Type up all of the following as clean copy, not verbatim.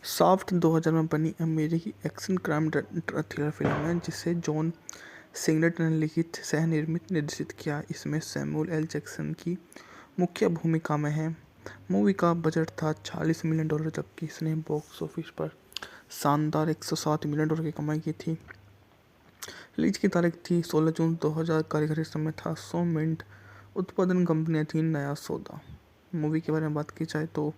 Soft 2000 में बनी अमेरिकी एक्शन क्राइम थ्रिलर फिल्म है जिसे जॉन सिगलेट ने लिखित, सह-निर्मित, निर्देशित किया। इसमें सैमुअल एल जैक्सन की मुख्य भूमिका में है। मूवी का बजट था $40 मिलियन, जबकि इसने बॉक्स ऑफिस पर शानदार $107 मिलियन की कमाई की थी। रिलीज की तारीख थी 16 जून 2000। कार्यकारी समय था 100 मिनट। उत्पादन कंपनियां थी नया सौदा। मूवी के बारे में बात की जाए तो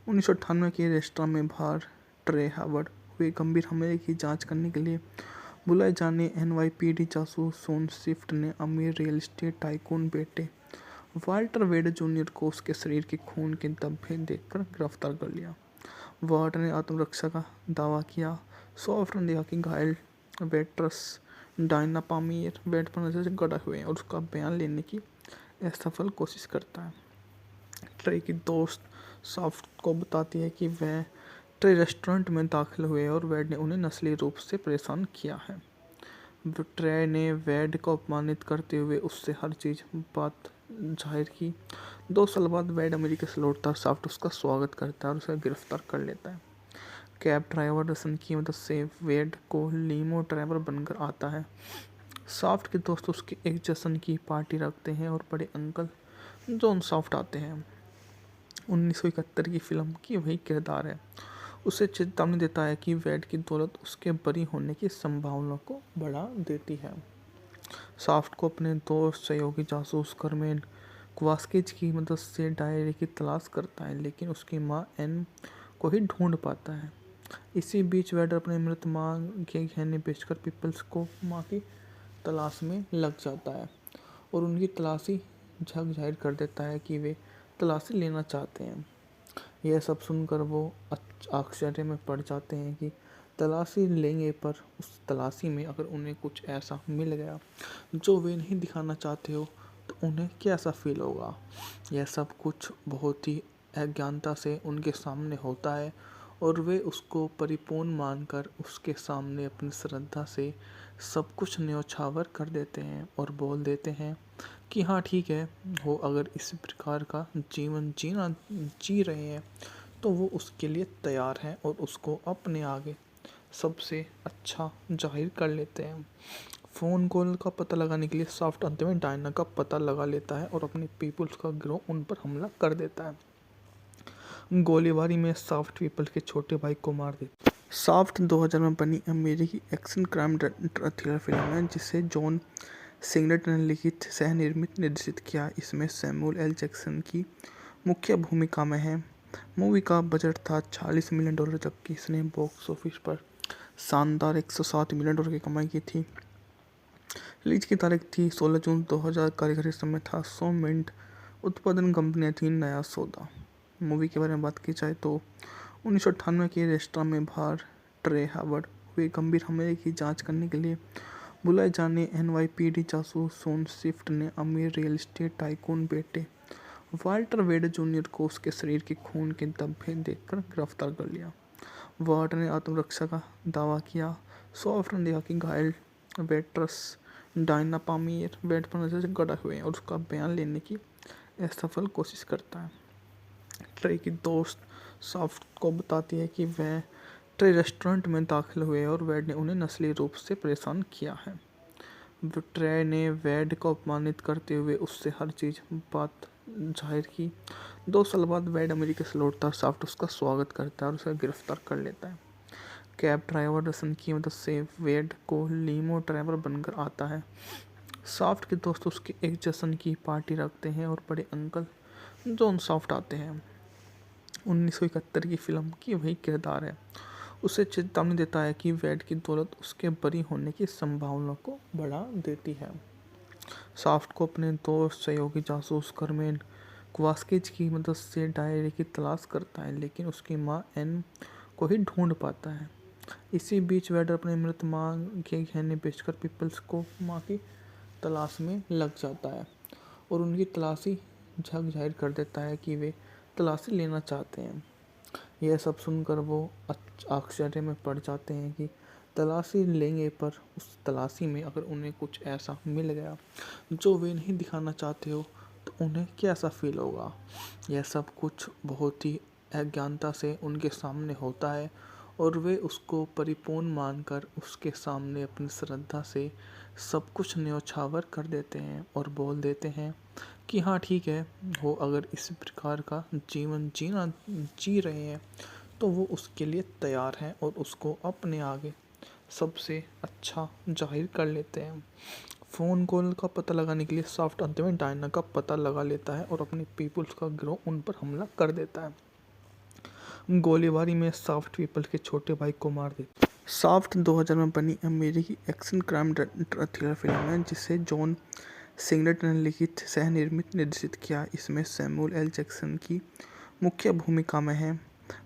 1998 के रेस्टोरेंट में बाहर ट्रे हावर्ड हुए गंभीर हमले की जांच करने के लिए बुलाए जाने एनवाईपीडी जासूस शॉन स्विफ्ट ने अमीर रियल एस्टेट टाइकून बेटे वाल्टर वेड जूनियर को उसके शरीर के खून के धब्बे देखकर गिरफ्तार कर लिया। वार्ड ने आत्मरक्षा का दावा किया। सॉफ्ट ने देखा कि घायल वेट्रस डायना पामीर बेड पर नजर से गड़ा हुए और उसका बयान लेने की असफल कोशिश करता है। ट्रे की दोस्त सॉफ्ट को बताती है कि वह ट्रे रेस्टोरेंट में दाखिल हुए और वेड ने उन्हें नस्ली रूप से परेशान किया है। ट्रे ने वेड को अपमानित करते हुए उससे हर चीज बात जाहिर की। 2 साल बाद वेड अमेरिका से लौटता है। सॉफ्ट उसका स्वागत करता है और उसे गिरफ्तार कर लेता है। कैब ड्राइवर रसन की मदद से वेड को लीमो ड्राइवर बनकर आता है। सॉफ्ट के दोस्त उसके एक जश्न की पार्टी रखते हैं और बड़े अंकल जॉन सॉफ्ट आते हैं। 1971 की फिल्म की वही किरदार है। उसे चेतावनी देता है कि वेड की दौलत उसके बरी होने की संभावना को बढ़ा देती है। सॉफ्ट को अपने दोस्त सहयोगी जासूस कर्मेन क्वास्किज की मदद से डायरी की तलाश करता है, लेकिन उसकी मां एन को ही ढूंढ पाता है। इसी बीच वेड अपने मृत मां के गहने बेचकर पीपल्स को मां की तलाश में लग जाता है और उनकी तलाशी झक जाहिर कर देता है कि वे तलाशी लेना चाहते हैं। यह सब सुनकर वो आश्चर्य में पड़ जाते हैं कि तलाशी लेंगे, पर उस तलाशी में अगर उन्हें कुछ ऐसा मिल गया जो वे नहीं दिखाना चाहते हो तो उन्हें कैसा फील होगा। यह सब कुछ बहुत ही अज्ञानता से उनके सामने होता है और वे उसको परिपूर्ण मानकर उसके सामने अपनी श्रद्धा से सब कुछ न्योछावर कर देते हैं और बोल देते हैं कि हाँ ठीक है, वो अगर इस प्रकार का जीवन जी रहे हैं तो वो उसके लिए तैयार हैं और उसको अपने आगे सबसे अच्छा जाहिर कर लेते हैं। फ़ोन कॉल का पता लगाने के लिए सॉफ्ट अंत में डायना का पता लगा लेता है और अपने पीपल्स का गिरोह उन पर हमला कर देता है। गोलीबारी में सॉफ्ट पीपल्स के छोटे भाई को मार देता है। साफ्ट 2000 में बनी अमेरिकी एक्शन क्राइम थ्रिलर फिल्म है जिसे जॉन सिगलेट ने लिखित, सह-निर्मित, निर्देशित किया। इसमें सैमुअल एल जैक्सन की मुख्य भूमिका में है। मूवी का बजट था $40 मिलियन, जबकि इसने बॉक्स ऑफिस पर शानदार $107 मिलियन की कमाई की थी। रिलीज की तारीख थी 16 जून 2000। कार्यकारी समय था 100 मिनट। उत्पादन कंपनियां थी नया सौदा। मूवी के बारे में बात की जाए तो 1998 के रेस्टोरेंट में बाहर ट्रे हावर्ड हुए गंभीर हमले की जांच करने के लिए बुलाए जाने एनवाईपीडी जासूस शॉन स्विफ्ट ने अमीर रियल एस्टेट टाइकून बेटे वाल्टर वेड जूनियर को उसके शरीर के खून के धब्बे देखकर गिरफ्तार कर लिया। वार्ड ने आत्मरक्षा का दावा किया। सॉफ्ट ने देखा कि घायल वेट्रस डायना पामीर बेड पर नजर से गड़ा हुए हैं और उसका बयान लेने की असफल कोशिश करता है। ट्रे की दोस्त सॉफ्ट को बताती है कि वह ट्रे रेस्टोरेंट में दाखिल हुए और वेड ने उन्हें नस्ली रूप से परेशान किया है। ट्रे ने वेड को अपमानित करते हुए उससे हर चीज बात जाहिर की। 2 साल बाद वेड अमेरिका से लौटता है। सॉफ्ट उसका स्वागत करता है और उसे गिरफ्तार कर लेता है। कैब ड्राइवर रसन की मदद से वेड को लीमो ड्राइवर बनकर आता है। सॉफ्ट के दोस्त उसके एक जश्न की पार्टी रखते हैं और बड़े अंकल जॉन सॉफ्ट आते हैं। 1971 की फिल्म की वही किरदार है। उसे चेतावनी देता है कि वेड की दौलत उसके बरी होने की संभावना को बढ़ा देती है। सॉफ्ट को अपने दोस्त सहयोगी जासूस कर्मेन क्वास्किज की मदद से डायरी की तलाश करता है, लेकिन उसकी मां एन को ही ढूंढ पाता है। इसी बीच वेड अपने मृत मां के गहने बेचकर पीपल्स को मां की तलाश में लग जाता है और उनकी तलाशी झक जाहिर कर देता है कि वे तलाशी लेना चाहते हैं। यह सब सुनकर वो आश्चर्य में पड़ जाते हैं कि तलाशी लेंगे, पर उस तलाशी में अगर उन्हें कुछ ऐसा मिल गया जो वे नहीं दिखाना चाहते हो तो उन्हें कैसा फील होगा। यह सब कुछ बहुत ही अज्ञानता से उनके सामने होता है और वे उसको परिपूर्ण मानकर उसके सामने अपनी श्रद्धा से सब कुछ न्यौछावर कर देते हैं और बोल देते हैं कि हाँ ठीक है, वो अगर इस प्रकार का जीवन जी रहे हैं तो वो उसके लिए तैयार हैं और उसको अपने आगे सबसे अच्छा जाहिर कर लेते हैं। फ़ोन कॉल का पता लगाने के लिए सॉफ्ट अंत में डायना का पता लगा लेता है और अपने पीपल्स का गिरोह उन पर हमला कर देता है। गोलीबारी में सॉफ्ट पीपल के छोटे भाई को मार देता है। सॉफ्ट 2000 में बनी अमेरिकी एक्शन क्राइम थ्रिलर फिल्म है जिसे जॉन सिगलेट ने लिखित, सह निर्मित, निर्देशित किया। इसमें सैमुअल एल जैक्सन की मुख्य भूमिका में है।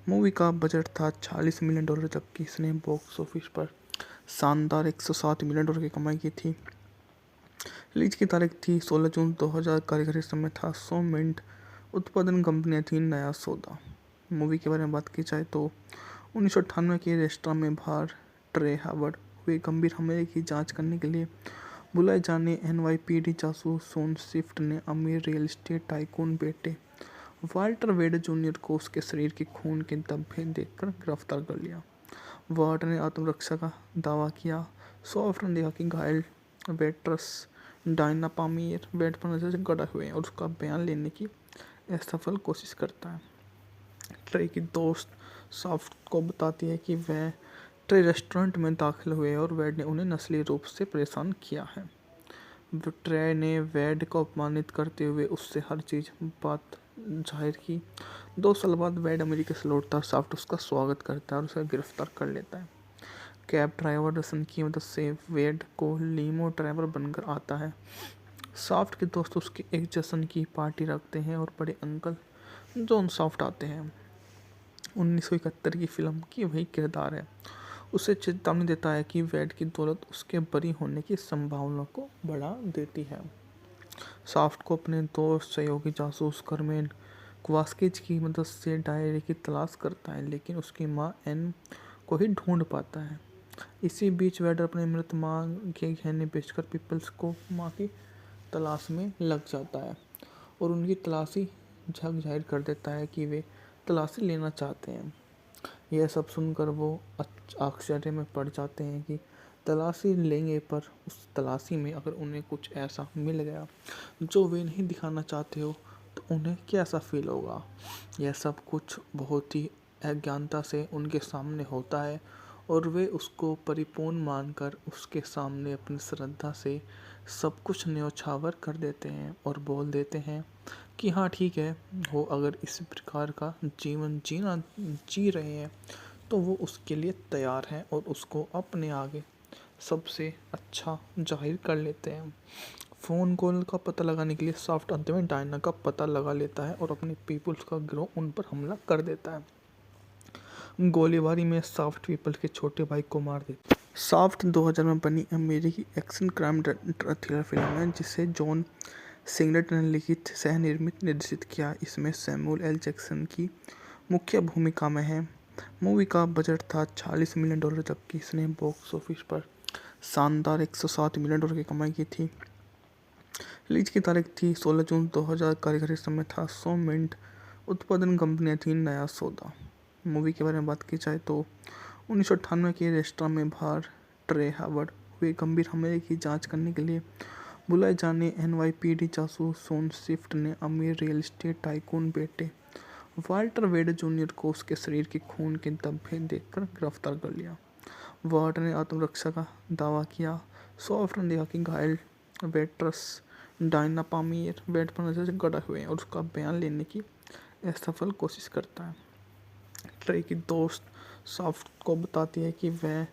मूवी का बजट था $40 मिलियन, जबकि इसने बॉक्स ऑफिस पर शानदार $107 मिलियन की कमाई की थी। रिलीज की तारीख थी 16 जून 2000। कार्यकारी समय था 100 मिनट। उत्पादन कंपनियां थी नया सौदा। मूवी के बारे में बात की जाए तो 1998 के रेस्टोरेंट में बाहर ट्रे हावर्ड हुए गंभीर हमले की जांच करने के लिए बुलाए जाने NYPD जासूस सोन स्विफ्ट ने अमीर रियल एस्टेट टाइकून बेटे वाल्टर वेड जूनियर को उसके शरीर के खून के धब्बे देखकर गिरफ्तार कर लिया। वाल्टर ने आत्मरक्षा का दावा किया। सॉफ्ट ने देखा कि घायल वेट्रस डायना पामियर बेड पर नजर से गड़ा हुए हैं और उसका बयान लेने की असफल कोशिश करता है। ट्रे की दोस्त सॉफ्ट को बताती है कि वह ट्रे रेस्टोरेंट में दाखिल हुए और वेड ने उन्हें नस्लीय रूप से परेशान किया है। ट्रे ने वेड को अपमानित करते हुए उससे हर चीज़ बात जाहिर की। 2 साल बाद वेड अमेरिका से लौटता है। सॉफ्ट उसका स्वागत करता है और उसे गिरफ्तार कर लेता है। कैब ड्राइवर रसन की मदद से वेड को लीमो ड्राइवर बनकर आता है। सॉफ्ट के दोस्त उसके एक जश्न की पार्टी रखते हैं और बड़े अंकल जॉन सॉफ्ट आते हैं। 1971 की फिल्म की वही किरदार है। उसे चेतावनी देता है कि वेड की दौलत उसके बरी होने की संभावना को बढ़ा देती है। सॉफ्ट को अपने दोस्त सहयोगी जासूस कर्मेन क्वास्किज की मदद से डायरी की तलाश करता है, लेकिन उसकी माँ एन को ही ढूंढ पाता है। इसी बीच वेडर अपने मृत माँ के गहने बेचकर पीपल्स को माँ की तलाश में लग जाता है और उनकी तलाशी झक जाहिर कर देता है कि वे तलाशी लेना चाहते हैं। यह सब सुनकर वो आश्चर्य में पड़ जाते हैं कि तलाशी लेंगे, पर उस तलाशी में अगर उन्हें कुछ ऐसा मिल गया जो वे नहीं दिखाना चाहते हो तो उन्हें कैसा फील होगा। यह सब कुछ बहुत ही अज्ञानता से उनके सामने होता है और वे उसको परिपूर्ण मानकर उसके सामने अपनी श्रद्धा से सब कुछ न्यौछावर कर देते हैं और बोल देते हैं कि हाँ ठीक है, वो अगर इस प्रकार का जीवन जी रहे हैं तो वो उसके लिए तैयार हैं और उसको अपने आगे सबसे अच्छा जाहिर कर लेते हैं। फ़ोन कॉल का पता लगाने के लिए सॉफ्ट अंत में डायना का पता लगा लेता है और अपने पीपल्स का गिरोह उन पर हमला कर देता है। गोलीबारी में सॉफ्ट पीपल के छोटे भाई को मार देता है। सॉफ्ट 2000 में बनी अमेरिकी एक्शन क्राइम थ्रिलर फिल्म है जिसे जॉन सिगलेट ने लिखित, सह निर्मित, निर्देशित किया। इसमें सैमुअल एल जैक्सन की मुख्य भूमिका में है। मूवी का बजट था $40 मिलियन, जबकि इसने बॉक्स ऑफिस पर शानदार $107 मिलियन की कमाई की थी। रिलीज की तारीख थी 16 जून 2000। कार्यकारी समय था 100 मिनट। उत्पादन कंपनियां थी नया सौदा। मूवी के बारे में बात की जाए तो 1998 के रेस्टोरेंट में बाहर ट्रे हावर्ड हुए गंभीर हमले की जांच करने के लिए बुलाए जाने NYPD जासूस सोन स्विफ्ट ने अमीर रियल एस्टेट टाइकून बेटे वाल्टर वेड जूनियर को उसके शरीर के खून के धब्बे देखकर गिरफ्तार कर लिया। वाल्टर ने आत्मरक्षा का दावा किया। सॉफ्ट ने देखा कि घायल वेट्रस डायना पामियर बेड पर नजर से गड़ा हुए हैं और उसका बयान लेने की असफल कोशिश करता है। ट्रे की दोस्त सॉफ्ट को बताती है कि वह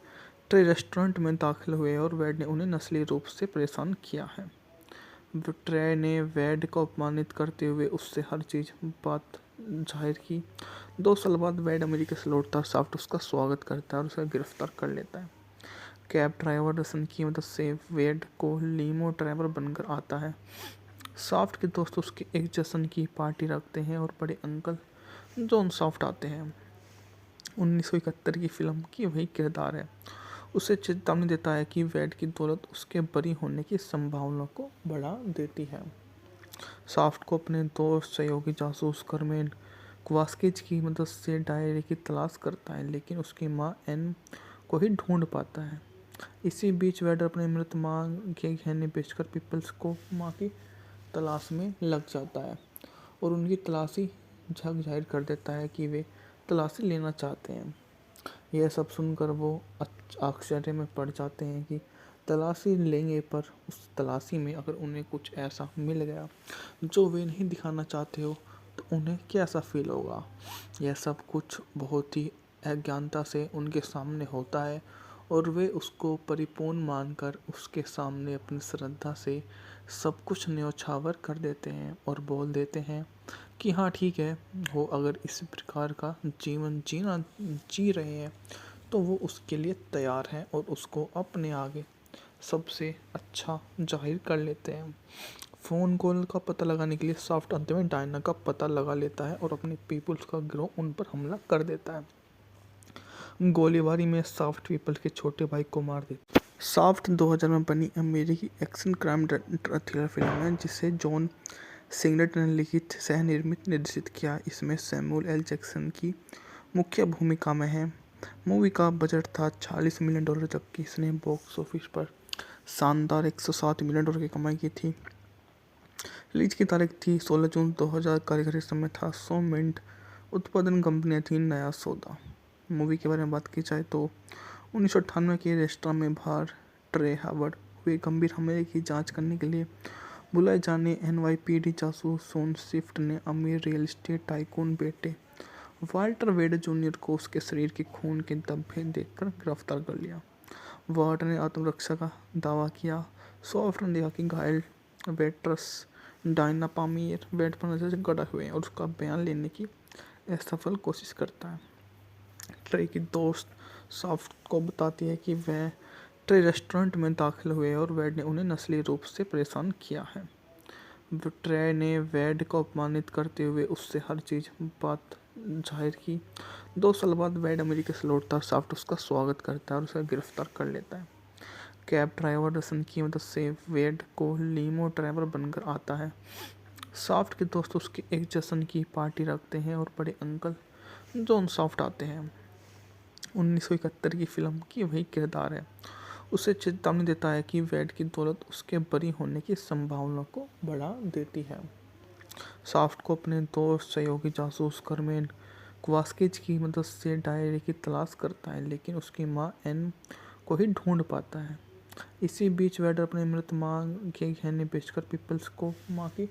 ट्रे रेस्टोरेंट में दाखिल हुए और वेड ने उन्हें नस्लीय रूप से परेशान किया है। ट्रे ने वेड को अपमानित करते हुए उससे हर चीज़ बात जाहिर की। 2 साल बाद वेड अमेरिका से लौटता है। सॉफ्ट उसका स्वागत करता है और उसे गिरफ्तार कर लेता है। कैब ड्राइवर रसन की मदद से वेड को लीमो ड्राइवर बनकर आता है। सॉफ्ट के दोस्त उसके एक जश्न की पार्टी रखते हैं और बड़े अंकल जॉन सॉफ्ट आते हैं। 1971 की फिल्म की वही किरदार है। उसे चेतावनी देता है कि वेड की दौलत उसके बरी होने की संभावना को बढ़ा देती है। सॉफ्ट को अपने दोस्त सहयोगी जासूस कर्मेन वास्केज की मदद से डायरी की तलाश करता है, लेकिन उसकी माँ एन को ही ढूंढ पाता है। इसी बीच वेड अपने मृत माँ के गहने बेचकर पीपल्स को माँ की तलाश में लग जाता है और उनकी तलाशी झक जाहिर कर देता है कि वे तलाशी लेना चाहते हैं। यह सब सुनकर वो आश्चर्य में पड़ जाते हैं कि तलाशी लेंगे, पर उस तलाशी में अगर उन्हें कुछ ऐसा मिल गया जो वे नहीं दिखाना चाहते हो तो उन्हें कैसा फील होगा। यह सब कुछ बहुत ही अज्ञानता से उनके सामने होता है और वे उसको परिपूर्ण मानकर उसके सामने अपनी श्रद्धा से सब कुछ न्योछावर कर देते हैं और बोल देते हैं कि हाँ ठीक है, वो अगर इस प्रकार का जीवन जी रहे हैं तो वो उसके लिए तैयार हैं और उसको अपने आगे सबसे अच्छा जाहिर कर लेते हैं। फ़ोन कॉल का पता लगाने के लिए सॉफ्ट अंत में डायना का पता लगा लेता है और अपने पीपल्स का गिरोह उन पर हमला कर देता है। गोलीबारी में सॉफ्ट पीपल के छोटे भाई को मार देता है। सॉफ्ट 2000 में बनी अमेरिकी एक्शन क्राइम थ्रिलर फिल्म है जिसे जॉन सिगलेट ने लिखित, सह निर्मित, निर्देशित किया। इसमें सैमुअल एल जैक्सन की मुख्य भूमिका में है। मूवी का बजट था $40 मिलियन, जबकि इसने बॉक्स ऑफिस पर शानदार $107 मिलियन की कमाई की थी। रिलीज की तारीख थी 16 जून 2000। कारीगरी समय था 100 मिनट। उत्पादन कंपनियां थी नया सौदा। मूवी के बारे में बात की जाए तो 1998 के रेस्टोरेंट में बाहर ट्रे हावर्ड हुए गंभीर हमले की जांच करने के लिए बुलाए जाने NYPD जासूस शॉन स्विफ्ट ने अमीर रियल एस्टेट टाइकून बेटे वाल्टर वेड जूनियर को उसके शरीर के खून के धब्बे देखकर गिरफ्तार कर लिया। वाल्टर ने आत्मरक्षा का दावा किया। सॉफ्ट ने देखा कि घायल वेट्रेस डायना पामियर बेड पर नजर से गड़ा हुए हैं और उसका बयान लेने की असफल कोशिश करता है। ट्रे की दोस्त सॉफ्ट को बताती है कि वह ट्रे रेस्टोरेंट में दाखिल हुए और वेड ने उन्हें नस्ली रूप से परेशान किया है। ट्रे ने वेड को अपमानित करते हुए उससे हर बात जाहिर की। 2 साल बाद वेड अमेरिका से लौटता है। सॉफ्ट उसका स्वागत करता है और उसे गिरफ्तार कर लेता है। कैब ड्राइवर रसन की मदद से वेड को लीमो ड्राइवर बनकर आता है। सॉफ्ट के दोस्त उसके एक जश्न की पार्टी रखते हैं और बड़े अंकल जॉन सॉफ्ट आते हैं। 1971 की फिल्म की वही किरदार है। उसे चेतावनी देता है कि वेड की दौलत उसके बरी होने की संभावना को बढ़ा देती है। सॉफ्ट को अपने दोस्त सहयोगी जासूस कर्मेन वास्केज की मदद से डायरी की तलाश करता है, लेकिन उसकी माँ एन को ही ढूंढ पाता है। इसी बीच वेड अपने मृत माँ के गहने बेचकर पीपल्स को माँ की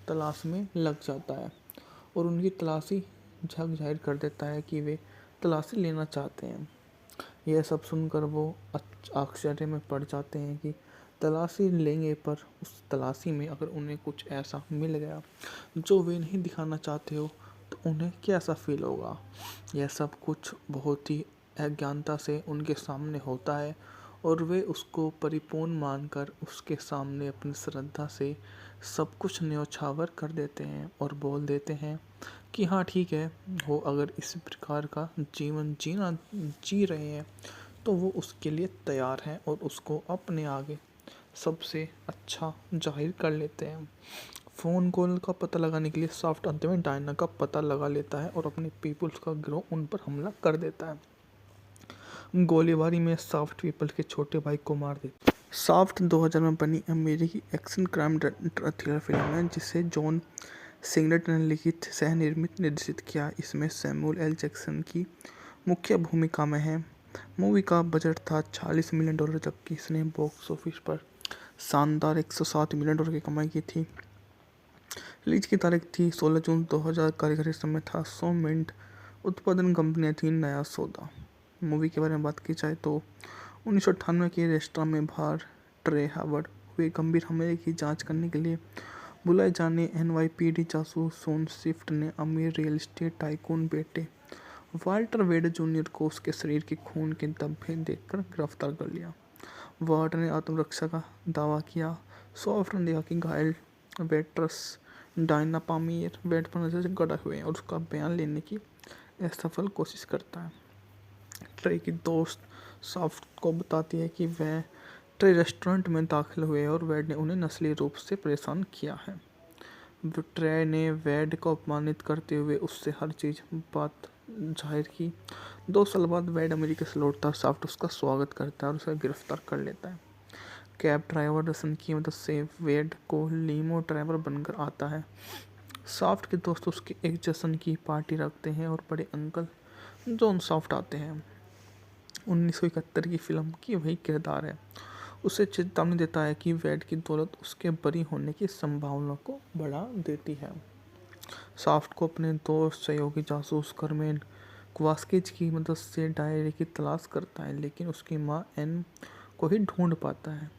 तलाश में लग जाता है और उनकी तलाशी झक जाहिर कर देता है कि वे तलाशी लेना चाहते हैं। यह सब सुनकर वो आश्चर्य में पड़ जाते हैं कि तलाशी लेंगे, पर उस तलाशी में अगर उन्हें कुछ ऐसा मिल गया जो वे नहीं दिखाना चाहते हो तो उन्हें कैसा फील होगा। यह सब कुछ बहुत ही अज्ञानता से उनके सामने होता है और वे उसको परिपूर्ण मानकर उसके सामने अपनी श्रद्धा से सब कुछ न्योछावर कर देते हैं और बोल देते हैं कि हाँ ठीक है, वो अगर इस प्रकार का जीवन जी रहे हैं तो वो उसके लिए तैयार हैं और उसको अपने आगे सबसे अच्छा जाहिर कर लेते हैं। फ़ोन कॉल का पता लगाने के लिए सॉफ्ट अंत में डायना का पता लगा लेता है और अपने पीपल्स का गिरोह उन पर हमला कर देता है। गोलीबारी में सॉफ्ट पीपल के छोटे भाई को मार देता है। सॉफ्ट 2000 में बनी अमेरिकी एक्शन क्राइम थ्रिलर फिल्म है जिसे जॉन सिगलेट ने लिखित, सह निर्मित, निर्देशित किया। इसमें सैमुअल एल जैक्सन की मुख्य भूमिका में है। मूवी का बजट था $40 मिलियन, जबकि इसने बॉक्स ऑफिस पर शानदार $107 मिलियन की कमाई की थी। रिलीज की तारीख थी 16 जून 2000। कारीगरी समय था 100 मिनट। उत्पादन कंपनियां थी नया सौदा। मूवी के बारे में बात की जाए तो 1998 के रेस्टोरेंट में बाहर ट्रे हावर्ड हुए गंभीर हमले की जांच करने के लिए बुलाए जाने NYPD जासूस शॉन स्विफ्ट ने अमीर रियल एस्टेट टाइकून बेटे वाल्टर वेड जूनियर को उसके शरीर के खून के धब्बे देखकर गिरफ्तार कर लिया। वाल्टर ने आत्मरक्षा का दावा किया। सॉफ्ट ने देखा कि घायल वेट्रेस डायना पामियर बेड पर नजर से गड़ा हुए हैं और उसका बयान लेने की असफल कोशिश करता है। ट्रे की दोस्त सॉफ्ट को बताती है कि वह ट्रे रेस्टोरेंट में दाखिल हुए और वेड ने उन्हें नस्ली रूप से परेशान किया है। ट्रे ने वेड को अपमानित करते हुए उससे हर चीज बात जाहिर की। 2 साल बाद वेड अमेरिका से लौटता है और साफ्ट उसका स्वागत करता है और उसे गिरफ्तार कर लेता है। कैब ड्राइवर रसन की मदद से वेड को लीमो ड्राइवर बनकर आता है। साफ्ट के दोस्त उसके एक जश्न की पार्टी रखते हैं और बड़े अंकल जॉन साफ्ट आते हैं। 1971 की फिल्म की वही किरदार है। उसे चेतावनी देता है कि वेड की दौलत उसके बरी होने की संभावना को बढ़ा देती है। साफ्ट को अपने दोस्त सहयोगी जासूस कर्मेन क्वास्किज की मदद से डायरी की तलाश करता है, लेकिन उसकी मां एन को ही ढूंढ पाता है।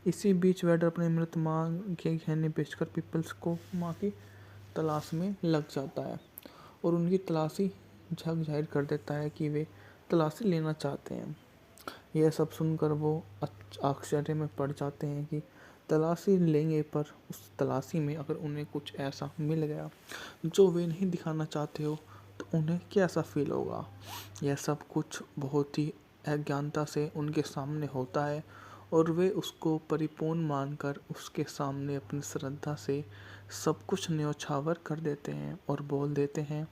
इसी बीच वेड अपने मृत मां के गहने बेचकर पीपल्स को मां की तलाश में लग जाता है और उनकी तलाशी झक जाहिर कर देता है कि वे तलाशी लेना चाहते हैं। यह सब सुनकर वो आश्चर्य में पड़ जाते हैं कि तलाशी लेंगे, पर उस तलाशी में अगर उन्हें कुछ ऐसा मिल गया जो वे नहीं दिखाना चाहते हो तो उन्हें कैसा फील होगा। यह सब कुछ बहुत ही अज्ञानता से उनके सामने होता है और वे उसको परिपूर्ण मानकर उसके सामने अपनी श्रद्धा से सब कुछ न्योछावर कर देते हैं और बोल देते हैं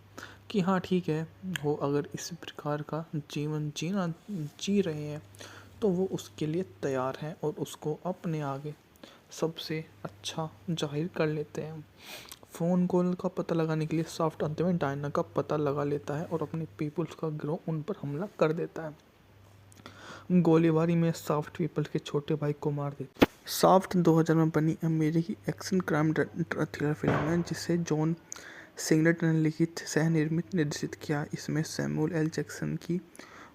कि हाँ ठीक है, वो अगर इस प्रकार का जीवन जी रहे हैं तो वो उसके लिए तैयार हैं और उसको अपने आगे सबसे अच्छा जाहिर कर लेते हैं। फ़ोन कॉल का पता लगाने के लिए सॉफ्ट अंत में डायना का पता लगा लेता है और अपने पीपल्स का गिरोह उन पर हमला कर देता है। गोलीबारी में सॉफ्ट पीपल्स के छोटे भाई को मार देता है। सॉफ्ट 2000 में बनी अमेरिकी एक्शन क्राइम थ्रिलर फिल्म है जिसे जॉन सिंगलेटन ने लिखित, सह निर्मित, निर्देशित किया। इसमें सैमुअल एल जैक्सन की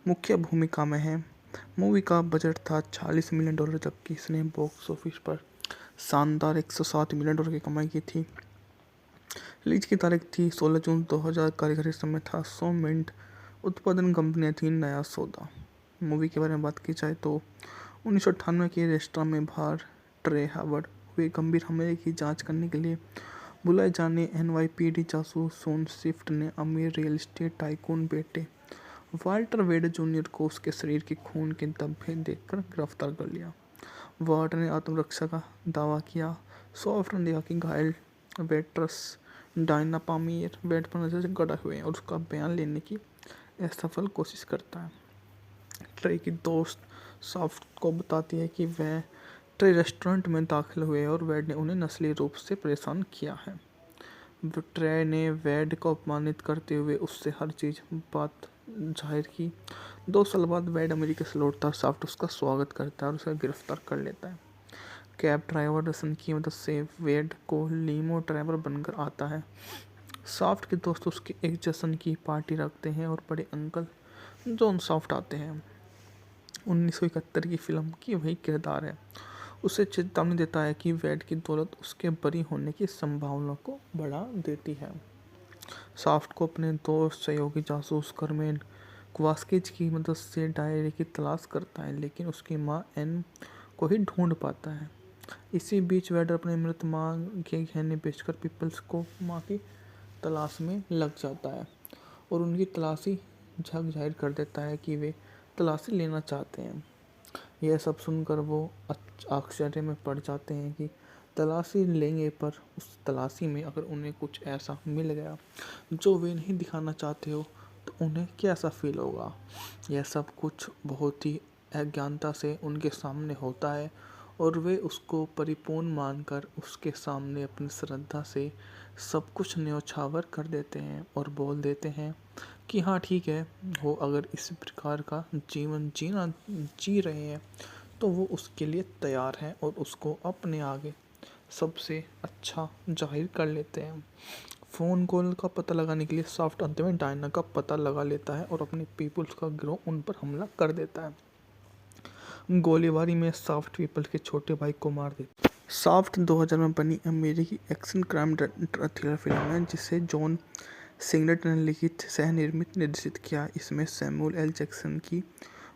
मुख्य भूमिका में है। मूवी का बजट था $40 मिलियन, जबकि इसने बॉक्स ऑफिस पर शानदार $107 मिलियन की कमाई की थी। रिलीज की तारीख थी 16 जून 2000। कारीगरी समय था 100 मिनट। उत्पादन कंपनियां थी नया सौदा। मूवी के बारे में बात की जाए तो 1998 के रेस्टोरेंट में बाहर ट्रे हावर्ड हुए गंभीर हमले की जांच करने के लिए बुलाए जाने NYPD जासूस शॉन स्विफ्ट ने अमीर रियल एस्टेट टाइकून बेटे वाल्टर वेड जूनियर को उसके शरीर के खून के धब्बे देखकर गिरफ्तार कर लिया। वाल्टर ने आत्मरक्षा का दावा किया। सॉफ्ट ने देखा कि घायल वेट्रेस डायना पामियर बेड पर नजर से गड़ा हुए हैं और उसका बयान लेने की असफल कोशिश करता है। ट्रे की दोस्त सॉफ्ट को बताती है कि वह ट्रे रेस्टोरेंट में दाखिल हुए और वेड ने उन्हें नस्ली रूप से परेशान किया है। ट्रे ने वेड को अपमानित करते हुए उससे हर चीज बात जाहिर की। 2 साल बाद वेड अमेरिका से लौटता है और सॉफ्ट उसका स्वागत करता है और उसे गिरफ्तार कर लेता है। कैब ड्राइवर रसन की मदद से वेड को लीमो ड्राइवर बनकर आता है। सॉफ्ट के दोस्त उसके एक जश्न की पार्टी रखते हैं और बड़े अंकल जॉन सॉफ्ट आते हैं। 1971 की फिल्म की वही किरदार है। उसे चेतावनी देता है कि वेड की दौलत उसके बरी होने की संभावना को बढ़ा देती है। सॉफ्ट को अपने दोस्त सहयोगी जासूस कर्मेन क्वास्किज की मदद से डायरी की तलाश करता है, लेकिन उसकी मां एन को ही ढूंढ पाता है। इसी बीच वेड अपने मृत मां के गहने बेचकर पीपल्स को मां की तलाश में लग जाता है और उनकी तलाशी झक जाहिर कर देता है कि वे तलाशी लेना चाहते हैं। यह सब सुनकर वो आश्चर्य में पड़ जाते हैं कि तलाशी लेंगे, पर उस तलाशी में अगर उन्हें कुछ ऐसा मिल गया जो वे नहीं दिखाना चाहते हो तो उन्हें कैसा फील होगा। यह सब कुछ बहुत ही अज्ञानता से उनके सामने होता है और वे उसको परिपूर्ण मानकर उसके सामने अपनी श्रद्धा से सब कुछ न्योछावर कर देते हैं और बोल देते हैं कि हाँ ठीक है, वो अगर इस प्रकार का जीवन जी रहे हैं तो वो उसके लिए तैयार हैं और उसको अपने आगे सबसे अच्छा जाहिर कर लेते हैं। फ़ोन कॉल का पता लगाने के लिए सॉफ्ट अंत में डायना का पता लगा लेता है और अपने पीपल्स का गिरोह उन पर हमला कर देता है। गोलीबारी में सॉफ्ट पीपल्स के छोटे भाई को मार देता है। सॉफ्ट 2000 में बनी अमेरिकी एक्शन क्राइम थ्रिलर फिल्म है जिसे जॉन सिंगलेटन ने लिखित, सह निर्मित, निर्देशित किया। इसमें सैमुअल एल जैक्सन की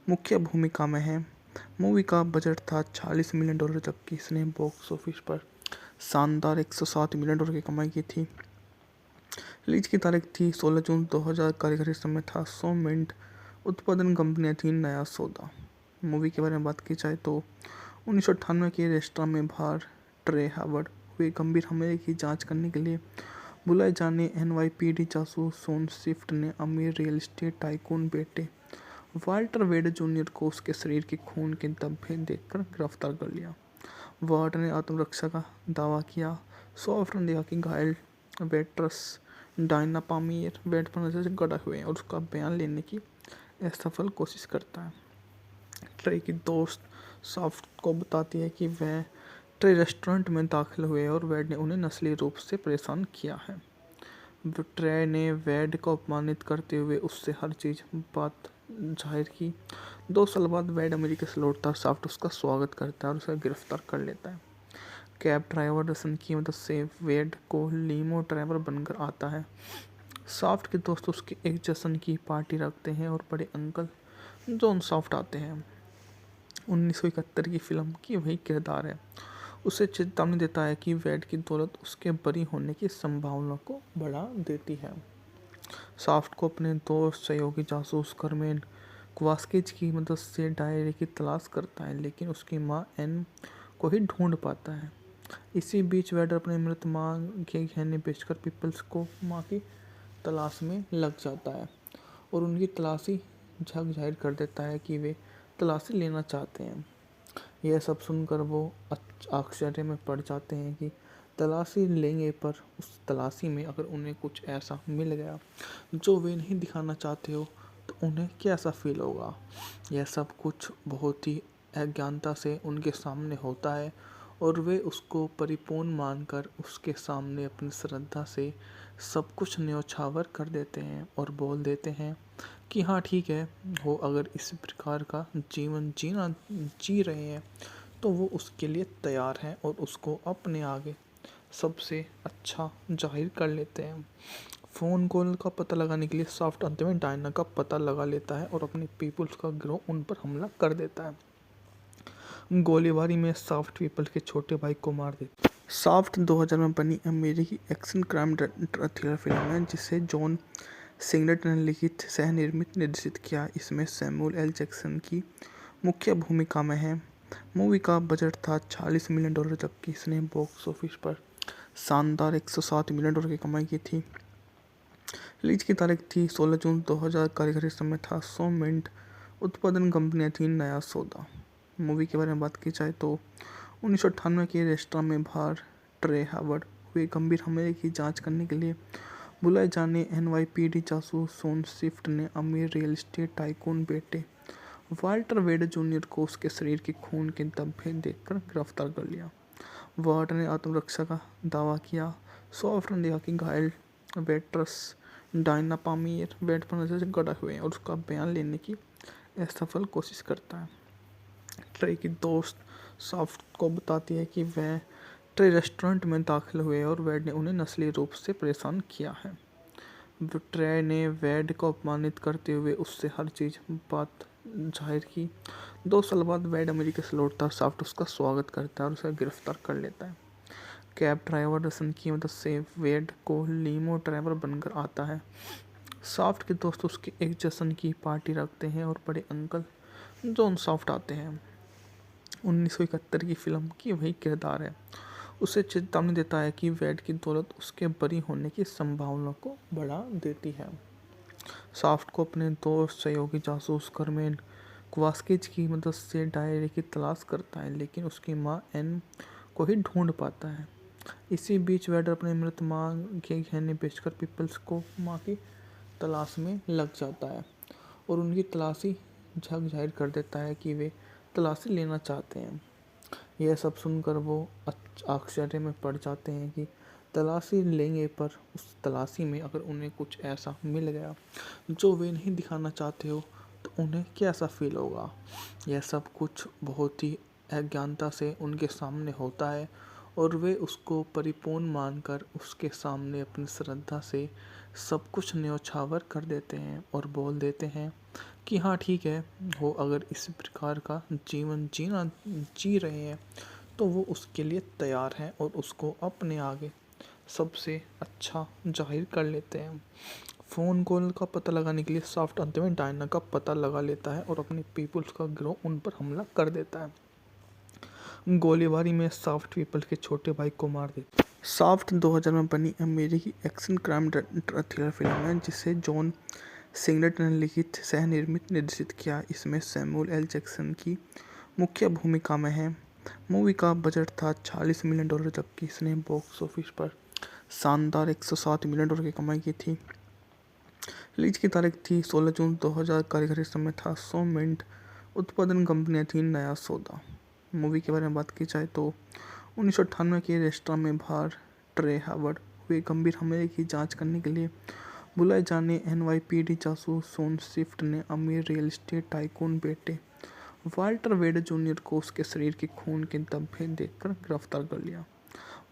मुख्य भूमिका में है। मूवी का बजट था $40 मिलियन, जबकि इसने बॉक्स ऑफिस पर शानदार $107 मिलियन की कमाई की थी। रिलीज की तारीख थी 16 जून 2000। कारीगरी समय था 100 मिनट। उत्पादन कंपनियां थी नया सौदा। मूवी के बारे में बात की जाए तो 1998 के रेस्टोरेंट में बाहर ट्रे हावर्ड हुए गंभीर हमले की जांच करने के लिए बुलाए जाने एनवाईपीडी जासूस शॉन स्विफ्ट ने अमीर रियल एस्टेट टाइकून बेटे वाल्टर वेड जूनियर को उसके शरीर के खून के धब्बे देखकर गिरफ्तार कर लिया। वार्ड ने आत्मरक्षा का दावा किया। सॉफ्ट ने देखा कि घायल वेट्रेस डायना पामियर बेड पर नजर से गड़ा हुए और उसका बयान लेने की असफल कोशिश करता है। ट्रे की दोस्त सॉफ्ट को बताती है कि वह ट्रे रेस्टोरेंट में दाखिल हुए और वेड ने उन्हें नस्ली रूप से परेशान किया है। ट्रे ने वेड को अपमानित करते हुए उससे हर चीज़ बात जाहिर की। 2 साल बाद वेड अमेरिका से लौटता है। सॉफ्ट उसका स्वागत करता है और उसे गिरफ्तार कर लेता है। कैब ड्राइवर रसन की मदद से वेड को लीमो ड्राइवर बनकर आता है। सॉफ्ट के दोस्त उसके एक जश्न की पार्टी रखते हैं और बड़े अंकल जॉन सॉफ्ट आते हैं। 1971 की फिल्म की वही किरदार है। उसे चेतावनी देता है कि वेड की दौलत उसके बरी होने की संभावना को बढ़ा देती है। सॉफ्ट को अपने दोस्त सहयोगी जासूस कर्मेन क्वास्किज की मदद से डायरी की तलाश करता है, लेकिन उसकी माँ एन को ही ढूंढ पाता है। इसी बीच वेड अपने मृत माँ के गहने बेचकर पीपल्स को माँ की तलाश में लग जाता है और उनकी तलाशी झक जाहिर कर देता है कि वे तलाशी लेना चाहते हैं। यह सब सुनकर वो आश्चर्य में पड़ जाते हैं कि तलाशी लेंगे, पर उस तलाशी में अगर उन्हें कुछ ऐसा मिल गया जो वे नहीं दिखाना चाहते हो तो उन्हें कैसा फील होगा। यह सब कुछ बहुत ही अज्ञानता से उनके सामने होता है और वे उसको परिपूर्ण मानकर उसके सामने अपनी श्रद्धा से सब कुछ न्योछावर कर देते हैं और बोल देते हैं कि हाँ ठीक है, वो अगर इस प्रकार का जीवन जी रहे हैं तो वो उसके लिए तैयार हैं और उसको अपने आगे सबसे अच्छा जाहिर कर लेते हैं। फ़ोन कॉल का पता लगाने के लिए सॉफ्ट अंत में डायना का पता लगा लेता है और अपने पीपल्स का गिरोह उन पर हमला कर देता है। गोलीबारी में सॉफ्ट पीपल के छोटे भाई को मार देता है। सॉफ्ट 2000 में बनी अमेरिकी एक्शन क्राइम थ्रिलर फिल्म है जिसे जॉन सिगरेट ने लिखित, सह निर्मित, निर्देशित किया। इसमें सैमुअल एल जैक्सन की मुख्य भूमिका में है। मूवी का बजट था $40 मिलियन, जबकि इसने बॉक्स ऑफिस पर शानदार $107 मिलियन की कमाई की थी। रिलीज की तारीख थी 16 जून 2000। कार्यकारी समय था 100 मिनट। उत्पादन कंपनियां थी नया सौदा। मूवी के बारे में बात की जाए तो 1998 के रेस्टोरेंट में बाहर ट्रे हावर्ड हुए गंभीर हमले की जांच करने के लिए बुलाए जाने एनवाईपीडी जासूस शॉन स्विफ्ट ने अमीर रियल एस्टेट टाइकून बेटे वाल्टर वेड जूनियर को उसके शरीर के खून के धब्बे देखकर गिरफ्तार कर लिया। वार्ड ने आत्मरक्षा का दावा किया। सॉफ्ट ने देखा कि घायल वेट्रेस डायना पामियर बेड पर नजर से गड़ा हुए और उसका बयान लेने की असफल कोशिश करता है। ट्रे की दोस्त सॉफ्ट को बताती है कि वह ट्रे रेस्टोरेंट में दाखिल हुए और वेड ने उन्हें नस्ली रूप से परेशान किया है। ट्रे ने वेड को अपमानित करते हुए उससे हर चीज़ बात जाहिर की। 2 साल बाद वेड अमेरिका से लौटता है। सॉफ्ट उसका स्वागत करता है और उसे गिरफ्तार कर लेता है। कैब ड्राइवर रसन की मदद से वेड को लीमो ड्राइवर बनकर आता है। सॉफ्ट के दोस्त उसके एक जश्न की पार्टी रखते हैं और बड़े अंकल जॉन सॉफ्ट आते हैं। 1971 की फिल्म की वही किरदार है। उसे चेतावनी देता है कि वेड की दौलत उसके बरी होने की संभावना को बढ़ा देती है। सॉफ्ट को अपने दोस्त सहयोगी जासूस कर्मेन क्वास्किज की मदद से डायरी की तलाश करता है, लेकिन उसकी माँ एन को ही ढूंढ पाता है। इसी बीच वेड अपने मृत माँ के गहने बेचकर पीपल्स को माँ की तलाश में लग जाता है और उनकी तलाशी झक जाहिर कर देता है कि वे तलाशी लेना चाहते हैं। यह सब सुनकर वो आश्चर्य में पड़ जाते हैं कि तलाशी लेंगे, पर उस तलाशी में अगर उन्हें कुछ ऐसा मिल गया जो वे नहीं दिखाना चाहते हो तो उन्हें कैसा फील होगा। यह सब कुछ बहुत ही अज्ञानता से उनके सामने होता है और वे उसको परिपूर्ण मानकर उसके सामने अपनी श्रद्धा से सब कुछ न्योछावर कर देते हैं और बोल देते हैं कि हाँ ठीक है, वो अगर इस प्रकार का जीवन जी रहे हैं तो वो उसके लिए तैयार हैं और उसको अपने आगे सबसे अच्छा जाहिर कर लेते हैं। फ़ोन कॉल का पता लगाने के लिए सॉफ्ट अंत में डायना का पता लगा लेता है और अपने पीपल्स का गिरोह उन पर हमला कर देता है। गोलीबारी में सॉफ्ट पीपल के छोटे भाई को मार देता है। सॉफ्ट 2000 में बनी अमेरिकी एक्शन क्राइम थ्रिलर फिल्म है जिसे जॉन सिंगलेटन ने लिखित, सह-निर्मित, निर्देशित किया। इसमें सैमुअल एल जैक्सन की मुख्य भूमिका में है। मूवी का बजट था $40 मिलियन, जबकि इसने बॉक्स ऑफिस पर शानदार $107 मिलियन की कमाई की थी। रिलीज की तारीख थी 16 जून 2000। कारीगरी समय था 100 मिनट। उत्पादन कंपनियां थी नया सौदा। मूवी के बारे में बात की जाए तो 1998 के रेस्टोरेंट में बाहर ट्रे हावर्ड हुए गंभीर हमले की जांच करने के लिए बुलाए जाने NYPD जासूस शॉन स्विफ्ट ने अमीर रियल एस्टेट टाइकून बेटे वाल्टर वेड जूनियर को उसके शरीर के खून के धब्बे देखकर गिरफ्तार कर लिया।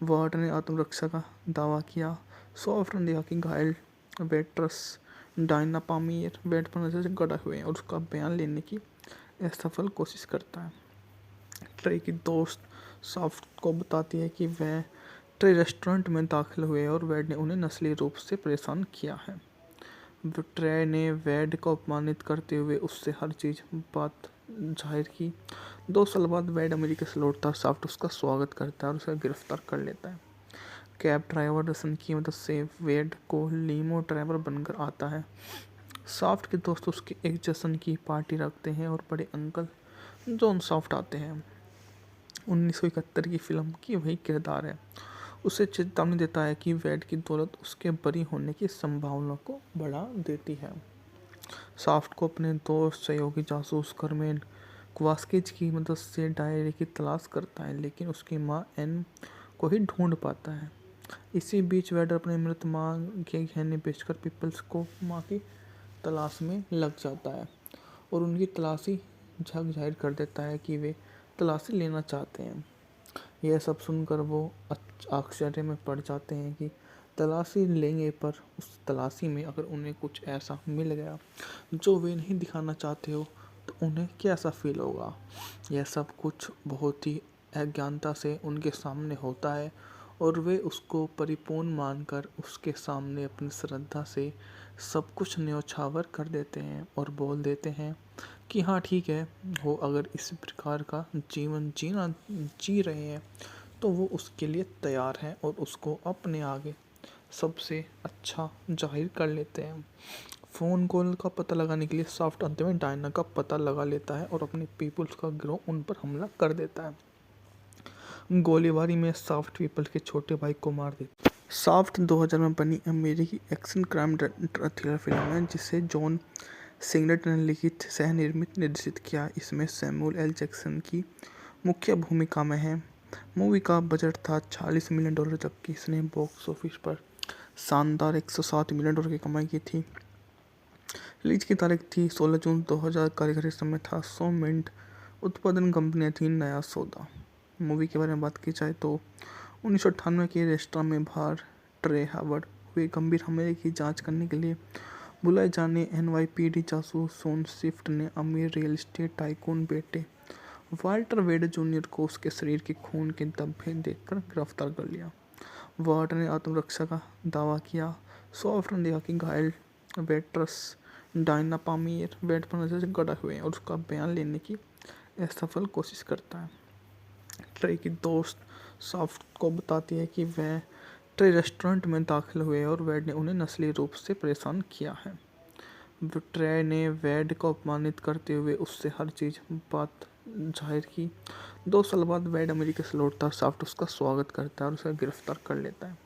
वार्ड ने आत्मरक्षा का दावा किया। सॉफ्ट ने देखा कि घायल वेट्रेस डायना पामियर बेड पर नजर से गड़ा हुए और उसका बयान लेने की असफल कोशिश करता है। ट्रे की दोस्त सॉफ्ट को बताती है कि वह ट्रे रेस्टोरेंट में दाखिल हुए और वेड ने उन्हें नस्ली रूप से परेशान किया है। ट्रे ने वेड को अपमानित करते हुए उससे हर चीज बात जाहिर की। 2 साल बाद वेड अमेरिका से लौटता है। सॉफ्ट उसका स्वागत करता है और उसे गिरफ्तार कर लेता है। कैब ड्राइवर रसन की मदद से वेड को लीमो ड्राइवर बनकर आता है। सॉफ्ट के दोस्त उसके एक जश्न की पार्टी रखते हैं और बड़े अंकल जॉन सॉफ्ट आते हैं। 1971 की फिल्म की वही किरदार है। उसे चेतावनी देता है कि वेड की दौलत उसके बरी होने की संभावना को बढ़ा देती है। सॉफ्ट को अपने दोस्त सहयोगी जासूस कर्मेन क्वास्किज की मदद से डायरी की तलाश करता है, लेकिन उसकी माँ एन को ही ढूंढ पाता है। इसी बीच वेड अपने मृत माँ के गहने बेचकर पीपल्स को माँ की तलाश में लग जाता है और उनकी तलाशी झक जाहिर कर देता है कि वे तलाशी लेना चाहते हैं। यह सब सुनकर वो आश्चर्य में पड़ जाते हैं कि तलाशी लेंगे, पर उस तलाशी में अगर उन्हें कुछ ऐसा मिल गया जो वे नहीं दिखाना चाहते हो तो उन्हें कैसा फील होगा। यह सब कुछ बहुत ही अज्ञानता से उनके सामने होता है और वे उसको परिपूर्ण मानकर उसके सामने अपनी श्रद्धा से सब कुछ न्योछावर कर देते हैं और बोल देते हैं कि हाँ ठीक है, वो अगर इस प्रकार का जीवन जी रहे हैं तो वो उसके लिए तैयार हैं और उसको अपने आगे सबसे अच्छा जाहिर कर लेते हैं। फ़ोन कॉल का पता लगाने के लिए सॉफ्ट अंत में डायना का पता लगा लेता है और अपने पीपल्स का गिरोह उन पर हमला कर देता है। गोलीबारी में सॉफ्ट पीपल के छोटे भाई को मार देता है। सॉफ्ट 2000 में बनी अमेरिकी एक्शन क्राइम थ्रिलर फिल्म है जिसे जॉन सिंगलेटन ने लिखित, सह-निर्मित, निर्देशित किया। इसमें सैमुअल एल जैक्सन की मुख्य भूमिका में है। मूवी का बजट था $40 मिलियन, जबकि इसने बॉक्स ऑफिस पर शानदार $107 मिलियन की कमाई की थी। रिलीज की तारीख थी 16 जून 2000। कारीगरी समय था 100 मिनट। उत्पादन कंपनियां थी नया सौदा। मूवी के बारे में बात की जाए तो 1998 के रेस्टोरेंट में बाहर ट्रे हावर्ड हुए गंभीर हमले की जांच करने के लिए बुलाए जाने NYPD जासूस शॉन स्विफ्ट ने अमीर रियल एस्टेट टाइकून बेटे वाल्टर वेड जूनियर को उसके शरीर के खून के धब्बे देखकर गिरफ्तार कर लिया। वार्ड ने आत्मरक्षा का दावा किया। सॉफ्ट ने देखा कि घायल वेट्रेस डायना पामियर बेड पर नजर से गड़ा हुए और उसका बयान लेने की असफल कोशिश करता है। ट्रे की दोस्त सॉफ्ट को बताती है कि वह ट्रे रेस्टोरेंट में दाखिल हुए और वेड ने उन्हें नस्ली रूप से परेशान किया है। ट्रे ने वेड को अपमानित करते हुए उससे हर चीज बात जाहिर की। 2 साल बाद वेड अमेरिका से लौटता है। सॉफ्ट उसका स्वागत करता है और उसे गिरफ्तार कर लेता है।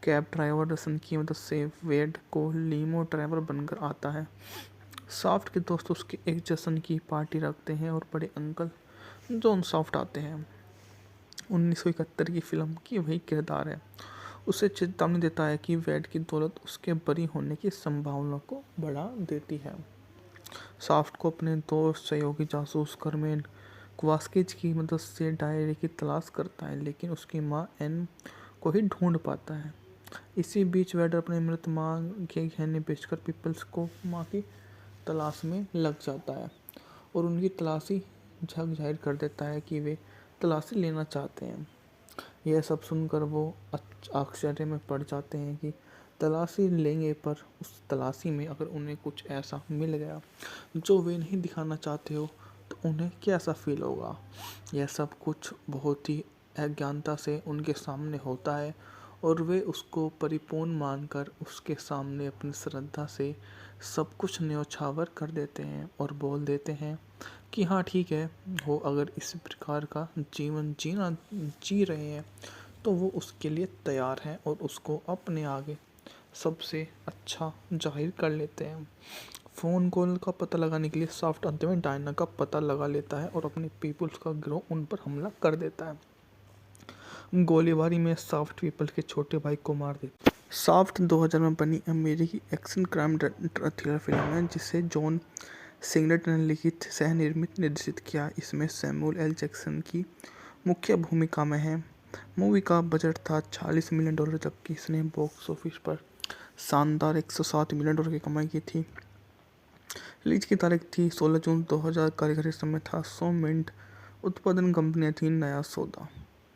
कैब ड्राइवर रसन की मदद से वेड को लीमो ड्राइवर बनकर आता है। सॉफ्ट के दोस्त उसके एक जश्न की पार्टी रखते हैं और बड़े अंकल जॉन सॉफ्ट आते हैं। 1971 की फिल्म की वही किरदार है। उसे चेतावनी देता है कि वेड की दौलत उसके बरी होने की संभावना को बढ़ा देती है। सॉफ्ट को अपने दोस्त सहयोगी जासूस कर्मेन क्वास्किज की मदद से डायरी की तलाश करता है, लेकिन उसकी माँ एन को ही ढूंढ पाता है। इसी बीच वेड अपने मृत माँ के गहने बेचकर पीपल्स को माँ की तलाश में लग जाता है और उनकी तलाशी झक जाहिर कर देता है कि वे तलाशी लेना चाहते हैं। यह सब सुनकर वो आश्चर्य में पड़ जाते हैं कि तलाशी लेंगे, पर उस तलाशी में अगर उन्हें कुछ ऐसा मिल गया जो वे नहीं दिखाना चाहते हो तो तो उन्हें कैसा फील होगा। यह सब कुछ बहुत ही अज्ञानता से उनके सामने होता है और वे उसको परिपूर्ण मानकर उसके सामने अपनी श्रद्धा से सब कुछ न्योछावर कर देते हैं और बोल देते हैं कि हाँ ठीक है, वो अगर इस प्रकार का जीवन जी रहे हैं तो वो उसके लिए तैयार हैं और उसको अपने आगे सबसे अच्छा ज़ाहिर कर लेते हैं। फ़ोन कॉल का पता लगाने के लिए सॉफ्ट अंत में डायना का पता लगा लेता है और अपने पीपल्स का गिरोह उन पर हमला कर देता है। गोलीबारी में सॉफ्ट पीपल के छोटे भाई को मार देता है। सॉफ्ट 2000 में बनी अमेरिकी एक्शन क्राइम थ्रिलर फिल्म है जिसे जॉन सिगलेट ने लिखित, सह निर्मित, निर्देशित किया। इसमें सैमुअल एल जैक्सन की मुख्य भूमिका में है। मूवी का बजट था $40 मिलियन, जबकि इसने बॉक्स ऑफिस पर शानदार $107 मिलियन की कमाई की थी। रिलीज की तारीख थी 16 जून 2000। कारीगरी समय था 100 मिनट। उत्पादन कंपनियां थी नया सौदा।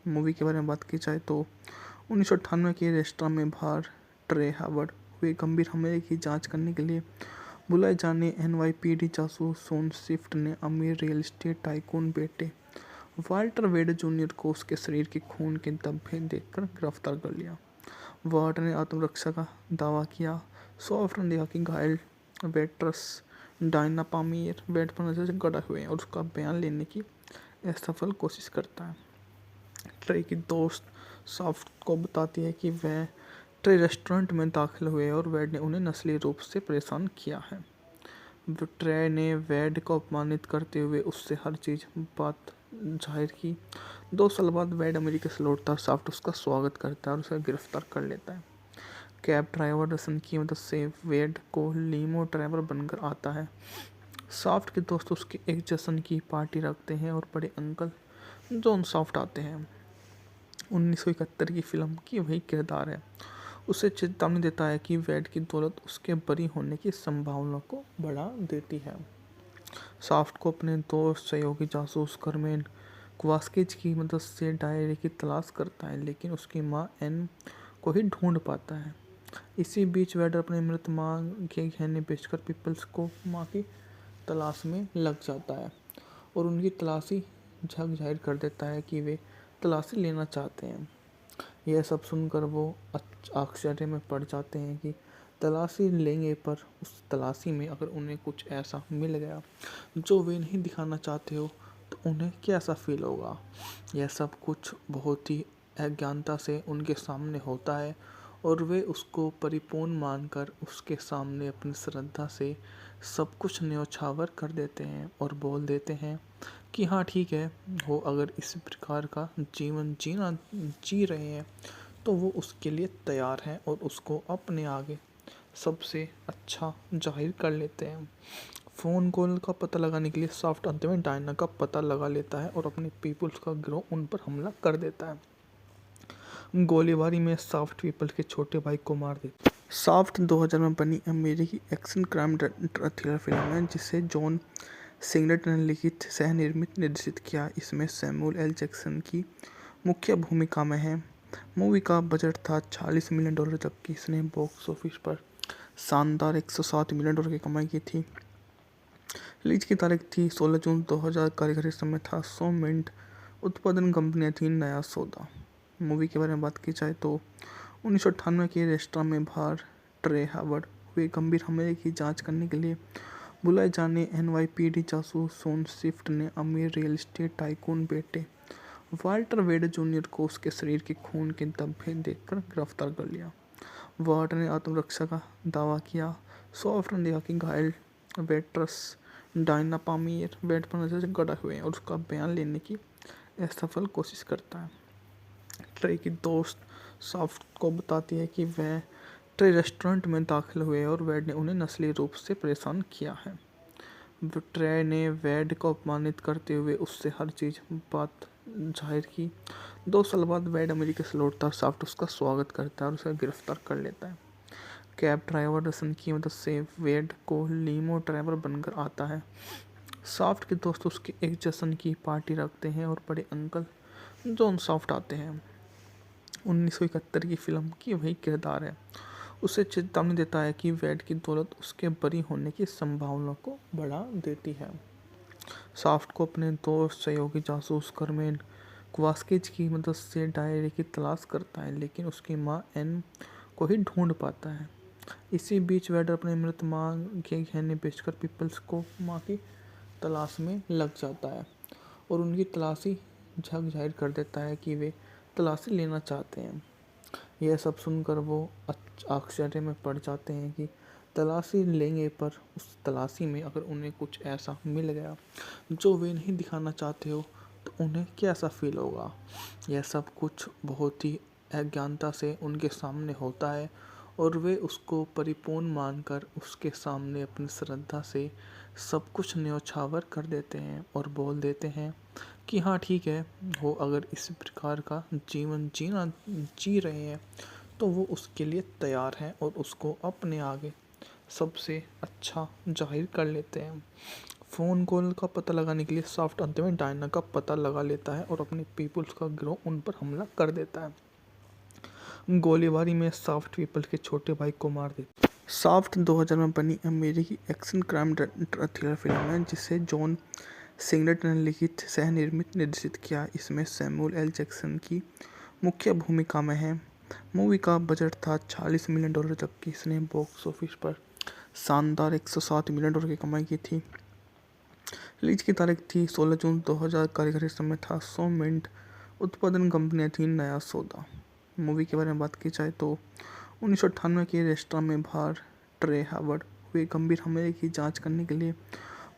मूवी के बारे में बात की जाए तो 1998 के रेस्टोरेंट में बाहर ट्रे हावर्ड हुए गंभीर हमले की जांच करने के लिए बुलाए जाने NYPD जासूस शॉन स्विफ्ट ने अमीर रियल एस्टेट टाइकून बेटे वाल्टर वेड जूनियर को उसके शरीर के खून के धब्बे देखकर गिरफ्तार कर लिया। वाल्टर ने आत्मरक्षा का दावा किया। सॉफ्ट ने देखा कि घायल वेट्रेस डायना पामियर बेड पर नजर से गड़ा हुए हैं और उसका बयान लेने की असफल कोशिश करता है। ट्रे की दोस्त सॉफ्ट को बताती है कि वह ट्रे रेस्टोरेंट में दाखिल हुए और वेड ने उन्हें नस्लीय रूप से परेशान किया है। ट्रे ने वेड को अपमानित करते हुए उससे हर चीज़ बात जाहिर की। 2 साल बाद वेड अमेरिका से लौटता है। सॉफ्ट उसका स्वागत करता है और उसे गिरफ्तार कर लेता है। कैब ड्राइवर रसन की मदद से वेड को लीमो ड्राइवर बनकर आता है। सॉफ्ट के दोस्त उसके एक जश्न की पार्टी रखते हैं और बड़े अंकल जॉन सॉफ्ट आते हैं। 1971 की फिल्म की वही किरदार है। उसे चेतावनी देता है कि वेड की दौलत उसके बरी होने की संभावना को बढ़ा देती है। सॉफ्ट को अपने दोस्त सहयोगी जासूस कर्मेन क्वास्किज की मदद से डायरी की तलाश करता है, लेकिन उसकी मां एन को ही ढूंढ पाता है। इसी बीच वेड अपने मृत मां के गहने बेचकर पीपल्स को मां की तलाश में लग जाता है और उनकी तलाशी झक जाहिर कर देता है कि वे तलाशी लेना चाहते हैं। यह सब सुनकर वो आश्चर्य में पड़ जाते हैं कि तलाशी लेंगे पर उस तलाशी में अगर उन्हें कुछ ऐसा मिल गया जो वे नहीं दिखाना चाहते हो तो उन्हें कैसा फील होगा। यह सब कुछ बहुत ही अज्ञानता से उनके सामने होता है और वे उसको परिपूर्ण मानकर उसके सामने अपनी श्रद्धा से सब कुछ न्योछावर कर देते हैं और बोल देते हैं कि हाँ ठीक है, वो अगर इस प्रकार का जीवन जी रहे हैं तो वो उसके लिए तैयार हैं और उसको अपने आगे सबसे अच्छा ज़ाहिर कर लेते हैं। फ़ोन कॉल का पता लगाने के लिए सॉफ्ट अंत में डायना का पता लगा लेता है और अपने पीपल्स का गिरोह उन पर हमला कर देता है। गोलीबारी में सॉफ्ट पीपल के छोटे भाई को मार देता है। सॉफ्ट 2000 में बनी अमेरिकी एक्शन क्राइम थ्रिलर फिल्म है जिसे जॉन सिगलेट ने लिखित, सह निर्मित, निर्देशित किया। इसमें सैमुअल एल जैक्सन की मुख्य भूमिका में है। मूवी का बजट था $40 मिलियन, जबकि इसने बॉक्स ऑफिस पर शानदार $107 मिलियन की कमाई की थी। रिलीज की तारीख थी 16 जून 2000। कारीगरी समय था 100 मिनट। उत्पादन कंपनियां थी नया सौदा। मूवी के बारे में बात की जाए तो 1998 के रेस्टोरेंट में बाहर ट्रे हावर्ड हुए गंभीर हमले की जांच करने के लिए बुलाए जाने NYPD जासूस शॉन स्विफ्ट ने अमीर रियल एस्टेट टाइकून बेटे वाल्टर वेड जूनियर को उसके शरीर के खून के धब्बे देखकर गिरफ्तार कर लिया। वाल्टर ने आत्मरक्षा का दावा किया। सॉफ्ट ने देखा कि घायल वेट्रेस डायना पामियर बेड पर नजर से गड़ा हुए हैं और उसका बयान लेने की असफल कोशिश करता है। ट्रे की दोस्त सॉफ्ट को बताती है कि वह ट्रे रेस्टोरेंट में दाखिल हुए और वेड ने उन्हें नस्लीय रूप से परेशान किया है। ट्रे ने वेड को अपमानित करते हुए उससे हर चीज़ बात जाहिर की। 2 साल बाद वेड अमेरिका से लौटता है। सॉफ्ट उसका स्वागत करता है और उसे गिरफ्तार कर लेता है। कैब ड्राइवर रसन की मदद से वेड को लीमो ड्राइवर बनकर आता है। सॉफ्ट के दोस्त उसके एक जश्न की पार्टी रखते हैं और बड़े अंकल जॉन सॉफ्ट आते हैं। 1971 की फिल्म की वही किरदार है। उसे चेतावनी देता है कि वेड की दौलत उसके बरी होने की संभावना को बढ़ा देती है। सॉफ्ट को अपने दोस्त सहयोगी जासूस कर्मेन क्वास्किज की मदद से डायरी की तलाश करता है, लेकिन उसकी माँ एन को ही ढूंढ पाता है। इसी बीच वेडर अपने मृत माँ के गहने बेचकर पीपल्स को माँ की तलाश में लग जाता है और उनकी तलाशी झक जाहिर कर देता है कि वे तलाशी लेना चाहते हैं। यह सब सुनकर वो आश्चर्य में पड़ जाते हैं कि तलाशी लेंगे, पर उस तलाशी में अगर उन्हें कुछ ऐसा मिल गया जो वे नहीं दिखाना चाहते हो तो उन्हें कैसा फील होगा। यह सब कुछ बहुत ही अज्ञानता से उनके सामने होता है और वे उसको परिपूर्ण मानकर उसके सामने अपनी श्रद्धा से सब कुछ न्योछावर कर देते हैं और बोल देते हैं कि हाँ ठीक है, वो अगर इस प्रकार का जीवन जी रहे हैं तो वो उसके लिए तैयार हैं और उसको अपने आगे सबसे अच्छा जाहिर कर लेते हैं। फ़ोन कॉल का पता लगाने के लिए सॉफ्ट अंत में डायना का पता लगा लेता है और अपने पीपल्स का गिरोह उन पर हमला कर देता है। गोलीबारी में सॉफ्ट पीपल्स के छोटे भाई को मार देता है। सॉफ्ट 2000 में बनी अमेरिकी एक्शन क्राइम थ्रिलर फिल्म है जिसे जॉन सिगरेट ने लिखित, सह निर्मित, निर्देशित किया। इसमें सैमुअल एल जैक्सन की मुख्य भूमिका में है। मूवी का बजट था $40 मिलियन, जबकि इसने बॉक्स ऑफिस पर शानदार $107 मिलियन की कमाई की थी। रिलीज की तारीख थी 16 जून 2000। कार्यकारी समय था 100 मिनट। उत्पादन कंपनियां थी नया सौदा। मूवी के बारे में बात की जाए तो 1998 के रेस्टोरेंट में बाहर ट्रे हावर्ड हुए गंभीर हमले की जांच करने के लिए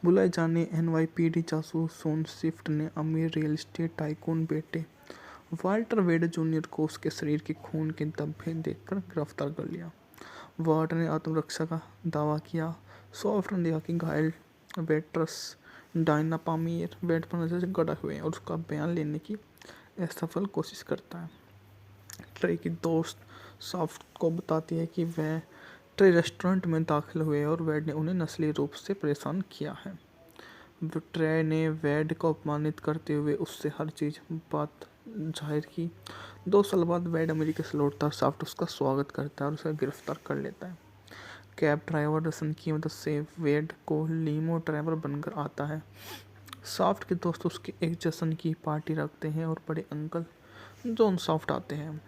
बुलाए जाने NYPD जासूस शॉन स्विफ्ट ने अमीर रियल एस्टेट टाइकून बेटे वाल्टर वेड जूनियर को उसके शरीर के खून के धब्बे देखकर गिरफ्तार कर लिया। वाल्टर ने आत्मरक्षा का दावा किया। सॉफ्ट ने देखा कि घायल वेट्रस डायना पामीर बेड पर नजर से गड़ा हुए हैं और उसका बयान लेने की असफल कोशिश करता है। ट्रे की दोस्त सॉफ्ट को बताती है कि वह ट्रे रेस्टोरेंट में दाखिल हुए और वेड ने उन्हें नस्ली रूप से परेशान किया है। ट्रे ने वेड को अपमानित करते हुए उससे हर चीज़ बात जाहिर की। 2 साल बाद वेड अमेरिका से लौटता है। सॉफ्ट उसका स्वागत करता है और उसे गिरफ्तार कर लेता है। कैब ड्राइवर रसन की मदद से वेड को लीमो ड्राइवर बनकर आता है। सॉफ्ट के दोस्त उसके एक जश्न की पार्टी रखते हैं और बड़े अंकल जॉन सॉफ्ट आते हैं।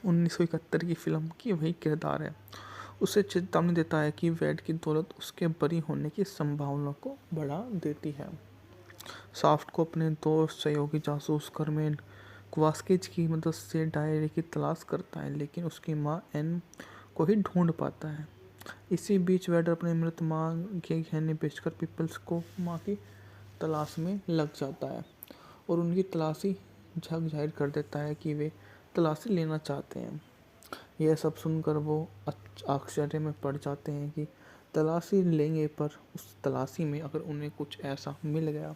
1971 की फिल्म की वही किरदार है। उसे चेतावनी देता है कि वेड की दौलत उसके बरी होने की संभावना को बढ़ा देती है। सॉफ्ट को अपने दोस्त सहयोगी जासूस कर्मेन क्वास्किज की मदद से डायरी की तलाश करता है, लेकिन उसकी माँ एन को ही ढूंढ पाता है। इसी बीच वेडर अपने मृत माँ के गहने बेचकर पीपल्स को माँ की तलाश में लग जाता है और उनकी तलाशी झक जाहिर कर देता है कि वे तलाशी लेना चाहते हैं। यह सब सुनकर वो आश्चर्य में पड़ जाते हैं कि तलाशी लेंगे, पर उस तलाशी में अगर उन्हें कुछ ऐसा मिल गया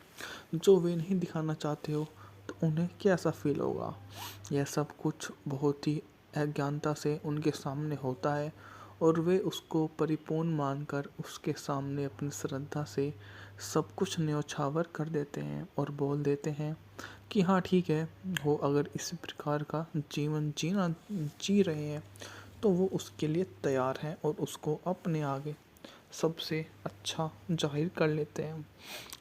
जो वे नहीं दिखाना चाहते हो तो उन्हें कैसा फील होगा। यह सब कुछ बहुत ही अज्ञानता से उनके सामने होता है और वे उसको परिपूर्ण मानकर उसके सामने अपनी श्रद्धा से सब कुछ न्योछावर कर देते हैं और बोल देते हैं कि हाँ ठीक है, वो अगर इस प्रकार का जीवन जी रहे हैं तो वो उसके लिए तैयार हैं और उसको अपने आगे सबसे अच्छा जाहिर कर लेते हैं।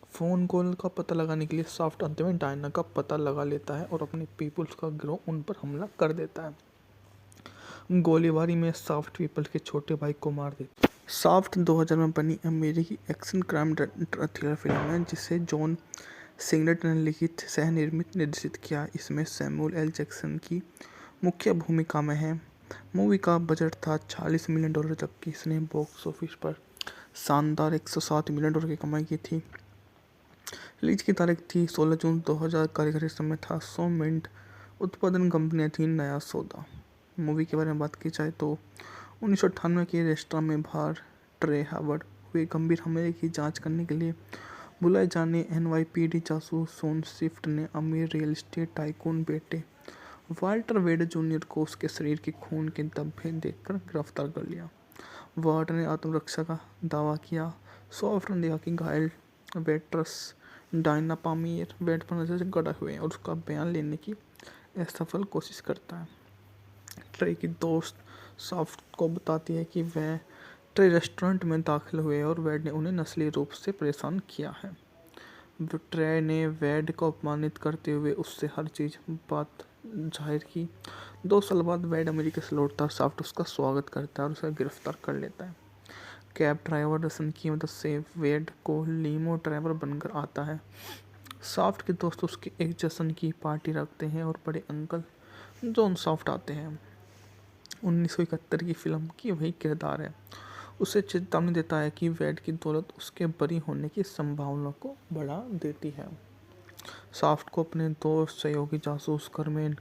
फ़ोन कॉल का पता लगाने के लिए सॉफ्ट अंत में डायना का पता लगा लेता है और अपने पीपल्स का गिरोह उन पर हमला कर देता है। गोलीबारी में सॉफ्ट पीपल्स के छोटे भाई को मार देता है। सॉफ्ट 2000 में बनी अमेरिकी एक्शन क्राइम थ्रिलर फिल्म है जिसे जॉन सिगरेट ने लिखित, सह निर्मित, निर्देशित किया। इसमें सैमुअल एल जैक्सन की मुख्य भूमिका में है। मूवी का बजट था $40 मिलियन, जबकि इसने बॉक्स ऑफिस पर शानदार $107 मिलियन की कमाई की थी। रिलीज की तारीख थी 16 जून 2000। कार्यकारी समय था 100 मिनट। उत्पादन कंपनियां थी नया सौदा। मूवी के बारे में बात की जाए तो 1998 के रेस्टोरेंट में बाहर ट्रे हावर्ड हुए गंभीर हमले की जांच करने के लिए बुलाए जाने NYPD जासूस शॉन स्विफ्ट ने अमीर रियल एस्टेट टाइकून बेटे वाल्टर वेड जूनियर को उसके शरीर के खून के धब्बे देखकर गिरफ्तार कर लिया। वाल्टर ने आत्मरक्षा का दावा किया। सॉफ्ट ने देखा कि घायल वेट्रस डायना पामीर बेड पर नजर से गड़ा हुए हैं और उसका बयान लेने की असफल कोशिश करता है। ट्रे की दोस्त सॉफ्ट को बताती है कि वह ट्रे रेस्टोरेंट में दाखिल हुए और वेड ने उन्हें नस्ली रूप से परेशान किया है। ट्रे ने वेड को अपमानित करते हुए उससे हर चीज़ बात जाहिर की। 2 साल बाद वेड अमेरिका से लौटता है। साफ्ट उसका स्वागत करता है और उसे गिरफ्तार कर लेता है। कैब ड्राइवर रसन की मदद से वेड को लीमो ड्राइवर बनकर आता है। साफ्ट के दोस्त उसके एक जश्न की पार्टी रखते हैं और बड़े अंकल जॉन साफ्ट आते हैं। 1971 की फिल्म की वही किरदार है। उसे चेतावनी देता है कि वेड की दौलत उसके बरी होने की संभावना को बढ़ा देती है। साफ्ट को अपने दोस्त सहयोगी जासूस कर्मेन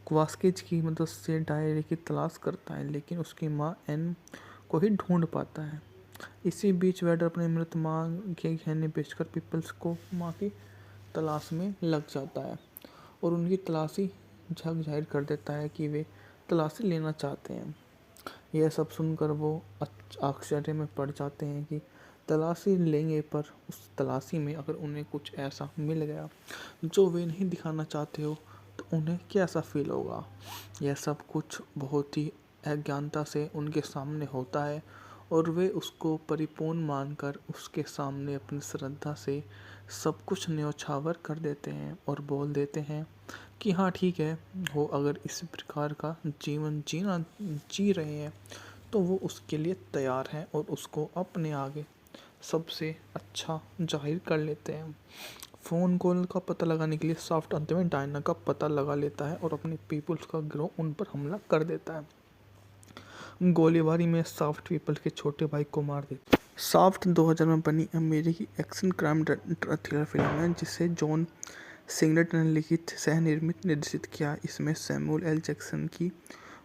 क्वास्किज की मदद से डायरी की तलाश करता है, लेकिन उसकी मां एन को ही ढूंढ पाता है। इसी बीच वेड अपने मृत मां के गहने बेचकर पीपल्स को मां की तलाश में लग जाता है और उनकी तलाशी झक जाहिर कर देता है कि वे तलाशी लेना चाहते हैं। यह सब सुनकर वो आश्चर्य में पड़ जाते हैं कि तलाशी लेंगे, पर उस तलाशी में अगर उन्हें कुछ ऐसा मिल गया जो वे नहीं दिखाना चाहते हो तो उन्हें कैसा फील होगा। यह सब कुछ बहुत ही अज्ञानता से उनके सामने होता है और वे उसको परिपूर्ण मानकर उसके सामने अपनी श्रद्धा से सब कुछ न्योछावर कर देते हैं और बोल देते हैं कि हाँ ठीक है, वो अगर इस प्रकार का जीवन जी रहे हैं तो वो उसके लिए तैयार हैं और उसको अपने आगे सबसे अच्छा जाहिर कर लेते हैं। फ़ोन कॉल का पता लगाने के लिए सॉफ्ट अंत में डायना का पता लगा लेता है और अपने पीपल्स का गिरोह उन पर हमला कर देता है। गोलीबारी में सॉफ्ट पीपल के छोटे भाई को मार देता है। सॉफ्ट 2000 में बनी अमेरिकी एक्शन क्राइम थ्रिलर फिल्म है जिसे जॉन सिगरेट ने लिखित, सह निर्मित, निर्देशित किया। इसमें सैमुअल एल जैक्सन की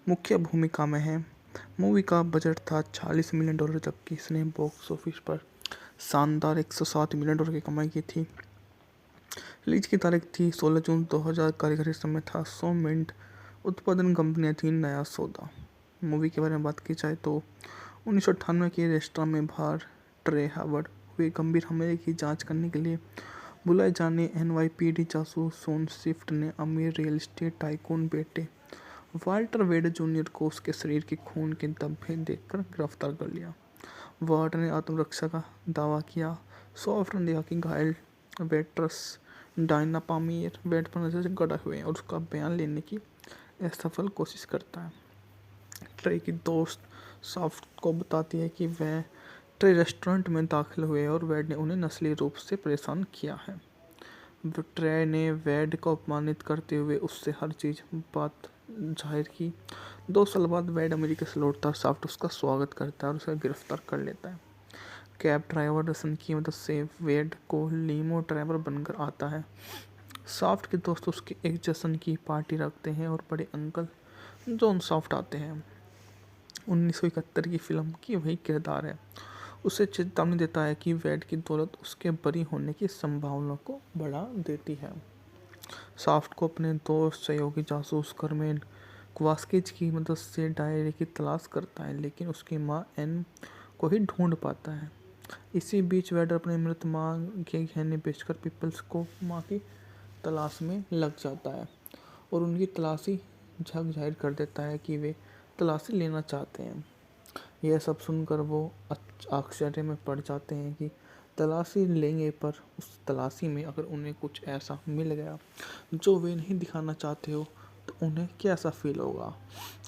मुख्य भूमिका में है। मूवी का बजट था $40 मिलियन, जबकि इसने बॉक्स ऑफिस पर शानदार $107 मिलियन की कमाई की थी। रिलीज की तारीख थी 16 जून 2000। कार्यकारी समय था 100 मिनट। उत्पादन कंपनियां थी नया सौदा। मूवी के बारे में बात की जाए तो 1998 के रेस्टोरेंट में बाहर ट्रे हावर्ड हुए गंभीर हमले की जांच करने के लिए बुलाए जाने NYPD जासूस शॉन स्विफ्ट ने अमीर रियल एस्टेट टाइकून बेटे वाल्टर वेड जूनियर को उसके शरीर के खून के धब्बे देखकर गिरफ्तार कर लिया। वाल्टर ने आत्मरक्षा का दावा किया। सॉफ्ट ने देखा कि घायल वेट्रस डायना पामियर बेड पर नजर से गड़ा हुए हैं और उसका बयान लेने की असफल कोशिश करता है। ट्रे की दोस्त सॉफ्ट को बताती है कि वह ट्रे रेस्टोरेंट में दाखिल हुए और वेड ने उन्हें नस्ली रूप से परेशान किया है। ट्रे ने वेड को अपमानित करते हुए उससे हर चीज़ बात जाहिर की। 2 साल बाद वेड अमेरिका से लौटता है। सॉफ्ट उसका स्वागत करता है और उसे गिरफ्तार कर लेता है। कैब ड्राइवर रसन की मदद से वेड को लीमो ड्राइवर बनकर आता है। सॉफ्ट के दोस्त उसके एक जश्न की पार्टी रखते हैं और बड़े अंकल जॉन सॉफ्ट आते हैं। 1971 की फिल्म की वही किरदार है। उसे चेतावनी देता है कि वेड की दौलत उसके बरी होने की संभावना को बढ़ा देती है। सॉफ्ट को अपने दोस्त सहयोगी जासूस कर्मेन क्वास्किज की मदद से डायरी की तलाश करता है, लेकिन उसकी मां एन को ही ढूंढ पाता है। इसी बीच वेड अपने मृत मां के गहने बेचकर पीपल्स को मां की तलाश में लग जाता है और उनकी तलाशी झक जाहिर कर देता है कि वे तलाशी लेना चाहते हैं। यह सब सुनकर वो आश्चर्य में पड़ जाते हैं कि तलाशी लेंगे, पर उस तलाशी में अगर उन्हें कुछ ऐसा मिल गया जो वे नहीं दिखाना चाहते हो तो उन्हें कैसा फील होगा।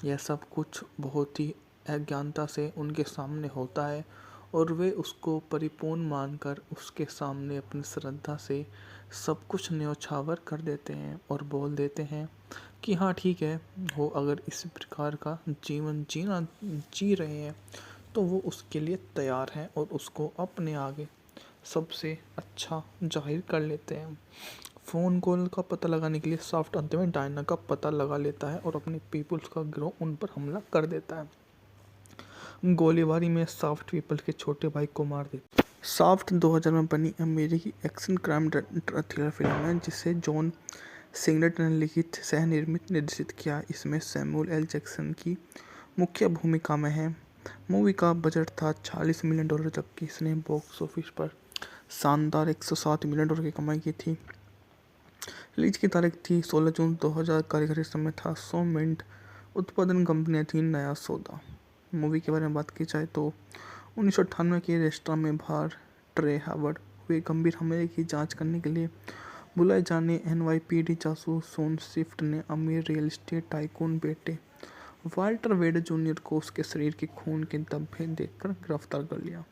यह सब कुछ बहुत ही अज्ञानता से उनके सामने होता है और वे उसको परिपूर्ण मानकर उसके सामने अपनी श्रद्धा से सब कुछ न्योछावर कर देते हैं और बोल देते हैं कि हाँ ठीक है, वो अगर इस प्रकार का जीवन जी रहे हैं तो वो उसके लिए तैयार हैं और उसको अपने आगे सबसे अच्छा जाहिर कर लेते हैं। फ़ोन कॉल का पता लगाने के लिए सॉफ्ट अंत में डायना का पता लगा लेता है और अपने पीपल्स का गिरोह उन पर हमला कर देता है। गोलीबारी में सॉफ्ट पीपल के छोटे भाई को मार देता है। सॉफ्ट 2000 में बनी अमेरिकी एक्शन क्राइम थ्रिलर फिल्म है जिसे जॉन सिगरेट ने लिखित, सह निर्मित, निर्देशित किया। इसमें सैमुअल एल जैक्सन की मुख्य भूमिका में है। मूवी का बजट था $40 मिलियन, जबकि इसने बॉक्स ऑफिस पर शानदार $107 मिलियन की कमाई की थी। रिलीज की तारीख थी 16 जून 2000। कार्यकारी समय था 100 मिनट। उत्पादन कंपनियां थी नया सौदा। मूवी के बारे में बात की जाए तो 1998 के रेस्टोरेंट में बाहर ट्रे हावर्ड हुए गंभीर हमले की जांच करने के लिए बुलाए जाने एनवाईपीडी जासूस शॉन स्विफ्ट ने अमीर रियल एस्टेट टाइकून बेटे वाल्टर वेड जूनियर को उसके शरीर के खून के धब्बे देखकर गिरफ्तार कर लिया।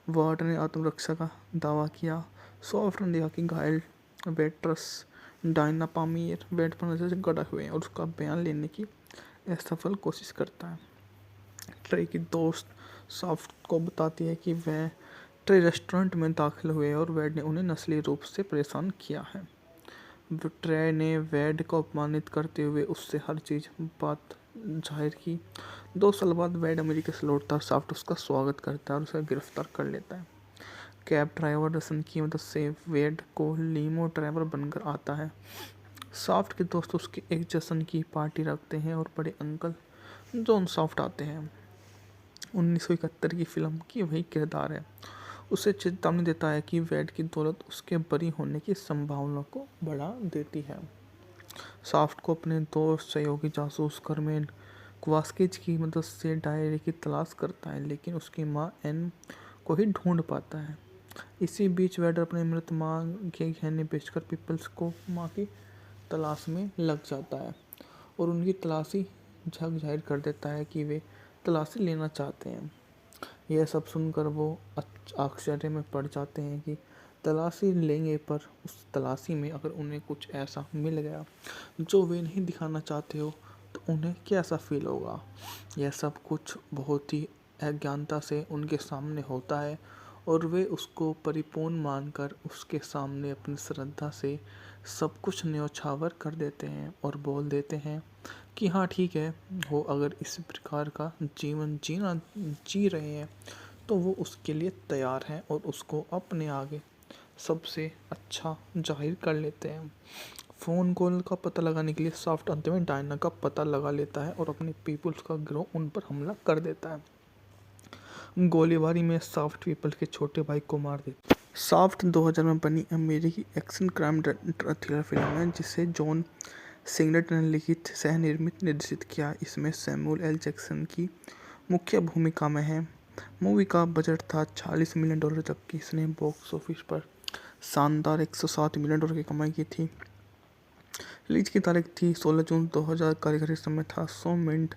वार्ड ने आत्मरक्षा का दावा किया। सॉफ्ट ने कहा कि घायल वेट्रस डायना पामीर बेड पर नजर से गड़ा हुए हैं और उसका बयान लेने की असफल कोशिश करता है। ट्रे की दोस्त सॉफ्ट को बताती है कि वह ट्रे रेस्टोरेंट में दाखिल हुए और वेड ने उन्हें नस्ली रूप से परेशान किया है। ट्रे ने वेड को अपमानित करते हुए उससे हर चीज बात जाहिर की। 2 साल बाद वेड अमेरिका से लौटता है और सॉफ्ट उसका स्वागत करता है और उसे गिरफ्तार कर लेता है। कैब ड्राइवर रसन की मदद से वेड को लीमो ड्राइवर बनकर आता है। सॉफ्ट के दोस्त उसके एक जश्न की पार्टी रखते हैं और बड़े अंकल जॉन सॉफ्ट आते हैं। 1971 की फिल्म की वही किरदार है। उसे चेतावनी देता है कि वेड की दौलत उसके बरी होने की संभावना को बढ़ा देती है। सॉफ्ट को अपने दोस्त सहयोगी जासूस कर्मेन क्वास्किज की मदद से डायरी की तलाश करता है, लेकिन उसकी मां एन को ही ढूंढ पाता है। इसी बीच वेड अपने मृत मां के गहने बेचकर पीपल्स को मां की तलाश में लग जाता है और उनकी तलाशी झक जाहिर कर देता है कि वे तलाशी लेना चाहते हैं। यह सब सुनकर वो आश्चर्य में पड़ जाते हैं कि तलाशी लेंगे, पर उस तलाशी में अगर उन्हें कुछ ऐसा मिल गया जो वे नहीं दिखाना चाहते हो तो उन्हें कैसा फील होगा। यह सब कुछ बहुत ही अज्ञानता से उनके सामने होता है और वे उसको परिपूर्ण मानकर उसके सामने अपनी श्रद्धा से सब कुछ न्योछावर कर देते हैं और बोल देते हैं कि हाँ ठीक है, वो अगर इस प्रकार का जीवन जी रहे हैं तो वो उसके लिए तैयार हैं और उसको अपने आगे सबसे अच्छा जाहिर कर लेते हैं। फ़ोन कॉल का पता लगाने के लिए सॉफ्ट अंत में डायना का पता लगा लेता है और अपने पीपल्स का गिरोह उन पर हमला कर देता है। गोलीबारी में सॉफ्ट पीपल के छोटे भाई को मार देता है। सॉफ्ट 2000 में बनी अमेरिकी एक्शन क्राइम थ्रिलर फिल्म है जिसे जॉन सिगलेट ने लिखित, सह निर्मित, निर्देशित किया। इसमें सैमुअल एल जैक्सन की मुख्य भूमिका में है। मूवी का बजट था $40 मिलियन, जबकि इसने बॉक्स ऑफिस पर शानदार $107 मिलियन की कमाई की थी। रिलीज की तारीख थी 16 जून 2000। कार्यकारी समय था 100 मिनट।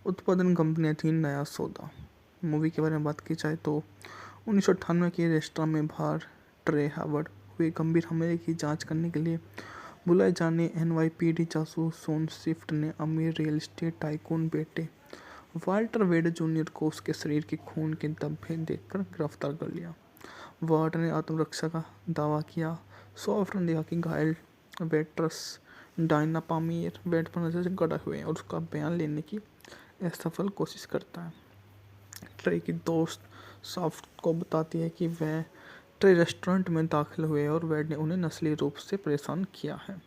उत्पादन कंपनियां थी नया सौदा। मूवी के बारे में बात की जाए तो 1998 के रेस्टोरेंट में बाहर ट्रे हावर्ड हुए गंभीर हमले की जांच करने के लिए बुलाए जाने एनवाईपीडी जासूस शॉन स्विफ्ट ने अमीर रियल एस्टेट टाइकून बेटे वाल्टर वेड जूनियर को उसके शरीर के खून के धब्बे देखकर गिरफ्तार कर लिया। वार्ड ने आत्मरक्षा का दावा किया। सॉफ्ट ने कहा कि घायल वेट्रस डायना पामीर बेड पर नजर से गड़ा हुए हैं और उसका बयान लेने की असफल कोशिश करता है। ट्रे की दोस्त सॉफ्ट को बताती है कि वह ट्रे रेस्टोरेंट में दाखिल हुए और वेड ने उन्हें नस्ली रूप से परेशान किया है।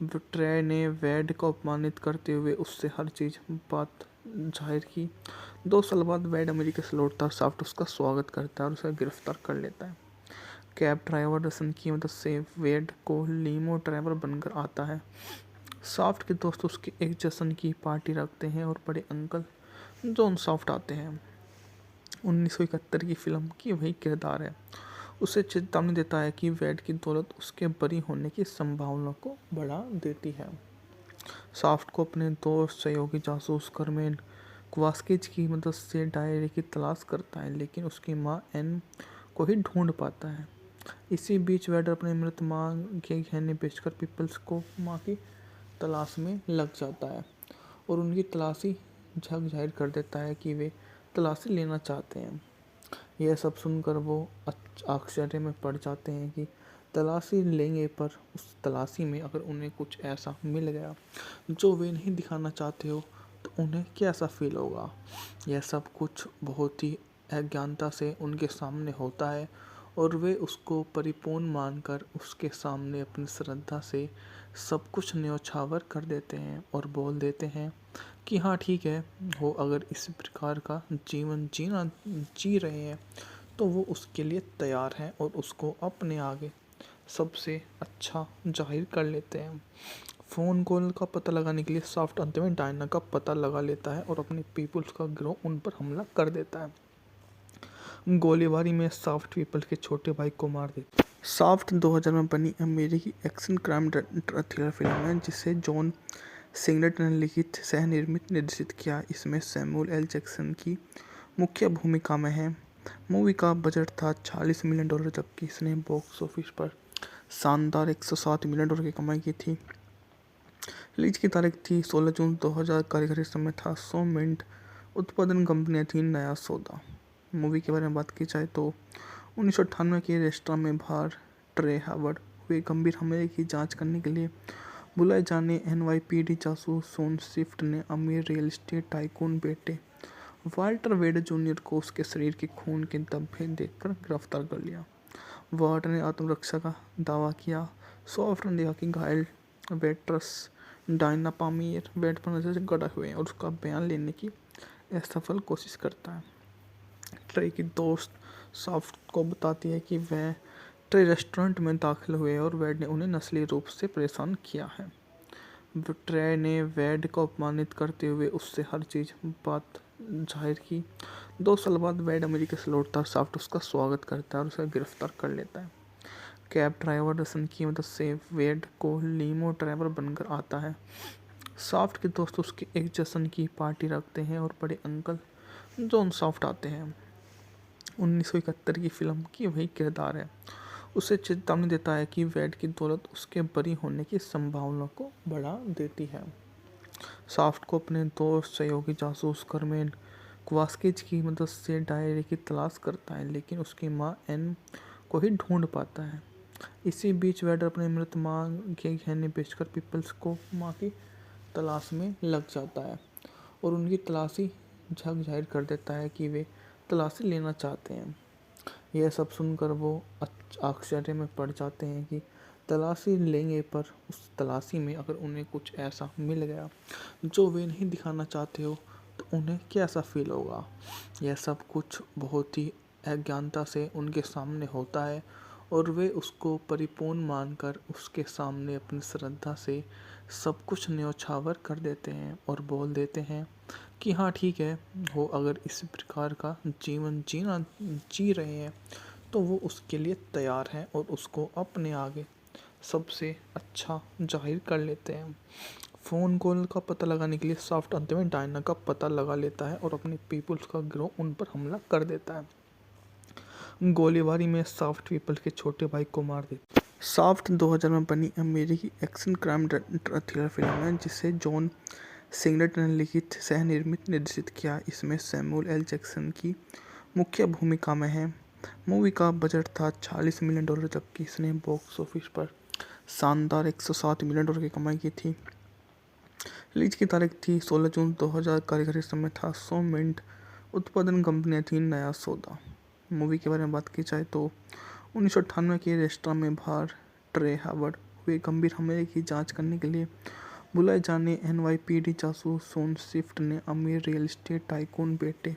ट्रे ने वेड को अपमानित करते हुए उससे हर चीज बात जाहिर की। 2 साल बाद वेड अमेरिका से लौटता है और सॉफ्ट उसका स्वागत करता है और उसे गिरफ्तार कर लेता है। कैब ड्राइवर रसन की मदद से वेड को लीमो ड्राइवर बनकर आता है। सॉफ्ट के दोस्त उसके एक जश्न की पार्टी रखते हैं और बड़े अंकल जॉन सॉफ्ट आते हैं। 1971 की फिल्म की वही किरदार है। उसे चेतावनी देता है कि वेड की दौलत उसके बरी होने की संभावना को बढ़ा देती है। सॉफ्ट को अपने दोस्त सहयोगी जासूस कर्मेन क्वास्किज की मदद से डायरी की तलाश करता है, लेकिन उसकी मां एन को ही ढूंढ पाता है। इसी बीच वेड अपने मृत मां के गहने बेचकर पीपल्स को मां की तलाश में लग जाता है और उनकी तलाशी झक जाहिर कर देता है कि वे तलाशी लेना चाहते हैं। यह सब सुनकर वो आश्चर्य में पड़ जाते हैं कि तलाशी लेंगे, पर उस तलाशी में अगर उन्हें कुछ ऐसा मिल गया जो वे नहीं दिखाना चाहते हो तो उन्हें कैसा फील होगा। यह सब कुछ बहुत ही अज्ञानता से उनके सामने होता है और वे उसको परिपूर्ण मानकर उसके सामने अपनी श्रद्धा से सब कुछ न्योछावर कर देते हैं और बोल देते हैं कि हाँ ठीक है, वो अगर इस प्रकार का जीवन जी रहे हैं तो वो उसके लिए तैयार हैं और उसको अपने आगे सबसे अच्छा जाहिर कर लेते हैं। फ़ोन कॉल का पता लगाने के लिए सॉफ्ट अंत में डायना का पता लगा लेता है और अपने पीपल्स का गिरोह उन पर हमला कर देता है। गोलीबारी में सॉफ्ट पीपल के छोटे भाई को मार देता। सॉफ्ट 2000 में बनी अमेरिकी एक्शन क्राइम थ्रिलर फिल्म है जिसे जॉन सिगलेट ने लिखित, सह-निर्मित, निर्देशित किया। इसमें सैमुअल एल जैक्सन की मुख्य भूमिका में है। मूवी का बजट था $40 मिलियन, जबकि इसने बॉक्स ऑफिस पर शानदार $107 मिलियन की कमाई की थी। रिलीज की तारीख थी 16 जून 2000। कारीगरी समय था 100 मिनट। उत्पादन कंपनियां थी नया सौदा। मूवी के बारे में बात की जाए तो 1998 के रेस्टोरेंट में बाहर ट्रे हावर्ड हुए गंभीर हमले की जांच करने के लिए बुलाए जाने NYPD जासूस शॉन स्विफ्ट ने अमीर रियल एस्टेट टाइकून बेटे वाल्टर वेड जूनियर को उसके शरीर के खून के धब्बे देखकर गिरफ्तार कर लिया। वार्ड ने आत्मरक्षा का दावा किया। सॉफ्ट ने देखा कि घायल वेट्रेस डायना पामियर बेड पर नजर से गड़ा हुए हैं और उसका बयान लेने की असफल कोशिश करता है। ट्रे की दोस्त सॉफ्ट को बताती है कि वह ट्रे रेस्टोरेंट में दाखिल हुए और वेड ने उन्हें नस्लीय रूप से परेशान किया है। ट्रे ने वेड को अपमानित करते हुए उससे हर चीज बात जाहिर की। 2 साल बाद वेड अमेरिका से लौटता है और सॉफ्ट उसका स्वागत करता है और उसे गिरफ्तार कर लेता है। कैब ड्राइवर रसन की मदद से वेड को लीमो ड्राइवर बनकर आता है। सॉफ्ट के दोस्त उसके एक जश्न की पार्टी रखते हैं और बड़े अंकल जॉन सॉफ्ट आते हैं। 1971 की फिल्म की वही किरदार है। उसे चेतावनी देता है कि वेड की दौलत उसके बरी होने की संभावना को बढ़ा देती है। सॉफ्ट को अपने दोस्त सहयोगी जासूस कर्मेन क्वास्किज की मदद से डायरी की तलाश करता है, लेकिन उसकी मां एन को ही ढूंढ पाता है। इसी बीच वेड अपने मृत मां के गहने बेचकर पीपल्स को मां की तलाश में लग जाता है और उनकी तलाशी झक जाहिर कर देता है कि वे तलाशी लेना चाहते हैं। यह सब सुनकर वो आश्चर्य में पड़ जाते हैं कि तलाशी लेंगे, पर उस तलाशी में अगर उन्हें कुछ ऐसा मिल गया जो वे नहीं दिखाना चाहते हो तो उन्हें कैसा फील होगा। यह सब कुछ बहुत ही अज्ञानता से उनके सामने होता है और वे उसको परिपूर्ण मानकर उसके सामने अपनी श्रद्धा से सब कुछ न्योछावर कर देते हैं और बोल देते हैं कि हाँ ठीक है, वो अगर इस प्रकार का जीवन जी रहे हैं तो वो उसके लिए तैयार हैं और उसको अपने आगे सबसे अच्छा जाहिर कर लेते हैं। फ़ोन कॉल का पता लगाने के लिए सॉफ्ट अंत में डायना का पता लगा लेता है और अपने पीपल्स का गिरोह उन पर हमला कर देता है। गोलीबारी में सॉफ्ट पीपल के छोटे भाई को मार देता है। सॉफ्ट 2000 में बनी अमेरिकी एक्शन क्राइम थ्रिलर फिल्म है जिसे जॉन सिगलेट ने लिखित, सह-निर्मित, निर्देशित किया। इसमें सैमुअल एल जैक्सन की मुख्य भूमिका में है। मूवी का बजट था $40 मिलियन, जबकि इसने बॉक्स ऑफिस पर शानदार $107 मिलियन की कमाई की थी। रिलीज की तारीख थी 16 जून 2000। कारीगरी समय था 100 मिनट। उत्पादन कंपनियां थी नया सौदा। मूवी के बारे में बात की जाए तो 1998 के रेस्टोरेंट में बाहर ट्रे हावर्ड हुए गंभीर हमले की जांच करने के लिए बुलाए जाने NYPD जासूस शॉन स्विफ्ट ने अमीर रियल एस्टेट टाइकून बेटे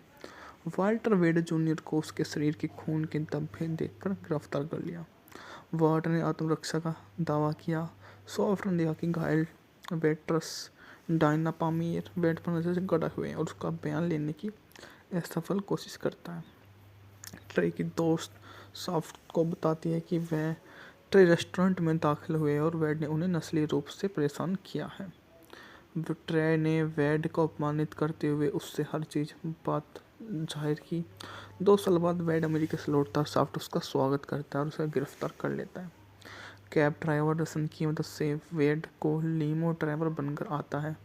वाल्टर वेड जूनियर को उसके शरीर के खून के धब्बे देखकर गिरफ्तार कर लिया। वार्ड ने आत्मरक्षा का दावा किया। सॉफ्ट ने देखा कि घायल वेट्रेस डायना पामियर बेड पर नजर से गड़ा हुए हैं और उसका बयान लेने की असफल कोशिश करता है। ट्रे की दोस्त सॉफ्ट को बताती है कि वह ट्रे रेस्टोरेंट में दाखिल हुए और वेड ने उन्हें नस्लीय रूप से परेशान किया है। ट्रे ने वेड को अपमानित करते हुए उससे हर चीज बात जाहिर की। 2 साल बाद वेड अमेरिका से लौटता है और सॉफ्ट उसका स्वागत करता है और उसे गिरफ्तार कर लेता है। कैब ड्राइवर रसन की मदद से वेड को लीमो ड्राइवर बनकर आता है।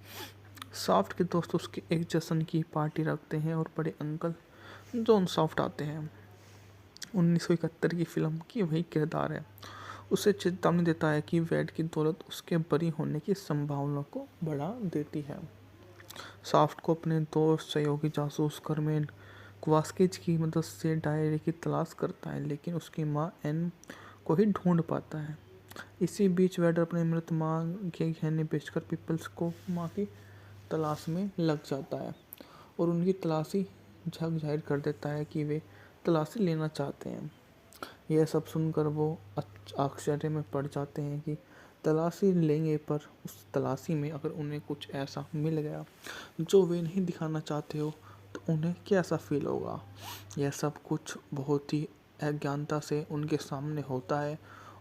सॉफ्ट के दोस्त उसके एक जश्न की पार्टी रखते हैं और बड़े अंकल जॉन सॉफ्ट आते हैं। 1971 की फिल्म की वही किरदार है। उसे चेतावनी देता है कि वेड की दौलत उसके बरी होने की संभावना को बढ़ा देती है। सॉफ्ट को अपने दोस्त सहयोगी जासूस कर्मेन क्वास्किज की मदद से डायरी की तलाश करता है, लेकिन उसकी मां एन को ही ढूंढ पाता है। इसी बीच वेड अपने मृत मां के गहने बेचकर पीपल्स को मां की तलाश में लग जाता है और उनकी तलाशी झक जाहिर कर देता है कि वे तलाशी लेना चाहते हैं। यह सब सुनकर वो आश्चर्य में पड़ जाते हैं कि तलाशी लेंगे, पर उस तलाशी में अगर उन्हें कुछ ऐसा मिल गया जो वे नहीं दिखाना चाहते हो तो उन्हें कैसा फील होगा। यह सब कुछ बहुत ही अज्ञानता से उनके सामने होता है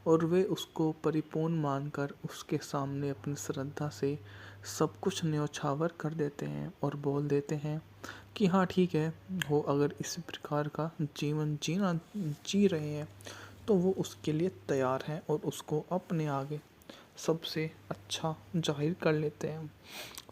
और वे उसको परिपूर्ण मानकर उसके सामने अपनी श्रद्धा से सब कुछ न्योछावर कर देते हैं और बोल देते हैं कि हाँ ठीक है, वो अगर इस प्रकार का जीवन जी रहे हैं तो वो उसके लिए तैयार हैं और उसको अपने आगे सबसे अच्छा जाहिर कर लेते हैं।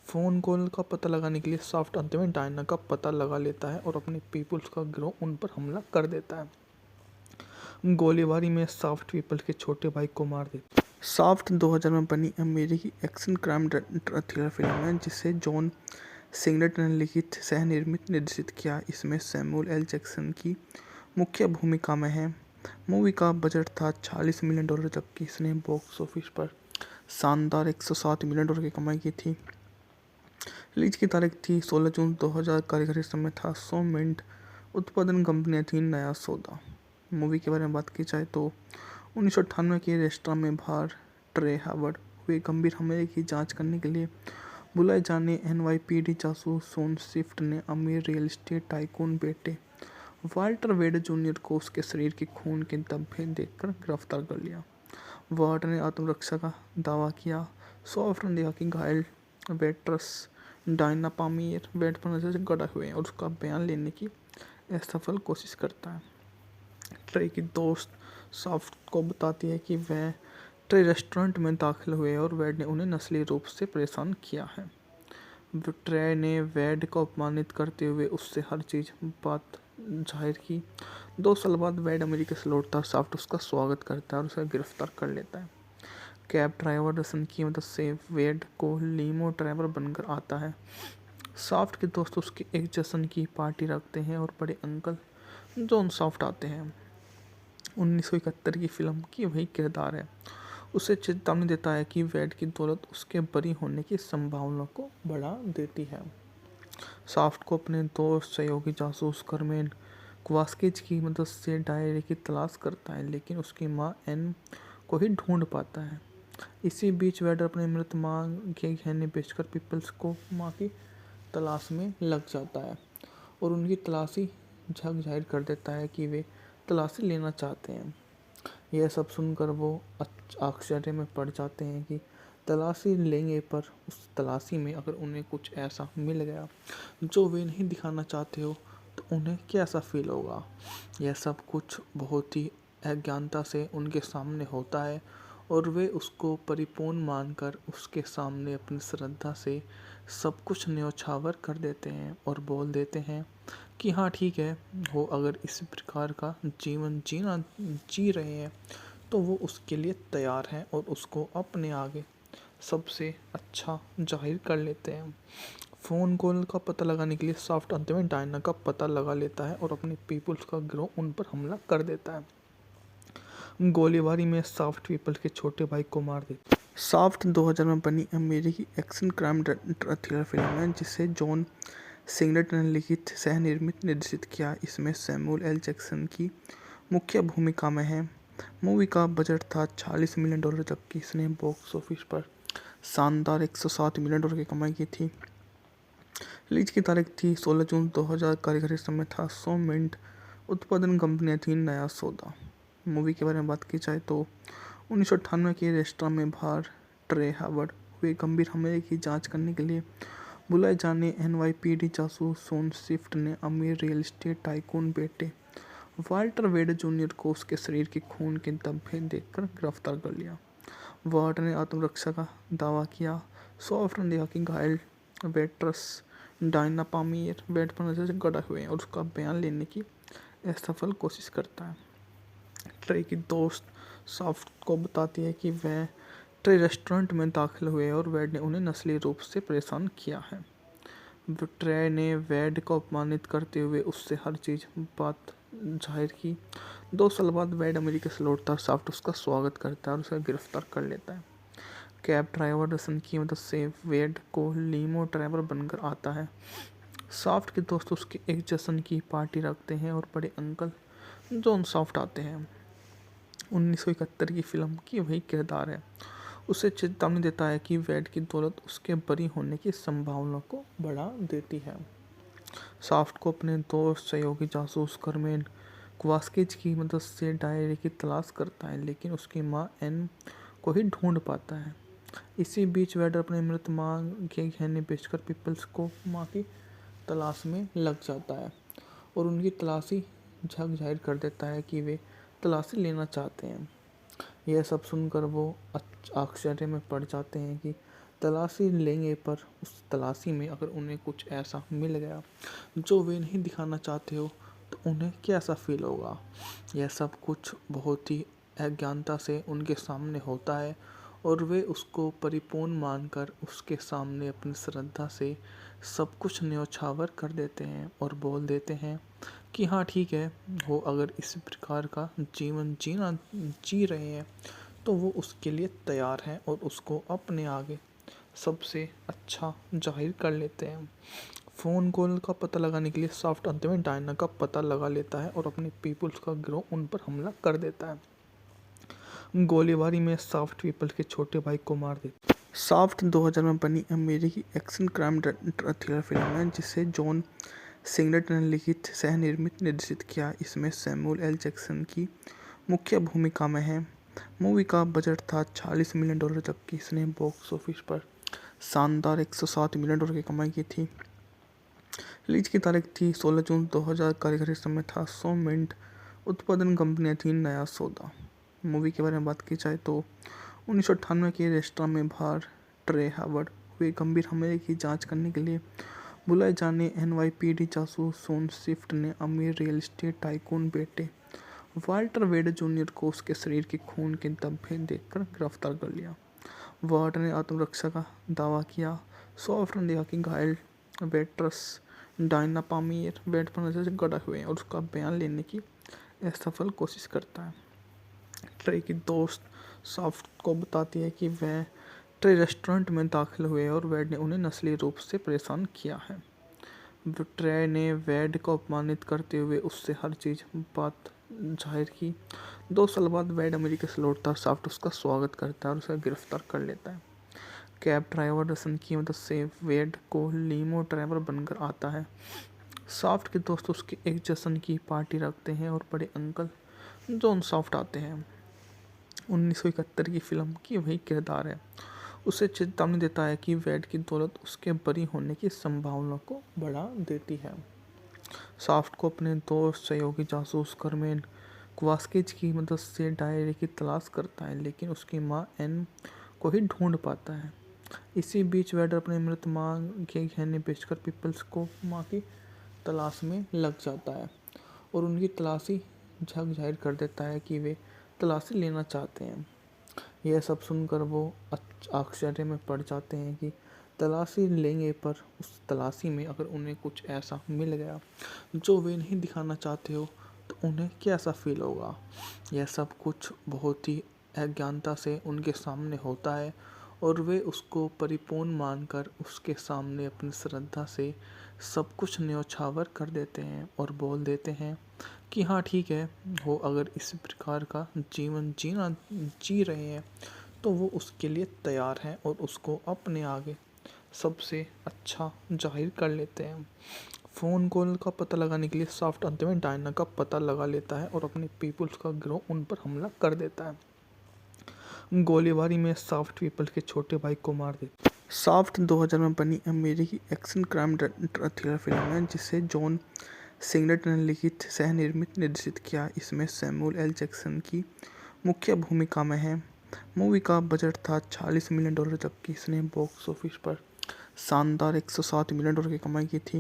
फ़ोन कॉल का पता लगाने के लिए सॉफ्ट अंत में डायना का पता लगा लेता है और अपने पीपल्स का गिरोह उन पर हमला कर देता है। गोलीबारी में सॉफ्ट पीपल के छोटे भाई को मार देता है। सॉफ्ट 2000 में बनी अमेरिकी एक्शन क्राइम थ्रिलर फिल्म है जिसे जॉन सिगलेट ने लिखित, सह निर्मित, निर्देशित किया। इसमें सैमुअल एल जैक्सन की मुख्य भूमिका में है। मूवी का बजट था $40 मिलियन, जबकि इसने बॉक्स ऑफिस पर शानदार $107 मिलियन की कमाई की थी। रिलीज की तारीख थी 16 जून 2000। कार्यकारी समय था 100 मिनट। उत्पादन कंपनियां थी नया सौदा। मूवी के बारे में बात की जाए तो 1998 के रेस्टोरेंट में बाहर ट्रे हावर्ड हुए गंभीर हमले की जांच करने के लिए बुलाए जाने NYPD जासूस शॉन स्विफ्ट ने अमीर रियल एस्टेट टाइकून बेटे वाल्टर वेड जूनियर को उसके शरीर के खून के धब्बे देखकर गिरफ्तार कर लिया। वाल्टर ने आत्मरक्षा का दावा किया। सॉफ्ट ने देखा कि घायल वेट्रस डायना पामियर बेड पर नजर से गड़ा हुए हैं और उसका बयान लेने की असफल कोशिश करता है। ट्रे की दोस्त सॉफ्ट को बताती है कि वह ट्रे रेस्टोरेंट में दाखिल हुए और वेड ने उन्हें नस्लीय रूप से परेशान किया है। ट्रे ने वेड को अपमानित करते हुए उससे हर चीज बात जाहिर की। 2 साल बाद वेड अमेरिका से लौटता है। सॉफ्ट उसका स्वागत करता है और उसे गिरफ्तार कर लेता है। कैब ड्राइवर रसन की मदद से वेड को लीमो ड्राइवर बनकर आता है। सॉफ्ट के दोस्त उसके एक जश्न की पार्टी रखते हैं और बड़े अंकल जॉन सॉफ्ट आते हैं। 1971 की फिल्म की वही किरदार है। उसे चेतावनी देता है कि वेड की दौलत उसके बरी होने की संभावना को बढ़ा देती है। सॉफ्ट को अपने दोस्त सहयोगी जासूस कर्मेन क्वास्किज की मदद से डायरी की तलाश करता है, लेकिन उसकी मां एन को ही ढूंढ पाता है। इसी बीच वेड अपने मृत मां के गहने बेचकर पीपल्स को मां की तलाश में लग जाता है और उनकी तलाशी झक जाहिर कर देता है कि वे तलाशी लेना चाहते हैं। यह सब सुनकर वो आश्चर्य में पड़ जाते हैं कि तलाशी लेंगे, पर उस तलाशी में अगर उन्हें कुछ ऐसा मिल गया जो वे नहीं दिखाना चाहते हो तो उन्हें कैसा फील होगा। यह सब कुछ बहुत ही अज्ञानता से उनके सामने होता है और वे उसको परिपूर्ण मानकर उसके सामने अपनी श्रद्धा से सब कुछ न्योछावर कर देते हैं और बोल देते हैं कि हाँ ठीक है, वो अगर इस प्रकार का जीवन जी रहे हैं तो वो उसके लिए तैयार हैं और उसको अपने आगे सबसे अच्छा जाहिर कर लेते हैं। फ़ोन कॉल का पता लगाने के लिए सॉफ्ट अंत में डायना का पता लगा लेता है और अपने पीपल्स का गिरोह उन पर हमला कर देता है। गोलीबारी में सॉफ्ट पीपल के छोटे भाई को मार देता है। सॉफ्ट 2000 में बनी अमेरिकी एक्शन क्राइम थ्रिलर फिल्म है जिसे जॉन सिगलेट ने लिखित, सह निर्मित, निर्देशित किया। इसमें सैमुअल एल जैक्सन की मुख्य भूमिका में है। मूवी का बजट था $40 मिलियन, जबकि इसने बॉक्स ऑफिस पर शानदार $107 मिलियन की कमाई की थी। रिलीज की तारीख थी 16 जून 2000। कार्यकारी समय था 100 मिनट। उत्पादन कंपनियां थी नया सौदा। मूवी के बारे में बात की जाए तो 1998 के रेस्टोरेंट में बाहर ट्रे हावर्ड हुए गंभीर हमले की जांच करने के लिए बुलाए जाने NYPD जासूस शॉन स्विफ्ट ने अमीर रियल एस्टेट टाइकून बेटे वाल्टर वेड जूनियर को उसके शरीर के खून के धब्बे देखकर गिरफ्तार कर लिया। वाल्टर ने आत्मरक्षा का दावा किया। सॉफ्ट ने देखा कि घायल वेट्रस डायना पामियर बेड पर नजर से गड़ा हुए हैं और उसका बयान लेने की असफल कोशिश करता है। ट्रे की दोस्त सॉफ्ट को बताती है कि वह ट्रे रेस्टोरेंट में दाखिल हुए और वेड ने उन्हें नस्लीय रूप से परेशान किया है। ट्रे ने वेड को अपमानित करते हुए उससे हर चीज बात जाहिर की। 2 साल बाद वेड अमेरिका से लौटता है। सॉफ्ट उसका स्वागत करता है और उसे गिरफ्तार कर लेता है। कैब ड्राइवर रसन की मदद से वेड को लीमो ड्राइवर बनकर आता है। सॉफ्ट के दोस्त उसके एक जश्न की पार्टी रखते हैं और बड़े अंकल जॉन सॉफ्ट आते हैं। 1971 की फिल्म की वही किरदार है। उसे चेतावनी देता है कि वेड की दौलत उसके बरी होने की संभावना को बढ़ा देती है। सॉफ्ट को अपने दोस्त सहयोगी जासूस कर्मेन क्वास्किज की मदद से डायरी की तलाश करता है, लेकिन उसकी माँ एन को ही ढूंढ पाता है। इसी बीच वेडर अपनी मृत माँ के गहने बेचकर पीपल्स को माँ की तलाश में लग जाता है और उनकी तलाशी झक जाहिर कर देता है कि वे तलाशी लेना चाहते हैं। यह सब सुनकर वो आश्चर्य में पड़ जाते हैं कि तलाशी लेंगे, पर उस तलाशी में अगर उन्हें कुछ ऐसा मिल गया जो वे नहीं दिखाना चाहते हो तो उन्हें कैसा फील होगा। यह सब कुछ बहुत ही अज्ञानता से उनके सामने होता है और वे उसको परिपूर्ण मानकर उसके सामने अपनी श्रद्धा से सब कुछ न्योछावर कर देते हैं और बोल देते हैं कि हाँ ठीक है, वो अगर इस प्रकार का जीवन जी रहे हैं तो वो उसके लिए तैयार हैं और उसको अपने आगे सबसे अच्छा जाहिर कर लेते हैं। फ़ोन कॉल का पता लगाने के लिए सॉफ्ट अंत में डायना का पता लगा लेता है और अपने पीपल्स का गिरोह उन पर हमला कर देता है। गोलीबारी में सॉफ्ट पीपल के छोटे भाई को मार देता है। सॉफ्ट 2000 में बनी अमेरिकी एक्शन क्राइम थ्रिलर फिल्म है जिसे जॉन सिगलेट ने लिखित, सह निर्मित, निर्देशित किया। इसमें सैमुअल एल जैक्सन की मुख्य भूमिका में है। मूवी का बजट था $40 मिलियन, जबकि इसने बॉक्स ऑफिस पर शानदार $107 मिलियन की कमाई की थी। रिलीज की तारीख थी 16 जून 2000। कार्यकारी समय था 100 मिनट। उत्पादन कंपनियां थी नया सौदा। मूवी के बारे में बात की जाए तो 1998 के रेस्टोरेंट में बाहर ट्रे हावर्ड हुए गंभीर हमले की जांच करने के लिए बुलाए जाने NYPD जासूस सोन स्विफ्ट ने अमीर रियल एस्टेट टाइकून बेटे वाल्टर वेड जूनियर को उसके शरीर के खून के धब्बे देखकर गिरफ्तार कर लिया। वार्ड ने आत्मरक्षा का दावा किया। सॉफ्ट ने देखा कि घायल वेट्रस डायना पामियर बेड पर नजर से गड़ा हुए हैं और उसका बयान लेने की असफल कोशिश करता है। ट्रे की दोस्त सॉफ्ट को बताती है कि वह ट्रे रेस्टोरेंट में दाखिल हुए और वेड ने उन्हें नस्ली रूप से परेशान किया है। ट्रे ने वेड को अपमानित करते हुए उससे हर चीज़ बात जाहिर की। 2 साल बाद वेड अमेरिका से लौटता है। सॉफ्ट उसका स्वागत करता है और उसे गिरफ्तार कर लेता है। कैब ड्राइवर रसन की मदद से वेड को लीमो ड्राइवर बनकर आता है। सॉफ्ट के दोस्त उसके एक जश्न की पार्टी रखते हैं और बड़े अंकल जॉन सॉफ्ट आते हैं। 1971 की फिल्म की वही किरदार है। उसे चेतावनी देता है कि वेड की दौलत उसके बरी होने की संभावना को बढ़ा देती है। सॉफ्ट को अपने दोस्त सहयोगी जासूस कर्मेन क्वास्किज की मदद से डायरी की तलाश करता है, लेकिन उसकी माँ एन को ही ढूंढ पाता है। इसी बीच वेडर अपनी मृत माँ के गहने बेचकर पीपल्स को माँ की तलाश में लग जाता है और उनकी तलाशी झक जाहिर कर देता है कि वे तलाशी लेना चाहते हैं। यह सब सुनकर वो आश्चर्य में पड़ जाते हैं कि तलाशी लेंगे, पर उस तलाशी में अगर उन्हें कुछ ऐसा मिल गया जो वे नहीं दिखाना चाहते हो तो उन्हें कैसा फील होगा। यह सब कुछ बहुत ही अज्ञानता से उनके सामने होता है और वे उसको परिपूर्ण मानकर उसके सामने अपनी श्रद्धा से सब कुछ न्योछावर कर देते हैं और बोल देते हैं कि हाँ ठीक है, वो अगर इस प्रकार का जीवन जी रहे हैं तो वो उसके लिए तैयार हैं और उसको अपने आगे सबसे अच्छा जाहिर कर लेते हैं। फ़ोन कॉल का पता लगाने के लिए सॉफ्ट अंत में डायना का पता लगा लेता है और अपने पीपल्स का गिरोह उन पर हमला कर देता है। गोलीबारी में सॉफ्ट पीपल के छोटे भाई को मार देता है। सॉफ्ट 2000 में बनी अमेरिकी एक्शन क्राइम थ्रिलर फिल्म है जिसे जॉन सिगलेट ने लिखित, सह निर्मित, निर्देशित किया। इसमें सैमुअल एल जैक्सन की मुख्य भूमिका में है। मूवी का बजट था $40 मिलियन, जबकि इसने बॉक्स ऑफिस पर शानदार $107 मिलियन की कमाई की थी।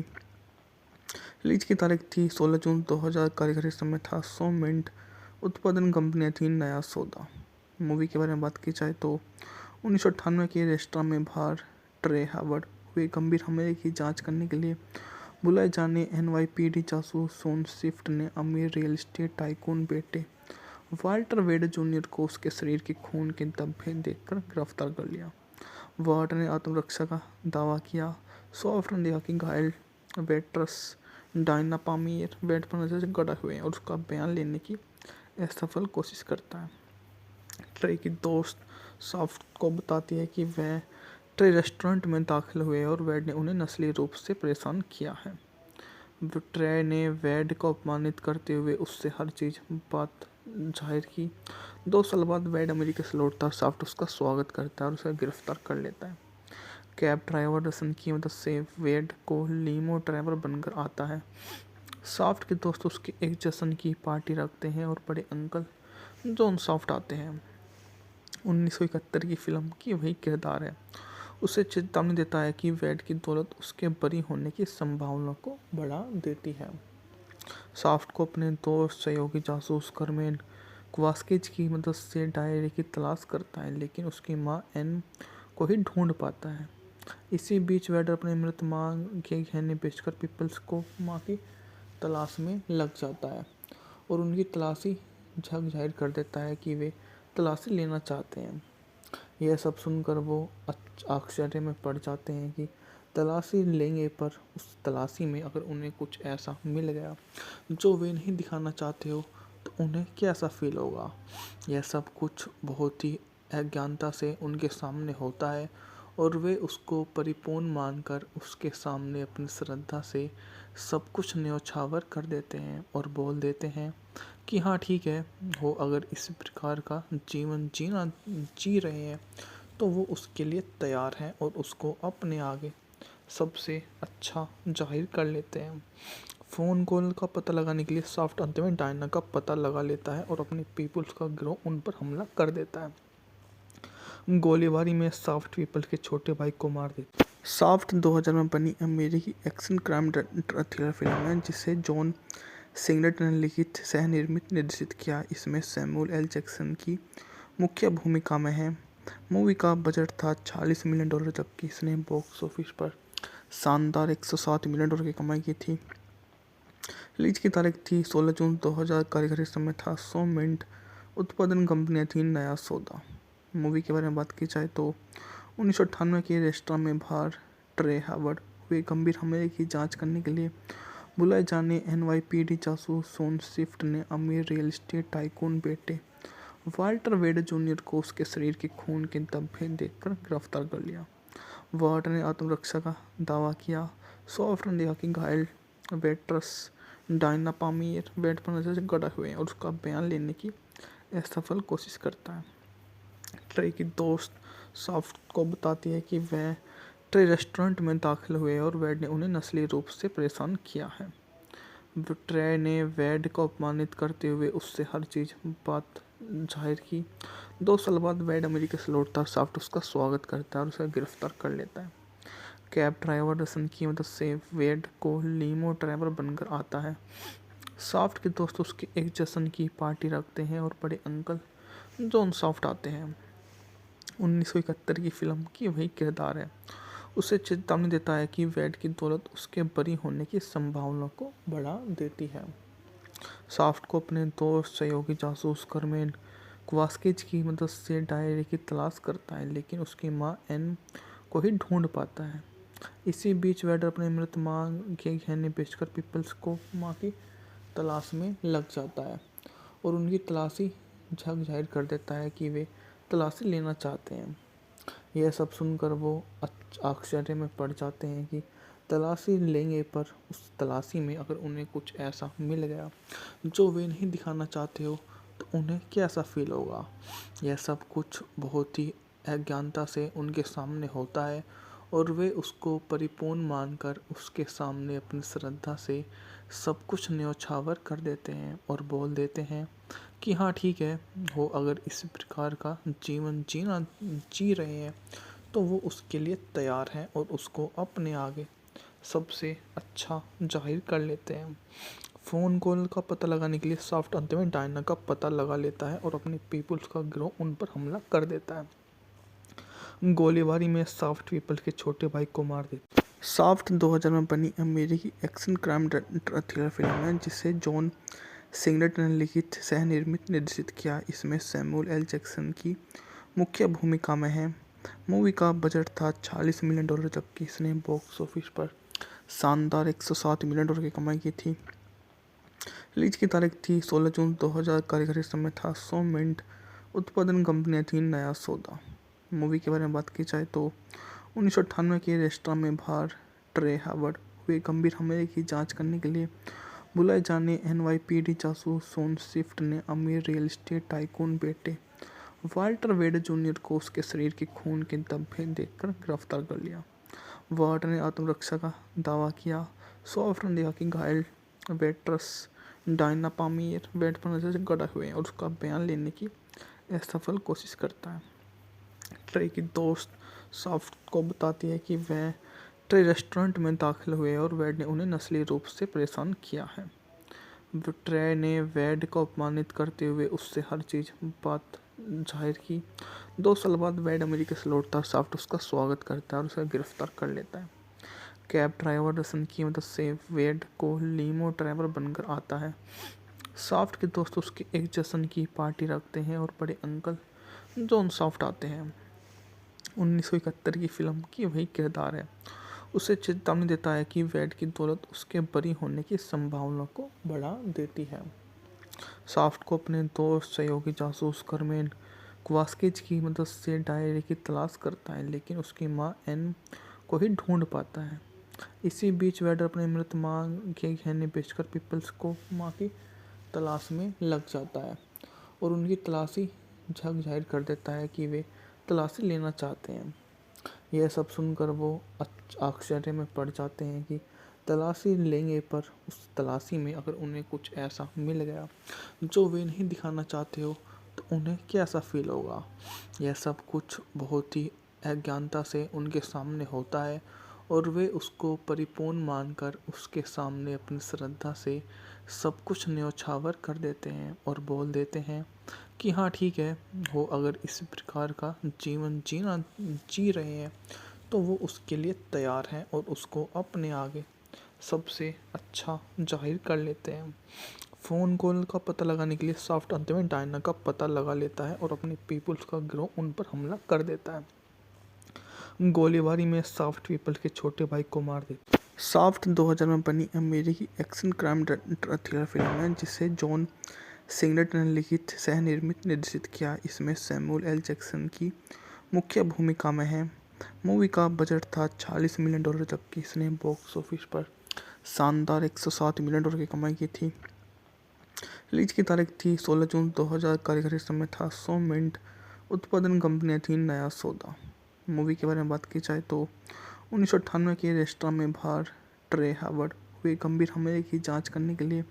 रिलीज की तारीख थी 16 जून 2000। कार्यकारी समय था 100 मिनट। उत्पादन कंपनियां थी नया सौदा। मूवी के बारे में बात की जाए तो 1998 के रेस्टोरेंट में बाहर ट्रे हावर्ड हुए गंभीर हमले की जांच करने के लिए बुलाए जाने NYPD जासूस सोन स्विफ्ट ने अमीर रियल एस्टेट टाइकून बेटे वाल्टर वेड जूनियर को उसके शरीर के खून के धब्बे देखकर गिरफ्तार कर लिया। वार्ड ने आत्मरक्षा का दावा किया। सॉफ्ट ने देखा कि घायल वेट्रस डायना पामियर बेड पर नजर से गड़ा हुए हैं और उसका बयान लेने की असफल कोशिश करता है। ट्रे की दोस्त सॉफ्ट को बताती है कि वह ट्रे रेस्टोरेंट में दाखिल हुए और वेड ने उन्हें नस्ली रूप से परेशान किया है। ट्रे ने वेड को अपमानित करते हुए उससे हर चीज बात जाहिर की। 2 साल बाद वेड अमेरिका से लौटता है और साफ्ट उसका स्वागत करता है और उसे गिरफ्तार कर लेता है। कैब ड्राइवर रसन की मदद से वेड को लीमो ड्राइवर बनकर आता है। साफ्ट के दोस्त उसके एक जश्न की पार्टी रखते हैं और बड़े अंकल जॉन साफ्ट आते हैं। 1971 की फिल्म की वही किरदार है। उसे चेतावनी देता है कि वेड की दौलत उसके बरी होने की संभावना को बढ़ा देती है। साफ्ट को अपने दोस्त सहयोगी जासूस कर्मेन क्वास्किज की मदद से डायरी की तलाश करता है, लेकिन उसकी मां एन को ही ढूंढ पाता है। इसी बीच वेड अपने मृत मां के गहने बेचकर पीपल्स को मां की तलाश में लग जाता है और उनकी तलाशी झक जाहिर कर देता है कि वे तलाशी लेना चाहते हैं। यह सब सुनकर वो आश्चर्य में पड़ जाते हैं कि तलाशी लेंगे, पर उस तलाशी में अगर उन्हें कुछ ऐसा मिल गया जो वे नहीं दिखाना चाहते हो तो उन्हें कैसा फील होगा। यह सब कुछ बहुत ही अज्ञानता से उनके सामने होता है और वे उसको परिपूर्ण मानकर उसके सामने अपनी श्रद्धा से सब कुछ न्योछावर कर देते हैं और बोल देते हैं कि हाँ ठीक है, वो अगर इस प्रकार का जीवन जी रहे हैं तो वो उसके लिए तैयार हैं और उसको अपने आगे सबसे अच्छा जाहिर कर लेते हैं। फ़ोन कॉल का पता लगाने के लिए सॉफ्ट अंत में डायना का पता लगा लेता है और अपने पीपल्स का गिरोह उन पर हमला कर देता है। गोलीबारी में सॉफ्ट पीपल के छोटे भाई को मार देता है। सॉफ्ट 2000 में बनी अमेरिकी एक्शन क्राइम थ्रिलर फिल्म है जिसे जॉन सिंगलेटन ने लिखित, सह निर्मित, निर्देशित किया। इसमें सैमुअल एल जैक्सन की मुख्य भूमिका में है। मूवी का बजट था $40 मिलियन, जबकि इसने बॉक्स ऑफिस पर शानदार $107 मिलियन की कमाई की थी। रिलीज की तारीख थी 16 जून 2000। कार्यकारी समय था 100 मिनट। उत्पादन कंपनियां थी नया सौदा। मूवी के बारे में बात की जाए तो 1998 के रेस्टोरेंट में बाहर ट्रे हावर्ड हुए गंभीर हमले की जांच करने के लिए बुलाए जाने NYPD जासूस सोन स्विफ्ट ने अमीर रियल एस्टेट टाइकून बेटे वाल्टर वेड जूनियर को उसके शरीर के खून के धब्बे देखकर गिरफ्तार कर लिया। वाल्टर ने आत्मरक्षा का दावा किया। सॉफ्ट ने देखा कि घायल वेट्रस डायना पामियर बेड पर नजर से गड़ा हुए हैं और उसका बयान लेने की असफल कोशिश करता है। ट्रे की दोस्त सॉफ्ट को बताती है कि वह ट्रे रेस्टोरेंट में दाखिल हुए और वेड ने उन्हें नस्ली रूप से परेशान किया है। ट्रे ने वेड को अपमानित करते हुए उससे हर चीज बात जाहिर की। 2 साल बाद वेड अमेरिका से लौटता है और सॉफ्ट उसका स्वागत करता है और उसे गिरफ्तार कर लेता है। कैब ड्राइवर रसन की मदद से वेड को लीमो ड्राइवर बनकर आता है। सॉफ्ट के दोस्त उसके एक जश्न की पार्टी रखते हैं और बड़े अंकल जॉन सॉफ्ट आते हैं। 1971 की फिल्म की वही किरदार है। उसे चेतावनी देता है कि वेड की दौलत उसके बरी होने की संभावना को बढ़ा देती है। सॉफ्ट को अपने दोस्त सहयोगी जासूस कर्मेन क्वास्किज की मदद से डायरी की तलाश करता है, लेकिन उसकी मां एन को ही ढूंढ पाता है। इसी बीच वेड अपने मृत मां के गहने बेचकर पीपल्स को मां की तलाश में लग जाता है और उनकी तलाशी झक जाहिर कर देता है कि वे तलाशी लेना चाहते हैं। यह सब सुनकर वो आश्चर्य में पड़ जाते हैं कि तलाशी लेंगे, पर उस तलाशी में अगर उन्हें कुछ ऐसा मिल गया जो वे नहीं दिखाना चाहते हो तो उन्हें कैसा फील होगा। यह सब कुछ बहुत ही अज्ञानता से उनके सामने होता है और वे उसको परिपूर्ण मानकर उसके सामने अपनी श्रद्धा से सब कुछ न्योछावर कर देते हैं और बोल देते हैं कि हाँ ठीक है, वो अगर इस प्रकार का जीवन जी रहे हैं तो वो उसके लिए तैयार हैं और उसको अपने आगे सबसे अच्छा जाहिर कर लेते हैं। फ़ोन कॉल का पता लगाने के लिए सॉफ्ट अंत में डायना का पता लगा लेता है और अपने पीपल्स का गिरोह उन पर हमला कर देता है। गोलीबारी में सॉफ्ट पीपल के छोटे भाई को मार देता है। सॉफ्ट 2000 में बनी अमेरिकी एक्शन क्राइम थ्रिलर फिल्म है जिसे जॉन सिंगलेटन ने लिखित, सह निर्मित, निर्देशित किया। इसमें सैमुअल एल जैक्सन की मुख्य भूमिका में है। मूवी का बजट था $40 मिलियन, जबकि इसने बॉक्स ऑफिस पर शानदार $107 मिलियन की कमाई की थी। रिलीज की तारीख थी 16 जून 2000। कार्यकारी समय था 100 मिनट। उत्पादन कंपनियां थी नया सौदा। मूवी के बारे में बात की जाए तो 1998 के रेस्टोरेंट में बाहर ट्रे हावर्ड हुए गंभीर हमले की जांच करने के लिए बुलाए जाने एनवाईपीडी जासूस शॉन स्विफ्ट ने अमीर रियल एस्टेट टाइकून बेटे वाल्टर वेड जूनियर को उसके शरीर के खून के धब्बे देखकर गिरफ्तार कर लिया। वाल्टर ने आत्मरक्षा का दावा किया। सॉफ्ट ने देखा कि घायल वेट्रस डायना पामीर बेड पर नजर से गड़ा हुए और उसका बयान लेने की असफल कोशिश करता है। ट्रे की दोस्त सॉफ्ट को बताती है कि वह ट्रे रेस्टोरेंट में दाखिल हुए और वेड ने उन्हें नस्लीय रूप से परेशान किया है। ट्रे ने वेड को अपमानित करते हुए उससे हर चीज बात जाहिर की। 2 साल बाद वेड अमेरिका से लौटता है। सॉफ्ट उसका स्वागत करता है और उसे गिरफ्तार कर लेता है। कैब ड्राइवर रसन की मदद से वेड को लीमो ड्राइवर बनकर आता है। सॉफ्ट के दोस्त उसके एक जश्न की पार्टी रखते हैं और बड़े अंकल जॉन सॉफ्ट आते हैं। 1971 की फिल्म की वही किरदार है। उसे चेतावनी देता है कि वेड की दौलत उसके बरी होने की संभावना को बढ़ा देती है। सॉफ्ट को अपने दोस्त सहयोगी जासूस कर्मेन क्वास्किज की मदद से डायरी की तलाश करता है, लेकिन उसकी मां एन को ही ढूंढ पाता है। इसी बीच वेड अपने मृत मां के गहने बेचकर पीपल्स को मां की तलाश में लग जाता है और उनकी तलाशी झक जाहिर कर देता है कि वे तलाशी लेना चाहते हैं। यह सब सुनकर वो आश्चर्य में पड़ जाते हैं कि तलाशी लेंगे, पर उस तलाशी में अगर उन्हें कुछ ऐसा मिल गया जो वे नहीं दिखाना चाहते हो तो उन्हें कैसा फील होगा। यह सब कुछ बहुत ही अज्ञानता से उनके सामने होता है और वे उसको परिपूर्ण मानकर उसके सामने अपनी श्रद्धा से सब कुछ न्योछावर कर देते हैं और बोल देते हैं कि हाँ ठीक है, वो अगर इस प्रकार का जीवन जी रहे हैं तो वो उसके लिए तैयार हैं और उसको अपने आगे सबसे अच्छा जाहिर कर लेते हैं। फ़ोन कॉल का पता लगाने के लिए सॉफ्ट अंत में डायना का पता लगा लेता है और अपने पीपल्स का गिरोह उन पर हमला कर देता है। गोलीबारी में सॉफ्ट पीपल्स के छोटे भाई को मार देता है। सॉफ्ट 2000 में बनी अमेरिकी एक्शन क्राइम थ्रिलर फिल्म है जिसे जॉन सिगलेट ने लिखित, सह निर्मित, निर्देशित किया। इसमें सैमुअल एल जैक्सन की मुख्य भूमिका में है। मूवी का बजट था $40 मिलियन, जबकि इसने बॉक्स ऑफिस पर शानदार $107 मिलियन की कमाई की थी। रिलीज की तारीख थी 16 जून 2000। कारीगरी समय था 100 मिनट। उत्पादन कंपनियां थी नया सौदा। मूवी के बारे में बात की जाए तो 1998 के रेस्टोरेंट में बाहर ट्रे हावर्ड हुए गंभीर हमले की जांच करने के लिए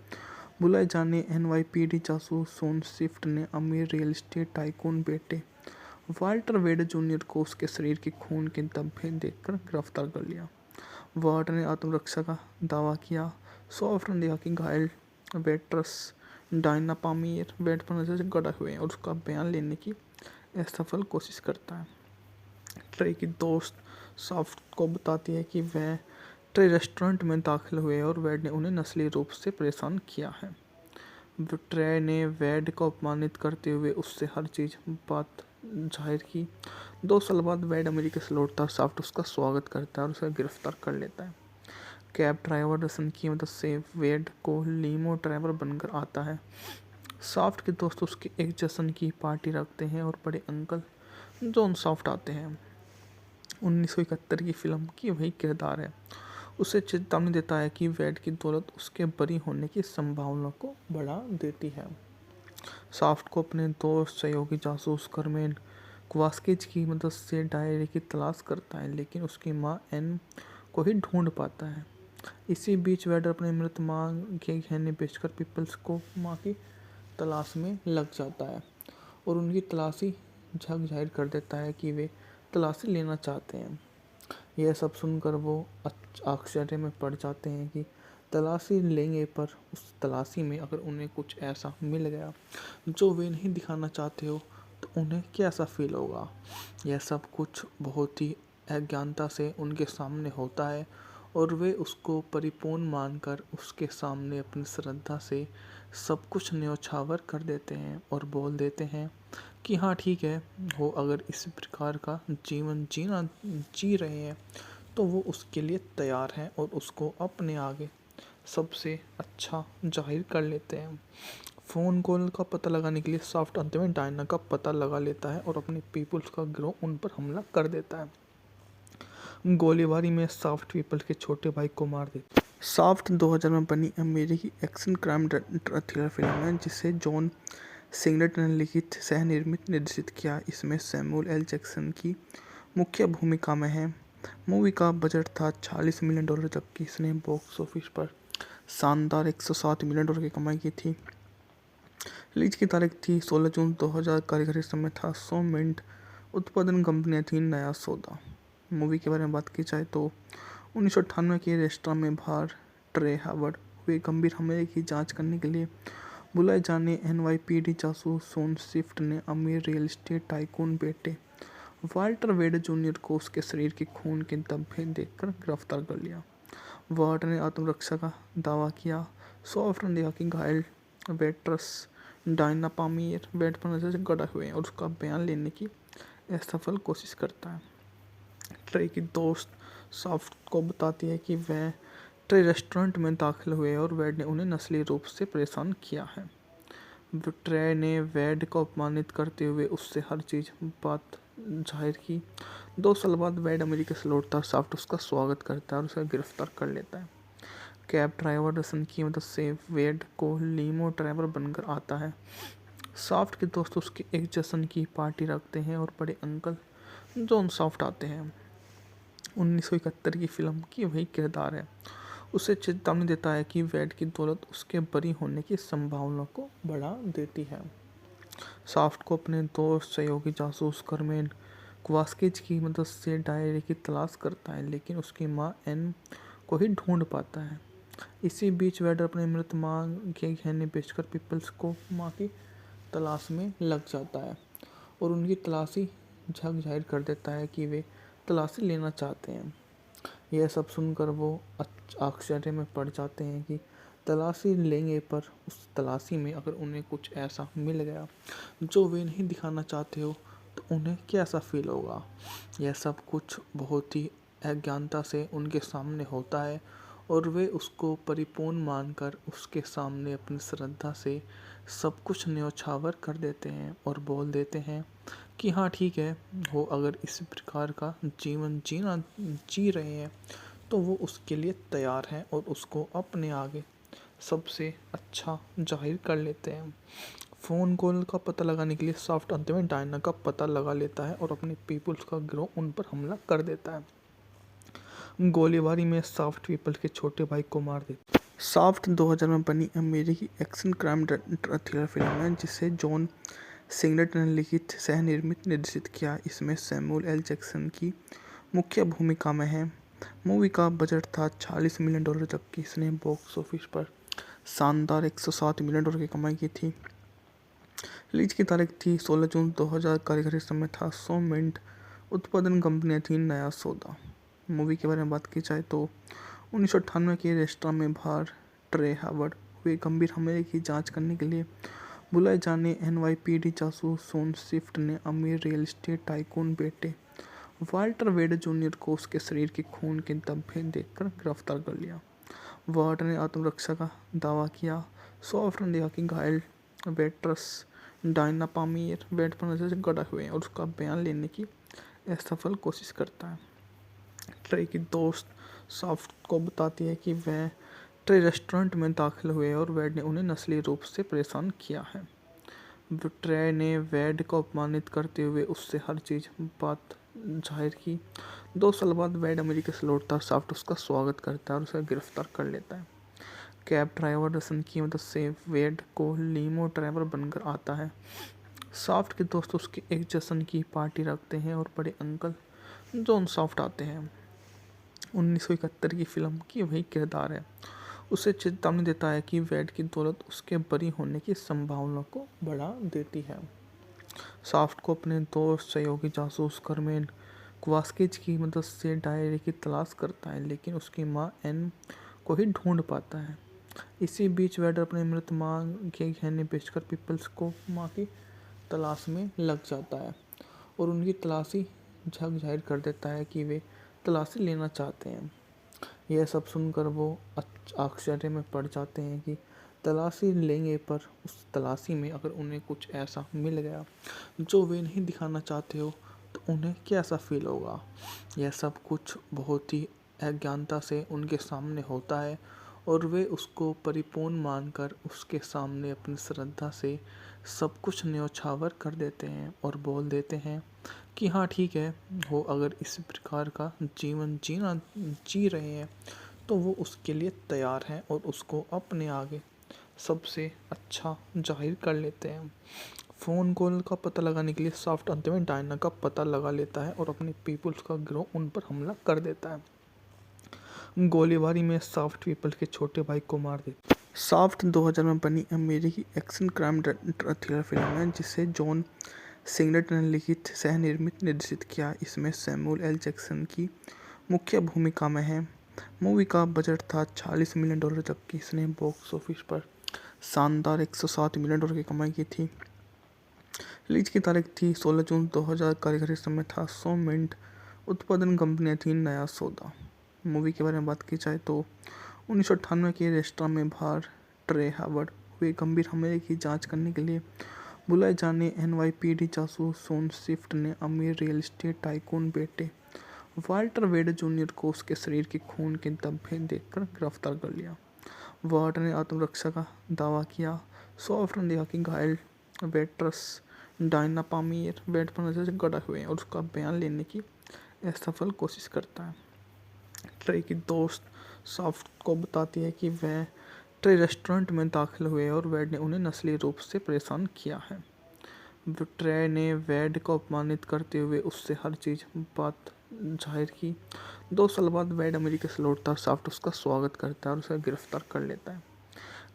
बुलाए जाने एनवाईपीडी जासूस शॉन स्विफ्ट ने अमीर रियल एस्टेट टाइकून बेटे वाल्टर वेड जूनियर को उसके शरीर के खून के धब्बे देखकर गिरफ्तार कर लिया। वाल्टर ने आत्मरक्षा का दावा किया। सॉफ्ट ने देखा कि घायल वेट्रस डायना पामीर बेड पर नजर से गड़ा हुए और उसका बयान लेने की असफल कोशिश करता है। ट्रे की दोस्त सॉफ्ट को बताती है कि वह ट्रे रेस्टोरेंट में दाखिल हुए और वेड ने उन्हें नस्लीय रूप से परेशान किया है। ट्रे ने वेड को अपमानित करते हुए उससे हर चीज बात जाहिर की। 2 साल बाद वेड अमेरिका से लौटता है। सॉफ्ट उसका स्वागत करता है और उसे गिरफ्तार कर लेता है। कैब ड्राइवर रसन की मदद से वेड को लीमो ड्राइवर बनकर आता है। सॉफ्ट के दोस्त उसके एक जश्न की पार्टी रखते हैं और बड़े अंकल जॉन सॉफ्ट आते हैं। 1971 की फिल्म की वही किरदार है। उसे चेतावनी देता है कि वेड की दौलत उसके बरी होने की संभावना को बढ़ा देती है। सॉफ्ट को अपने दोस्त सहयोगी जासूस कर्मेन क्वास्किज की मदद से डायरी की तलाश करता है, लेकिन उसकी मां एन को ही ढूंढ पाता है। इसी बीच वेड अपने मृत मां के गहने बेचकर पीपल्स को मां की तलाश में लग जाता है और उनकी तलाशी झक जाहिर कर देता है कि वे तलाशी लेना चाहते हैं। यह सब सुनकर वो आश्चर्य में पड़ जाते हैं कि तलाशी लेंगे, पर उस तलाशी में अगर उन्हें कुछ ऐसा मिल गया जो वे नहीं दिखाना चाहते हो तो उन्हें कैसा फील होगा। यह सब कुछ बहुत ही अज्ञानता से उनके सामने होता है और वे उसको परिपूर्ण मानकर उसके सामने अपनी श्रद्धा से सब कुछ न्योछावर कर देते हैं और बोल देते हैं कि हाँ ठीक है, वो अगर इस प्रकार का जीवन जी रहे हैं तो वो उसके लिए तैयार हैं और उसको अपने आगे सबसे अच्छा जाहिर कर लेते हैं। फ़ोन कॉल का पता लगाने के लिए सॉफ्ट अंत में डायना का पता लगा लेता है और अपने पीपल्स का गिरोह उन पर हमला कर देता है। गोलीबारी में सॉफ्ट पीपल के छोटे भाई को मार देता है। सॉफ्ट 2000 में बनी अमेरिकी एक्शन क्राइम थ्रिलर फिल्म है जिसे जॉन सिगलेटन ने लिखित, सह-निर्मित, निर्देशित किया। इसमें सैमुअल एल जैक्सन की मुख्य भूमिका में है। मूवी का बजट था $40 मिलियन, जबकि इसने बॉक्स ऑफिस पर शानदार $107 मिलियन की कमाई की थी। रिलीज की तारीख थी 16 जून 2000। कार्यकारी समय था 100 मिनट। उत्पादन कंपनियां थी नया सौदा। मूवी के बारे में बात की जाए तो 1998 के रेस्टोरेंट में बाहर ट्रे हावर्ड हुए गंभीर हमले की जांच करने के लिए बुलाए जाने एनवाईपीडी जासूस शॉन स्विफ्ट ने अमीर रियल एस्टेट टाइकून बेटे वाल्टर वेड जूनियर को उसके शरीर के खून के धब्बे देखकर गिरफ्तार कर लिया। वाल्टर ने आत्मरक्षा का दावा किया। सॉफ्ट ने देखा कि घायल वेट्रस डायना पामियर बेड पर नजर से गड़े हुए हैं और उसका बयान लेने की असफल कोशिश करता है। ट्रे की दोस्त सॉफ्ट को बताती है कि वह ट्रे रेस्टोरेंट में दाखिल हुए और वेड ने उन्हें नस्लीय रूप से परेशान किया है। ट्रे ने वेड को अपमानित करते हुए उससे हर चीज बात जाहिर की। 2 साल बाद वेड अमेरिका से लौटता है और सॉफ्ट उसका स्वागत करता है और उसे गिरफ्तार कर लेता है। कैब ड्राइवर रसन की मदद से वेड को लीमो ड्राइवर बनकर आता है। सॉफ्ट के दोस्त उसके एक जश्न की पार्टी रखते हैं और बड़े अंकल जॉन सॉफ्ट आते हैं। 1971 की फिल्म की वही किरदार है। उसे चेतावनी देता है कि वेड की दौलत उसके बरी होने की संभावना को बढ़ा देती है। सॉफ्ट को अपने दोस्त सहयोगी जासूस कर्मेन क्वास्किज की मदद से डायरी की तलाश करता है, लेकिन उसकी मां एन को ही ढूंढ पाता है। इसी बीच वेड अपने मृत मां के गहने बेचकर पीपल्स को मां की तलाश में लग जाता है और उनकी तलाशी झक जाहिर कर देता है कि वे तलाशी लेना चाहते हैं। यह सब सुनकर वो आश्चर्य में पड़ जाते हैं कि तलाशी लेंगे, पर उस तलाशी में अगर उन्हें कुछ ऐसा मिल गया जो वे नहीं दिखाना चाहते हो तो उन्हें कैसा फील होगा। यह सब कुछ बहुत ही अज्ञानता से उनके सामने होता है और वे उसको परिपूर्ण मानकर उसके सामने अपनी श्रद्धा से सब कुछ न्योछावर कर देते हैं और बोल देते हैं कि हाँ ठीक है, वो अगर इस प्रकार का जीवन जी रहे हैं तो वो उसके लिए तैयार हैं और उसको अपने आगे सबसे अच्छा जाहिर कर लेते हैं। फ़ोन कॉल का पता लगाने के लिए सॉफ्ट अंत में डायना का पता लगा लेता है और अपने पीपल्स का गिरोह उन पर हमला कर देता है। गोलीबारी में सॉफ्ट पीपल के छोटे भाई को मार देता है। सॉफ्ट 2000 में बनी अमेरिकी एक्शन क्राइम थ्रिलर फिल्म है जिसे जॉन सिगलेटन ने लिखित, सह-निर्मित, निर्देशित किया। इसमें सैमुअल एल जैक्सन की मुख्य भूमिका में है। मूवी का बजट था $40 मिलियन, जबकि इसने बॉक्स ऑफिस पर शानदार $107 मिलियन की कमाई की थी। रिलीज की तारीख थी 16 जून 2000। कार्यकारी समय था 100 मिनट। उत्पादन कंपनियां थी नया सौदा। मूवी के बारे में बात की जाए तो 1998 के रेस्टोरेंट में बाहर ट्रे हावर्ड हुए गंभीर हमले की जांच करने के लिए बुलाए जाने एनवाईपीडी जासूस शॉन स्विफ्ट ने अमीर रियल एस्टेट टाइकून बेटे वाल्टर वेड जूनियर को उसके शरीर के खून के धब्बे देखकर गिरफ्तार कर लिया। वाल्टर ने आत्मरक्षा का दावा किया। सॉफ्ट ने देखा कि घायल वेट्रस डायना पामियर बेड पर नजर से गड़े हुए हैं और उसका बयान लेने की असफल कोशिश करता है। ट्रे की दोस्त सॉफ्ट को बताती है कि वह ट्रे रेस्टोरेंट में दाखिल हुए और वेड ने उन्हें नस्लीय रूप से परेशान किया है। ट्रे ने वेड को अपमानित करते हुए उससे हर चीज बात जाहिर की। 2 साल बाद वेड अमेरिका से लौटता है और सॉफ्ट उसका स्वागत करता है और उसे गिरफ्तार कर लेता है। कैब ड्राइवर रसन की मदद से वेड को लीमो ड्राइवर बनकर आता है। सॉफ्ट के दोस्त उसके एक जश्न की पार्टी रखते हैं और बड़े अंकल जॉन सॉफ्ट आते हैं। 1971 की फिल्म की वही किरदार है। उसे चेतावनी देता है कि वेड की दौलत उसके बरी होने की संभावना को बढ़ा देती है। सॉफ्ट को अपने दोस्त सहयोगी जासूस कर्मेन क्वास्किज की मदद से डायरी की तलाश करता है, लेकिन उसकी मां एन को ही ढूंढ पाता है। इसी बीच वेड अपने मृत मां के गहने बेचकर पीपल्स को मां की तलाश में लग जाता है और उनकी तलाशी झक जाहिर कर देता है कि वे तलाशी लेना चाहते हैं। यह सब सुनकर वो आश्चर्य में पड़ जाते हैं कि तलाशी लेंगे, पर उस तलाशी में अगर उन्हें कुछ ऐसा मिल गया जो वे नहीं दिखाना चाहते हो तो उन्हें कैसा फील होगा। यह सब कुछ बहुत ही अज्ञानता से उनके सामने होता है और वे उसको परिपूर्ण मानकर उसके सामने अपनी श्रद्धा से सब कुछ न्योछावर कर देते हैं और बोल देते हैं कि हाँ ठीक है, वो अगर इस प्रकार का जीवन जी रहे हैं तो वो उसके लिए तैयार हैं और उसको अपने आगे सबसे अच्छा जाहिर कर लेते हैं। फ़ोन कॉल का पता लगाने के लिए सॉफ्ट अंत में डायना का पता लगा लेता है और अपने पीपल्स का गिरोह उन पर हमला कर देता है। गोलीबारी में सॉफ्ट पीपल के छोटे भाई को मार देता है। सॉफ्ट 2000 में बनी अमेरिकी एक्शन क्राइम थ्रिलर फिल्म है जिसे जॉन सिगलेट ने लिखित, सह निर्मित, निर्देशित किया। इसमें सैमुअल एल जैक्सन की मुख्य भूमिका में है। मूवी का बजट था $40 मिलियन, जबकि इसने बॉक्स ऑफिस पर शानदार $107 मिलियन की कमाई की थी। रिलीज की तारीख थी 16 जून 2000। कारीगरी समय था 100 मिनट। उत्पादन कंपनियां थी नया सौदा। मूवी के बारे में बात की जाए तो 1998 के रेस्टोरेंट में बाहर ट्रे हावर्ड हुए गंभीर हमले की जांच करने के लिए बुलाए जाने NYPD जासूस शॉन स्विफ्ट ने अमीर रियल एस्टेट टाइकून बेटे वाल्टर वेड जूनियर को उसके शरीर के खून के धब्बे देखकर गिरफ्तार कर लिया। वाल्टर ने आत्मरक्षा का दावा किया। सॉफ्ट ने देखा कि घायल वेट्रेस डायना पामियर बेड पर नजर से गड़ा हुए और उसका बयान लेने की असफल कोशिश करता है। ट्रे की दोस्त सॉफ्ट को बताती है कि वह ट्रे रेस्टोरेंट में दाखिल हुए और वेड ने उन्हें नस्ली रूप से परेशान किया है। ट्रे ने वेड को अपमानित करते हुए उससे हर बात जाहिर की। 2 साल बाद वेड अमेरिका से लौटता है। सॉफ्ट उसका स्वागत करता है और उसे गिरफ्तार कर लेता है।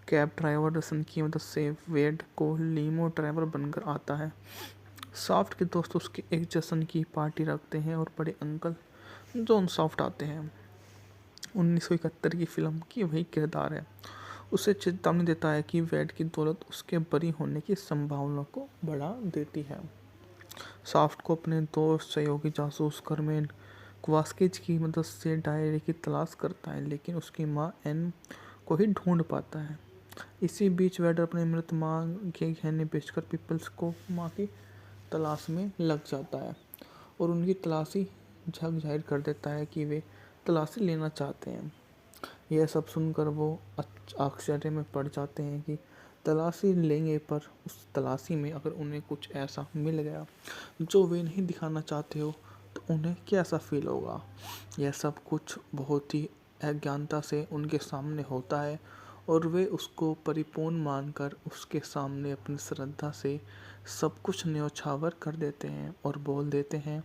कैब ड्राइवर रसन की मदद से वेड को लीमो ड्राइवर बनकर आता है। सॉफ्ट के दोस्त उसके एक जश्न की पार्टी रखते हैं और बड़े अंकल जॉन सॉफ्ट आते हैं। 1971 की फिल्म की वही किरदार है। उसे चेतावनी देता है कि वेड की दौलत उसके बरी होने की संभावना को बढ़ा देती है। सॉफ्ट को अपने दोस्त सहयोगी जासूस कर्मेन क्वास्किज की मदद से डायरी की तलाश करता है, लेकिन उसकी मां एन को ही ढूंढ पाता है। इसी बीच वेडर अपने मृत मां के गहने बेचकर पीपल्स को मां की तलाश में लग जाता है और उनकी तलाशी झक जाहिर कर देता है कि वे तलाशी लेना चाहते हैं। यह सब सुनकर वो आश्चर्य में पड़ जाते हैं कि तलाशी लेंगे, पर उस तलाशी में अगर उन्हें कुछ ऐसा मिल गया जो वे नहीं दिखाना चाहते हो तो उन्हें कैसा फील होगा। यह सब कुछ बहुत ही अज्ञानता से उनके सामने होता है और वे उसको परिपूर्ण मानकर उसके सामने अपनी श्रद्धा से सब कुछ न्योछावर कर देते हैं और बोल देते हैं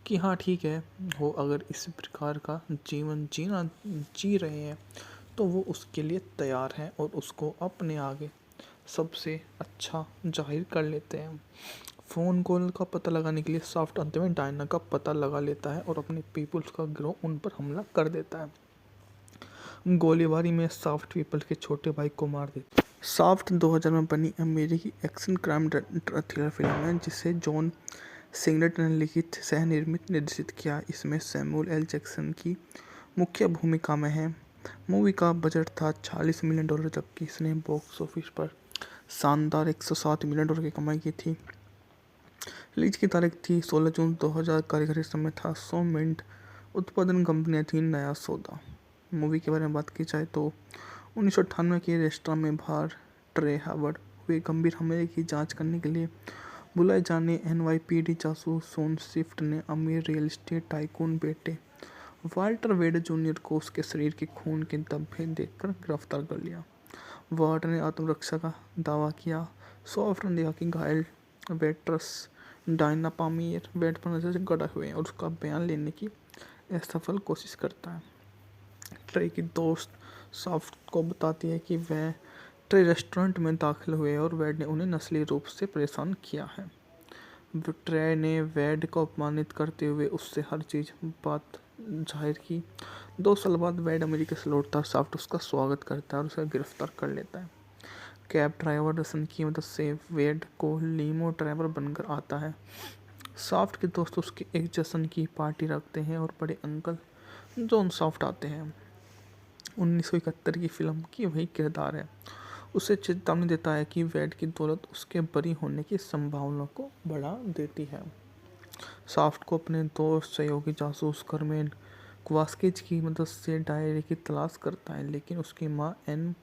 कि हाँ ठीक है, वो अगर इस प्रकार का जीवन जी रहे हैं तो वो उसके लिए तैयार हैं और उसको अपने आगे सबसे अच्छा जाहिर कर लेते हैं। फ़ोन कॉल का पता लगाने के लिए सॉफ्ट अंत में डायना का पता लगा लेता है और अपने पीपल्स का गिरोह उन पर हमला कर देता है। गोलीबारी में सॉफ्ट पीपल के छोटे भाई को मार देता है। सॉफ्ट 2000 में बनी अमेरिकी एक्शन क्राइम थ्रिलर फिल्म है जिसे जॉन सिगलेट ने लिखित, सह निर्मित, निर्देशित किया। इसमें सैमुअल एल जैक्सन की मुख्य भूमिका में है। मूवी का बजट था $40 मिलियन, जबकि इसने बॉक्स ऑफिस पर शानदार $107 मिलियन की कमाई की थी। रिलीज की तारीख थी 16 जून 2000। कारीगरी समय था 100 मिनट। उत्पादन कंपनियां थी नया सौदा। मूवी के बारे में बात की जाए तो 1998 के रेस्टोरेंट में बाहर ट्रे हावर्ड हुए गंभीर हमले की जांच करने के लिए बुलाए जाने NYPD जासूस शॉन स्विफ्ट ने अमीर रियल एस्टेट टाइकून बेटे वाल्टर वेड जूनियर को उसके शरीर के खून के धब्बे देखकर गिरफ्तार कर लिया। वाल्टर ने आत्मरक्षा का दावा किया। सॉफ्ट ने देखा कि घायल वेट्रेस डायना पामियर बेड पर नजर से गड़ा हुए और उसका बयान लेने की असफल कोशिश करता है। ट्रे की दोस्त सॉफ्ट को बताती है कि वह ट्रे रेस्टोरेंट में दाखिल हुए और वेड ने उन्हें नस्ली रूप से परेशान किया है। ट्रे ने वेड को अपमानित करते हुए उससे हर बात जाहिर की। 2 साल बाद वेड अमेरिका से लौटता है। सॉफ्ट उसका स्वागत करता है और उसे गिरफ्तार कर लेता है। कैब ड्राइवर रसन की मदद से वेड को लीमो ड्राइवर बनकर आता है। सॉफ्ट के दोस्त उसके एक जश्न की पार्टी रखते हैं और बड़े अंकल जॉन सॉफ्ट आते हैं। 1971 की फिल्म की वही किरदार है। उसे चेतावनी देता है कि वेड की दौलत उसके बरी होने की संभावना को बढ़ा देती है। सॉफ्ट को अपने दोस्त सहयोगी जासूस कर्मेन क्वास्किज की मदद से डायरी की तलाश करता है, लेकिन उसकी माँ एन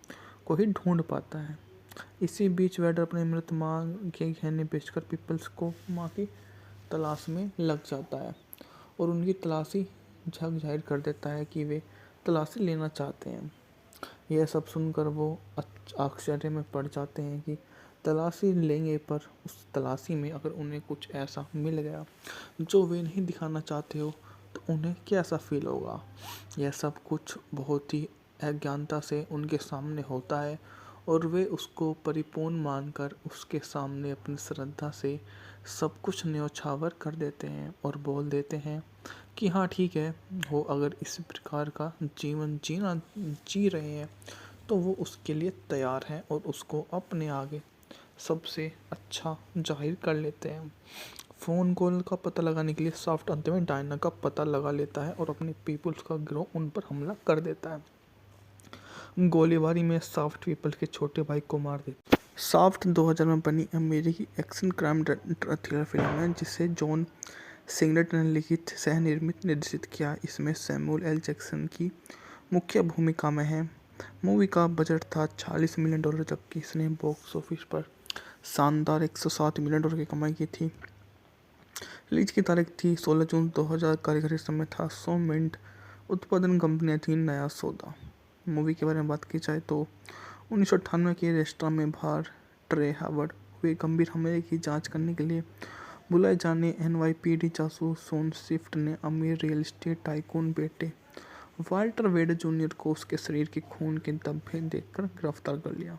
को ही ढूंढ पाता है। इसी बीच वेडर अपने मृत माँ के गहने बेचकर पीपल्स को माँ की तलाश में लग जाता है और उनकी तलाशी झक जाहिर कर देता है कि वे तलाशी लेना चाहते हैं। यह सब सुनकर वो आश्चर्य में पड़ जाते हैं कि तलाशी लेंगे, पर उस तलाशी में अगर उन्हें कुछ ऐसा मिल गया जो वे नहीं दिखाना चाहते हो तो उन्हें कैसा फील होगा। यह सब कुछ बहुत ही अज्ञानता से उनके सामने होता है और वे उसको परिपूर्ण मानकर उसके सामने अपनी श्रद्धा से सब कुछ न्योछावर कर देते हैं और बोल देते हैं कि हाँ ठीक है, वो अगर इस प्रकार का जीवन जी रहे हैं तो वो उसके लिए तैयार हैं और उसको अपने आगे सबसे अच्छा जाहिर कर लेते हैं। फ़ोन कॉल का पता लगाने के लिए सॉफ्ट अंत में डायना का पता लगा लेता है और अपने पीपल्स का गिरोह उन पर हमला कर देता है। गोलीबारी में सॉफ्ट पीपल्स के छोटे भाई को मार देता है। सॉफ्ट 2000 में बनी अमेरिकी एक्शन क्राइम थ्रिलर फिल्म है जिसे जॉन सिगलेट ने लिखित, सह निर्मित, निर्देशित किया। इसमें सैमुअल एल जैक्सन की मुख्य भूमिका में है। मूवी का बजट था $40 मिलियन, जबकि इसने बॉक्स ऑफिस पर शानदार $107 मिलियन की कमाई की थी। रिलीज की तारीख थी 16 जून 2000। कारीगरी समय था 100 मिनट। उत्पादन कंपनियां थी नया सौदा। मूवी के बारे में बात की जाए तो 1998 के रेस्टोरेंट में बाहर ट्रे हावर्ड हुए गंभीर हमले की जांच करने के लिए बुलाए जाने NYPD जासूस सोन स्विफ्ट ने अमीर रियल एस्टेट टाइकून बेटे वाल्टर वेड जूनियर को उसके शरीर के खून के धब्बे देखकर गिरफ्तार कर लिया।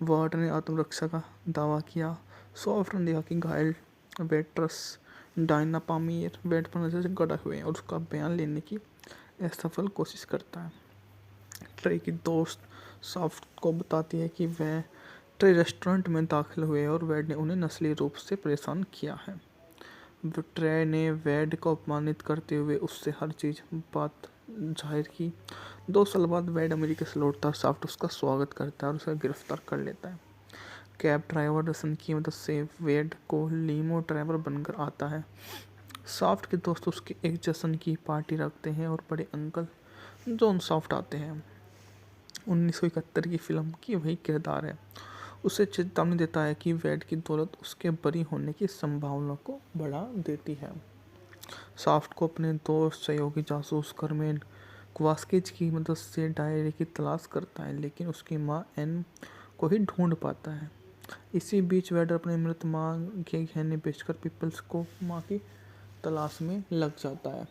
वाल्टर ने आत्मरक्षा का दावा किया। सॉफ्ट ने देखा कि घायल वेट्रस डायना पामियर बेड पर नजर से गड़ा हुए हैं और उसका बयान लेने की असफल कोशिश करता है। ट्रे की दोस्त सॉफ्ट को बताती है कि वह ट्रे रेस्टोरेंट में दाखिल हुए और वेड ने उन्हें नस्लीय रूप से परेशान किया है। ट्रे ने वेड को अपमानित करते हुए उससे हर चीज़ बात जाहिर की। 2 साल बाद वेड अमेरिका से लौटता है। सॉफ्ट उसका स्वागत करता है और उसे गिरफ्तार कर लेता है। कैब ड्राइवर रसन की मदद से वेड को लीमो ड्राइवर बनकर आता है। सॉफ्ट के दोस्त उसके एक जश्न की पार्टी रखते हैं और बड़े अंकल जॉन सॉफ्ट आते हैं। 1971 की फिल्म की वही किरदार है। उसे चेतावनी देता है कि वेड की दौलत उसके बरी होने की संभावना को बढ़ा देती है। सॉफ्ट को अपने दोस्त सहयोगी जासूस कर्मेन क्वास्किज की मदद से डायरी की तलाश करता है, लेकिन उसकी माँ एन को ही ढूंढ पाता है। इसी बीच वेडर अपने मृत माँ के गहने बेचकर पीपल्स को माँ की तलाश में लग जाता है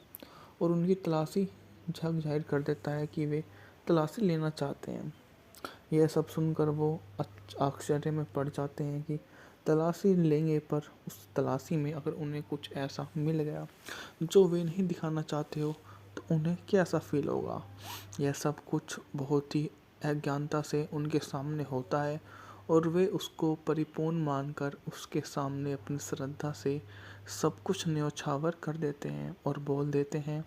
और उनकी तलाशी झक जाहिर कर देता है कि वे तलाशी लेना चाहते हैं। यह सब सुनकर वो आश्चर्य में पड़ जाते हैं कि तलाशी लेंगे, पर उस तलाशी में अगर उन्हें कुछ ऐसा मिल गया जो वे नहीं दिखाना चाहते हो तो उन्हें कैसा फील होगा। यह सब कुछ बहुत ही अज्ञानता से उनके सामने होता है और वे उसको परिपूर्ण मानकर उसके सामने अपनी श्रद्धा से सब कुछ न्योछावर कर देते हैं और बोल देते हैं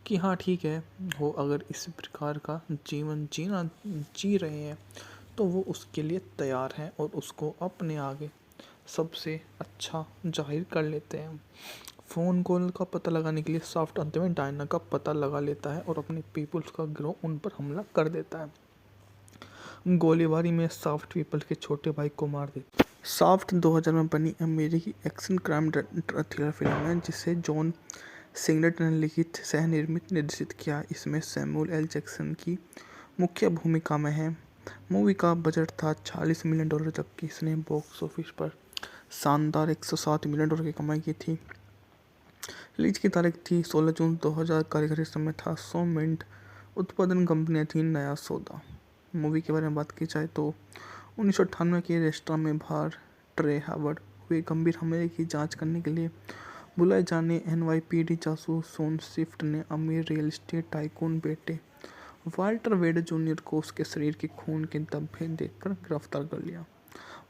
कि हाँ ठीक है, वो अगर इस प्रकार का जीवन जी रहे हैं तो वो उसके लिए तैयार हैं और उसको अपने आगे सबसे अच्छा जाहिर कर लेते हैं। फ़ोन कॉल का पता लगाने के लिए सॉफ्ट अंत में डायना का पता लगा लेता है और अपने पीपल्स का गिरोह उन पर हमला कर देता है। गोलीबारी में सॉफ्ट पीपल्स के छोटे भाई को मार देता है। सॉफ्ट 2000 में बनी अमेरिकी एक्शन क्राइम थ्रिलर फिल्म है जिसे जॉन सिगलेट ने लिखित, सह निर्मित, निर्देशित किया। इसमें सैमुअल एल जैक्सन की मुख्य भूमिका में है। मूवी का बजट था $40 मिलियन, जबकि इसने बॉक्स ऑफिस पर शानदार $107 मिलियन की कमाई की थी। रिलीज की तारीख थी 16 जून 2000। कारीगरी समय था 100 मिनट। उत्पादन कंपनियां थी नया सौदा। मूवी के बारे में बात की जाए तो 1998 के रेस्टोरेंट में बाहर ट्रे हावर्ड हुए गंभीर हमले की जांच करने के लिए बुलाए जाने NYPD जासूस सोन स्विफ्ट ने अमीर रियल एस्टेट टाइकून बेटे वाल्टर वेड जूनियर को उसके शरीर के खून के धब्बे देखकर गिरफ्तार कर लिया।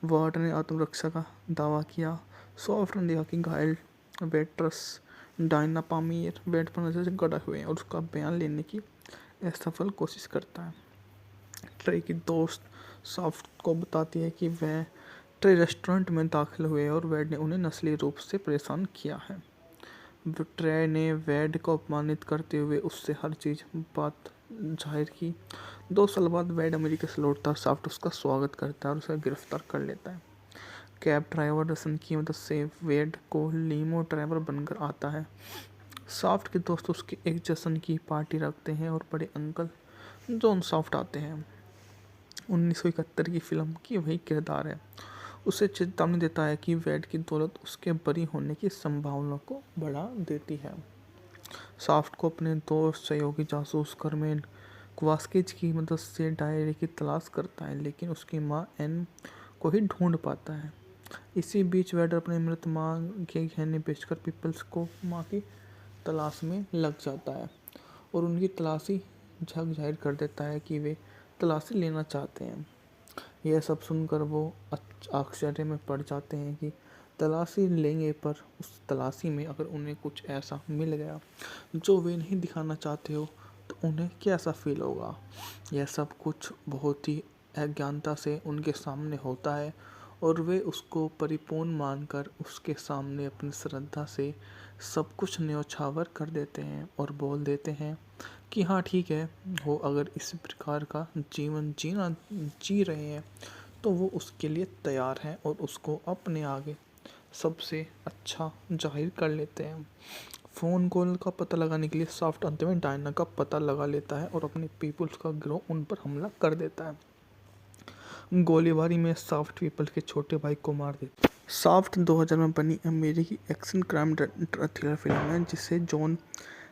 वाल्टर ने आत्मरक्षा का दावा किया। सॉफ्ट ने देखा कि घायल वेट्रस डायना पामियर बेड पर नजर से गड़ा हुए हैं और उसका बयान लेने की असफल कोशिश करता है। ट्रे की दोस्त सॉफ्ट को बताती है कि वह ट्रे रेस्टोरेंट में दाखिल हुए और वेड ने उन्हें नस्लीय रूप से परेशान किया है। ट्रे ने वेड को अपमानित करते हुए उससे हर चीज बात जाहिर की। 2 साल बाद वेड अमेरिका से लौटता है। साफ्ट उसका स्वागत करता है और उसे गिरफ्तार कर लेता है। कैब ड्राइवर रसन की मदद से वेड को लीमो ड्राइवर बनकर आता है। साफ्ट के दोस्त उसके एक जश्न की पार्टी रखते हैं और बड़े अंकल जॉन साफ्ट आते हैं। 1971 की फिल्म की वही किरदार है। उसे चेतावनी देता है कि वेड की दौलत उसके बरी होने की संभावना को बढ़ा देती है। साफ्ट को अपने दोस्त सहयोगी जासूस कर्मेन क्वास्किज की मदद से डायरी की तलाश करता है, लेकिन उसकी माँ एन को ही ढूंढ पाता है। इसी बीच वेडर अपने मृत माँ के गहने बेचकर पीपल्स को माँ की तलाश में लग जाता है और उनकी तलाशी झक जाहिर कर देता है कि वे तलाशी लेना चाहते हैं। यह सब सुनकर वो आश्चर्य में पड़ जाते हैं कि तलाशी लेंगे, पर उस तलाशी में अगर उन्हें कुछ ऐसा मिल गया जो वे नहीं दिखाना चाहते हो तो उन्हें कैसा फील होगा। यह सब कुछ बहुत ही अज्ञानता से उनके सामने होता है और वे उसको परिपूर्ण मानकर उसके सामने अपनी श्रद्धा से सब कुछ न्योछावर कर देते हैं और बोल देते हैं कि हाँ ठीक है, वो अगर इस प्रकार का जीवन जी रहे हैं तो वो उसके लिए तैयार हैं और उसको अपने आगे सबसे अच्छा जाहिर कर लेते हैं। फ़ोन कॉल का पता लगाने के लिए सॉफ्ट अंत में डायना का पता लगा लेता है और अपने पीपल्स का गिरोह उन पर हमला कर देता है। गोलीबारी में सॉफ्ट पीपल के छोटे भाई को मार देता है। सॉफ्ट 2000 में बनी अमेरिकी एक्शन क्राइम थ्रिलर फिल्म है जिसे जॉन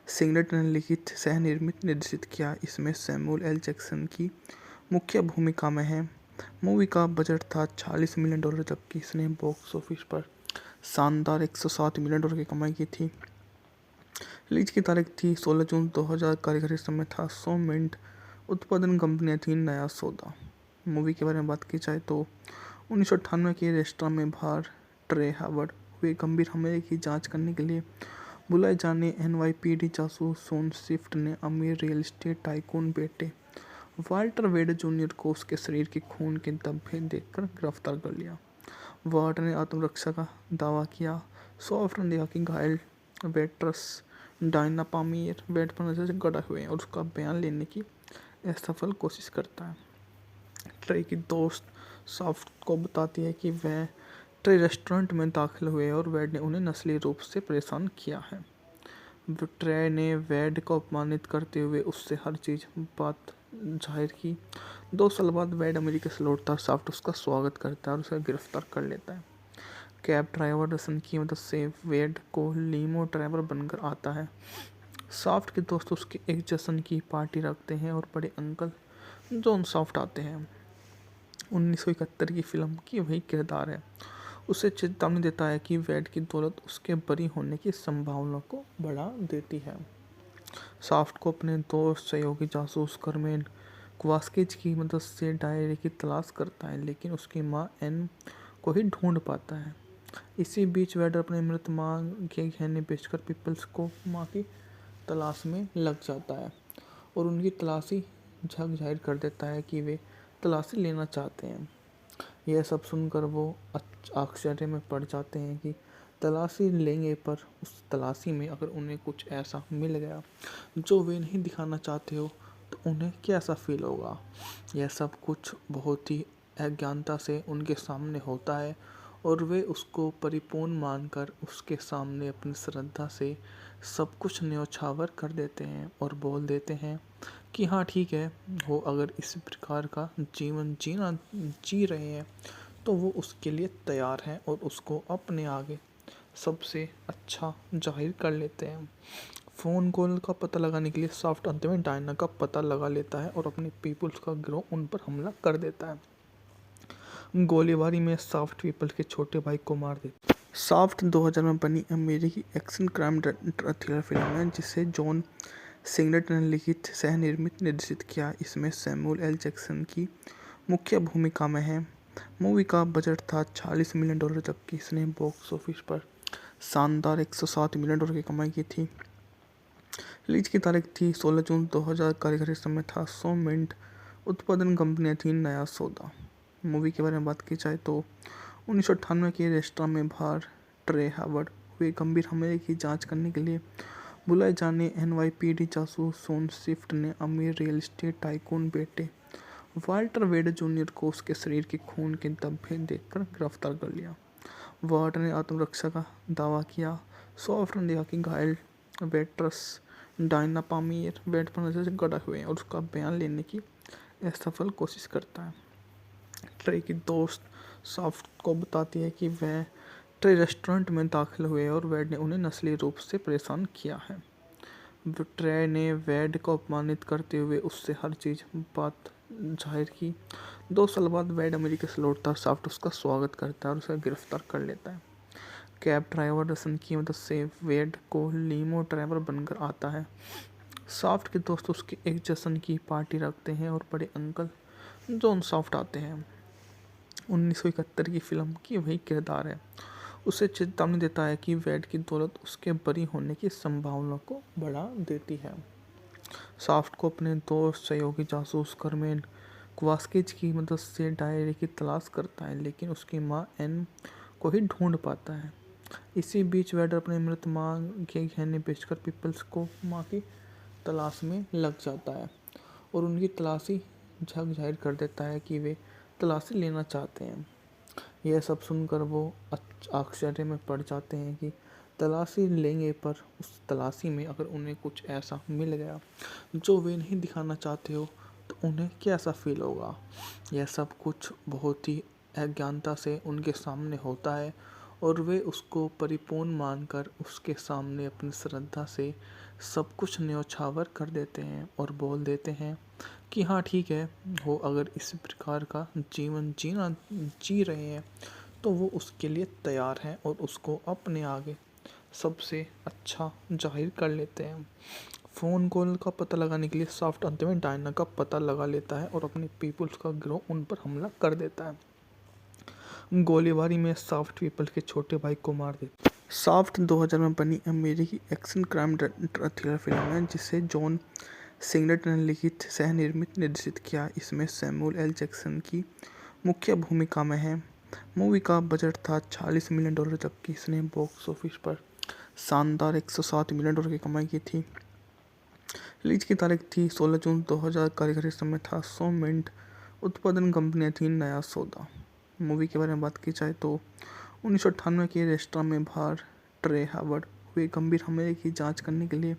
सिंगलेटन ने लिखित, सह निर्मित, निर्देशित किया। इसमें सैमुअल एल जैक्सन की मुख्य भूमिका में है। मूवी का बजट था $40 मिलियन, जबकि इसने बॉक्स ऑफिस पर शानदार $107 मिलियन की कमाई की थी। रिलीज की तारीख थी 16 जून 2000। कारीगरी समय था 100 मिनट। उत्पादन कंपनियां थी नया सौदा। मूवी के बारे में बात की जाए तो 1998 के रेस्टोरेंट में बाहर ट्रे हावर्ड हुए गंभीर हमले की जांच करने के लिए बुलाए जाने NYPD जासूस सोन स्विफ्ट ने अमीर रियल एस्टेट टाइकून बेटे वाल्टर वेड जूनियर को उसके शरीर के खून के धब्बे देखकर गिरफ्तार कर लिया। वाल्टर ने आत्मरक्षा का दावा किया। सॉफ्ट ने देखा कि घायल वेट्रस डायना पामीर बेड पर नजर से गड़ा हुए हैं और उसका बयान लेने की असफल कोशिश करता है। ट्रे की दोस्त सॉफ्ट को बताती है कि वह ट्रे रेस्टोरेंट में दाखिल हुए और वेड ने उन्हें नस्ली रूप से परेशान किया है। ट्रे ने वेड को अपमानित करते हुए उससे हर चीज बात जाहिर की। 2 साल बाद वेड अमेरिका से लौटता है। सॉफ्ट उसका स्वागत करता है और उसे गिरफ्तार कर लेता है। कैब ड्राइवर रसन की मदद से वेड को लीमो ड्राइवर बनकर आता है। सॉफ्ट के दोस्त उसके एक जश्न की पार्टी रखते हैं और बड़े अंकल जॉन सॉफ्ट आते हैं। 1971 की फिल्म की वही किरदार है। उसे चेतावनी देता है कि वेड की दौलत उसके बरी होने की संभावना को बढ़ा देती है। सॉफ्ट को अपने दोस्त सहयोगी जासूस कर्मेन क्वास्किज की मदद से डायरी की तलाश करता है, लेकिन उसकी माँ एन को ही ढूंढ पाता है। इसी बीच वेडर अपने मृत माँ के गहने बेचकर पीपल्स को माँ की तलाश में लग जाता है और उनकी तलाशी झक जाहिर कर देता है कि वे तलाशी लेना चाहते हैं। यह सब सुनकर वो आश्चर्य में पड़ जाते हैं कि तलाशी लेंगे, पर उस तलाशी में अगर उन्हें कुछ ऐसा मिल गया जो वे नहीं दिखाना चाहते हो तो उन्हें कैसा फील होगा। यह सब कुछ बहुत ही अज्ञानता से उनके सामने होता है और वे उसको परिपूर्ण मानकर उसके सामने अपनी श्रद्धा से सब कुछ न्योछावर कर देते हैं और बोल देते हैं कि हाँ ठीक है, वो अगर इस प्रकार का जीवन जी रहे हैं तो वो उसके लिए तैयार हैं और उसको अपने आगे सबसे अच्छा जाहिर कर लेते हैं। फ़ोन कॉल का पता लगाने के लिए सॉफ्ट अंत में डायना का पता लगा लेता है और अपने पीपल्स का गिरोह उन पर हमला कर देता है। गोलीबारी में सॉफ्ट पीपल के छोटे भाई को मार देता है। सॉफ्ट 2000 में बनी अमेरिकी एक्शन क्राइम थ्रिलर फिल्म है जिसे जॉन सिंगलेटन ने लिखित, सह निर्मित, निर्देशित किया। इसमें सैमुअल एल जैक्सन की मुख्य भूमिका में है। मूवी का बजट था $40 मिलियन, जबकि इसने बॉक्स ऑफिस पर शानदार $107 मिलियन की कमाई की थी। रिलीज की तारीख थी 16 जून 2000। कारीगरी समय था 100 मिनट। उत्पादन कंपनियां थी नया सौदा। मूवी के बारे में बात की जाए तो 1998 के रेस्टोरेंट में बाहर ट्रे हावर्ड हुए गंभीर हमले की जांच करने के लिए बुलाए जाने एनवाईपीडी जासूस शॉन स्विफ्ट ने अमीर रियल एस्टेट टाइकून बेटे वाल्टर वेड जूनियर को उसके शरीर के खून के धब्बे देखकर गिरफ्तार कर लिया। वार्ड ने आत्मरक्षा का दावा किया। सॉफ्ट ने कहा कि घायल वेट्रेस डायना पामियर बेड पर नजर से गड़ा हुए और उसका बयान लेने की असफल कोशिश करता है। ट्रे की दोस्त सॉफ्ट को बताती है कि वह ट्रे रेस्टोरेंट में दाखिल हुए और वेड ने उन्हें नस्ली रूप से परेशान किया है। ट्रे ने वेड को अपमानित करते हुए उससे हर बात जाहिर की। 2 साल बाद वेड अमेरिका से लौटता है। सॉफ्ट उसका स्वागत करता है और उसे गिरफ्तार कर लेता है। कैब ड्राइवर रसन की मदद से वेड को लीमो ड्राइवर बनकर आता है। सॉफ्ट के दोस्त उसके एक जश्न की पार्टी रखते हैं और बड़े अंकल जॉन सॉफ्ट आते हैं। 1971 की फिल्म की वही किरदार है। उसे चेतावनी देता है कि वेड की दौलत उसके बरी होने की संभावना को बढ़ा देती है। सॉफ्ट को अपने दोस्त सहयोगी जासूस कर्मेन क्वास्किज की मदद से डायरी की तलाश करता है, लेकिन उसकी मां एन को ही ढूंढ पाता है। इसी बीच वेड अपने मृत मां के गहने बेचकर पीपल्स को मां की तलाश में लग जाता है और उनकी तलाशी झक जाहिर कर देता है कि वे तलाशी लेना चाहते हैं। यह सब सुनकर वो आश्चर्य में पड़ जाते हैं कि तलाशी लेंगे, पर उस तलाशी में अगर उन्हें कुछ ऐसा मिल गया जो वे नहीं दिखाना चाहते हो तो उन्हें कैसा फील होगा। यह सब कुछ बहुत ही अज्ञानता से उनके सामने होता है और वे उसको परिपूर्ण मानकर उसके सामने अपनी श्रद्धा से सब कुछ न्योछावर कर देते हैं और बोल देते हैं कि हाँ ठीक है, वो अगर इस प्रकार का जीवन जी रहे हैं तो वो उसके लिए तैयार हैं और उसको अपने आगे सबसे अच्छा जाहिर कर लेते हैं। फ़ोन कॉल का पता लगाने के लिए सॉफ्ट अंत में डायना का पता लगा लेता है और अपने पीपल्स का गिरोह उन पर हमला कर देता है। गोलीबारी में सॉफ्ट पीपल के छोटे भाई को मार देता है। सॉफ्ट 2000 में बनी अमेरिकी एक्शन क्राइम थ्रिलर फिल्म है जिसे जॉन सिगलेट ने लिखित, सह निर्मित, निर्देशित किया। इसमें सैमुअल एल जैक्सन की मुख्य भूमिका में है। मूवी का बजट था $40 मिलियन, जबकि इसने बॉक्स ऑफिस पर शानदार $107 मिलियन की कमाई की थी। रिलीज की तारीख थी 16 जून 2000। कार्यकारी समय था 100 मिनट। उत्पादन कंपनियां थी नया सौदा। मूवी के बारे में बात की जाए तो 1998 के रेस्टोरेंट में बाहर ट्रे हावर्ड हुए गंभीर हमले की जांच करने के लिए